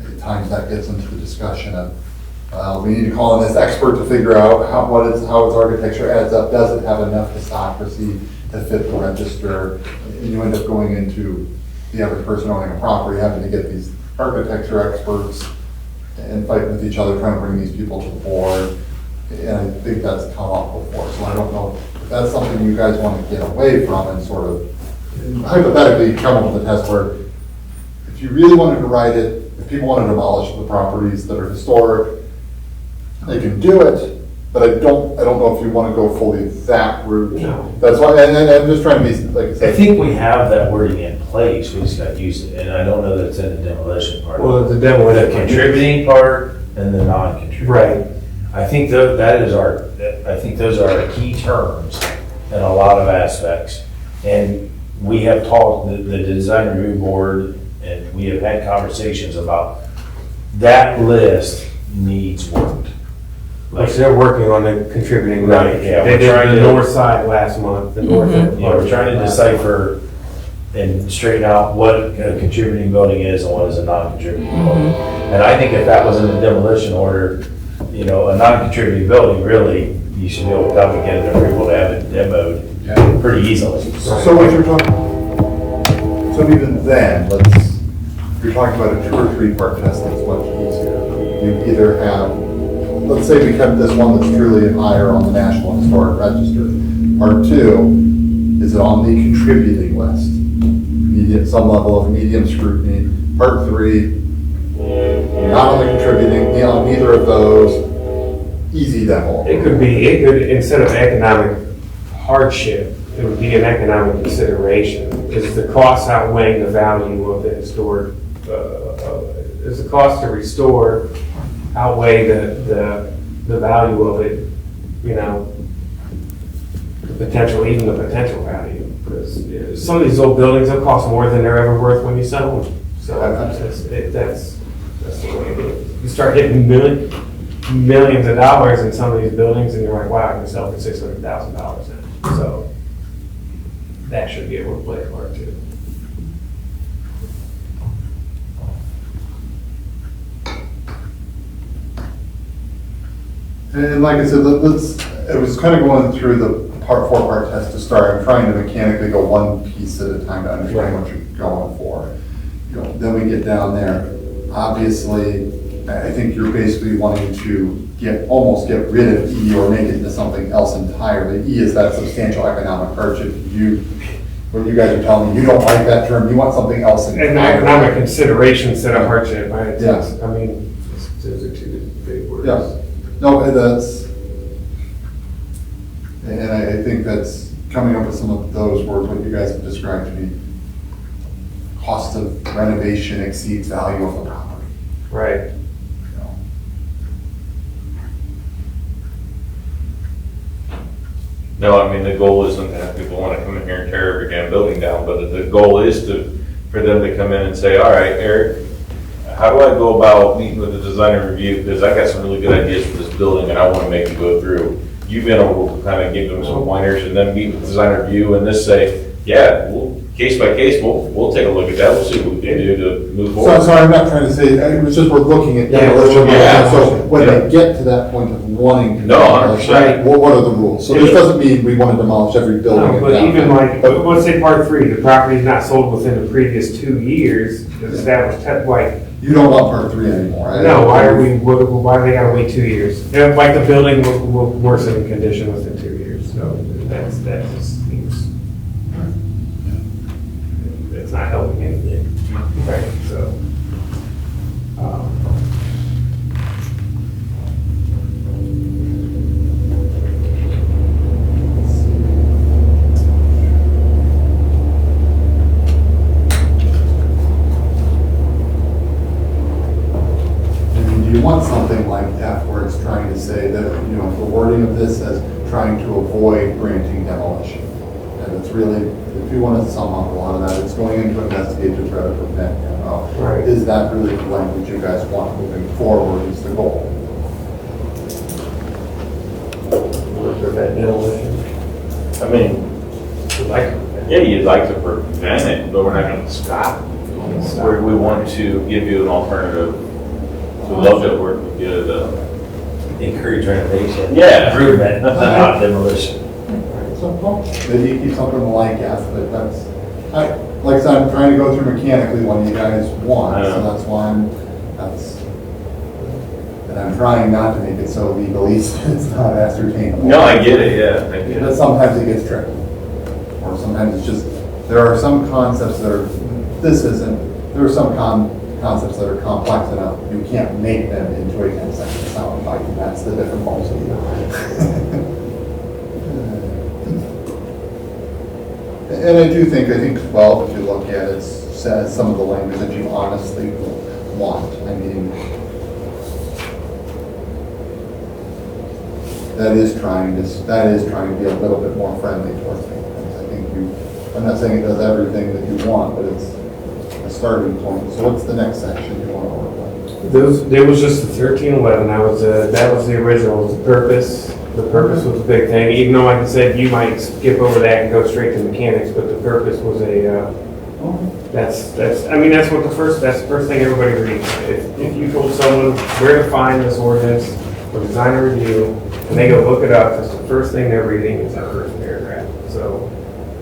at times that gets into the discussion of we need to call in this expert to figure out how its architecture adds up. Does it have enough histocracy to fit the register? And you end up going into the other person owning a property having to get these architecture experts and fighting with each other, trying to bring these people to the board. And I think that's come up before. So I don't know if that's something you guys want to get away from and sort of hypothetically come up with a test where if you really wanted to write it, if people want to demolish the properties that are historic, they can do it, but I don't know if you want to go fully that route. No. That's why, and I'm just trying to be, like I I said. think we have that wording in place, we just got to use it, and I don't know that it's in the demolition part. Well, the The demolition. contributing part and the non-contributing. Right. I think that is I think those are our key terms in a lot of aspects. And we have talked, the design review board, and we have had conversations about that list needs work. Which they're working on the contributing. Right, yeah, They we're did trying the to- north side last month, the north. Yeah, we're trying to decipher and straighten out what a contributing building is and what is a non-contributing building. And I think if that was in the demolition order, you know, a non-contributing building, really, you should be able to come and get an approval to have it demoed pretty easily. So what you're talking, so even then, you're talking about a 2 or 3 part test that's much easier. You either have, let's say we have this one that's truly higher on the National Historic Register. Part 2, is it on the contributing list? You get some level of medium scrutiny. Part 3, not on the contributing, on neither of those, easy demo. It could, instead of economic hardship, it would be an economic consideration. Is the cost outweighing the value of the historic, is the cost to restore outweigh the value of it, you know, even the potential value? Because some of these old buildings will cost more than they're ever worth when you sell them. So that's the way it is. You start hitting millions of dollars in some of these buildings, and you're like, wow, I can sell for $600,000 now. So that should be able to play a part too. And like I said, I was kind of going through the part 4 part test to start. I'm trying to mechanically go one piece at a time to understand what you're going for. You know, then we get down there. Obviously, I think you're basically wanting to almost get rid of E or make it into something else entirely. E is that substantial economic hardship. What you guys are telling me, you don't like that term, you want something else entirely. And economic consideration instead of hardship, right? Yes. I mean, those are two big words. Yeah. No, that's, and I think that's coming up with some of those words, what you guys have described to me. Cost of renovation exceeds value of the property. Right. You know. No, I mean, the goal isn't to have people want to come in here and tear every damn building down, but the goal is for them to come in and say, all right, Eric, how do I go about meeting with the designer review? Because I got some really good ideas for this building and I want to make it go through. You've been able to kind of give them some pointers and then meet with the designer review and just say, yeah, case by case, we'll take a look at that. We'll see what we can do to move So, forward. sorry, I'm not trying to say, it was just we're looking at Yeah, demolition. yeah. So when they get to that point of wanting to No, demolish, 100%. what are the rules? So this doesn't mean we want to demolish every building. No, in but town. even like, let's say part 3, the property is not sold within the previous 2 years, established, like, You don't want part 3 anymore, right? no, why do they gotta wait 2 years? Yeah, like the building will worsen in condition within 2 years, so that just seems, it's not helping anything, right, so. Do you want something like that where it's trying to say that, you know, the wording of this says trying to avoid granting demolition? And it's really, if you want to sum up a lot of that, it's going into investigate to try to prevent demo. Right. Is that really the language you guys want moving forward is the goal? Prevent demolition. I mean, yeah, you'd like to prevent it, but we're not going to stop. We want to give you an alternative. We love to work with you to Encourage renovation. Yeah. Improvement, not demolition. So, maybe you keep something like F, but that's, like I said, I'm trying to go through mechanically what you guys want, so that's why and I'm trying not to make it so legalese it's not ascertainable. No, I get it, yeah, I get But it. sometimes it gets tricky. Or sometimes it's just, there are some concepts that are, this isn't, there are some concepts that are complex enough, you can't make them into a 10-section sound bite, and that's the difficulty. And I think 12, if you look at it, says some of the language that you honestly want. I mean, that is trying to be a little bit more friendly towards things. I think I'm not saying it does everything that you want, but it's a starting point. So what's the next section you want to work on? There was just the 1311, that was the original, the purpose. The purpose was a big thing, even though like I said, you might skip over that and go straight to mechanics, but the purpose was that's what that's the first thing everybody reads. If you told someone where to find this ordinance or design review, and they go look it up, that's the first thing they're reading is that first paragraph. So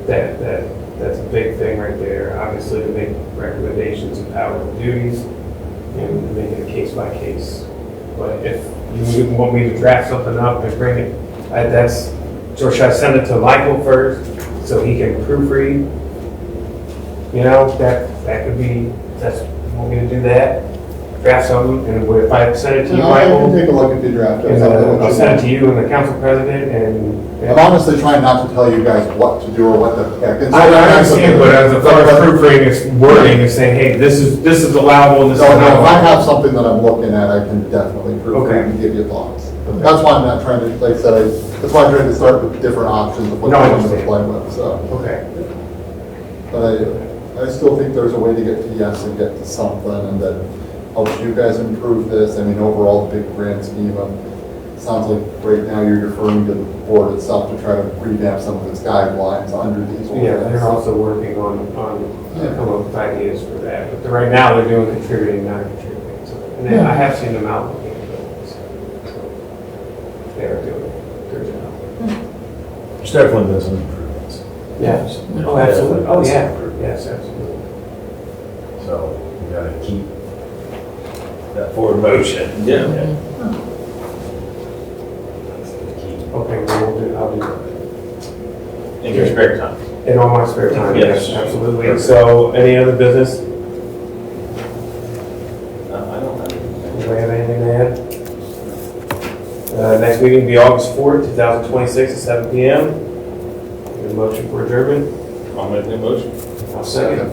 that's a big thing right there. Obviously, to make recommendations and powers and duties, and make it a case by case. But if you want me to draft something up and bring it, or should I send it to Michael first so he can proofread? You know, that could be, you want me to do that? Draft something, and if I send it to you, I Michael, can take a look at the draft. and I'll send it to you and the council president, and. I'm honestly trying not to tell you guys what to do or what to pick. I understand, but as far as proofreading, it's wording, is saying, hey, this is allowable, and this is So not if I allowable. have something that I'm looking at, I can definitely proofread and give you thoughts. That's why I'm not trying to, like I said, that's why I'm trying to start with different options of what No, I I'm going to understand. play with, so. Okay. But I still think there's a way to get to yes and get to something, and that helps you guys improve this. I mean, overall, the big grand scheme of, sounds like right now you're deferring to the board itself to try to revamp some of its guidelines under these Yeah, ordinances. they're also working on coming up with ideas for that, but right now they're doing contributing, non-contributing. So, and then I have seen them out looking at those. So they are doing a good job. There's definitely been some improvements. Yeah. Oh, absolutely. Oh, yeah. Yes, absolutely. So we gotta keep that forward motion. Yeah. That's the key. Okay, well, I'll do that. In your spare time. In all my spare time, Yes. yes, absolutely. So, any other business? I don't know. Anybody have anything to add? Next meeting will be August 4th, 2026 at 7 p.m. Need a motion for adjournment? I'll make the motion. I'll second.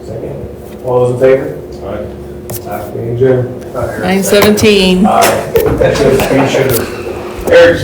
Second. All those in favor? All right. Meeting adjourned. 9:17. All right. That's just, you should have. Eric's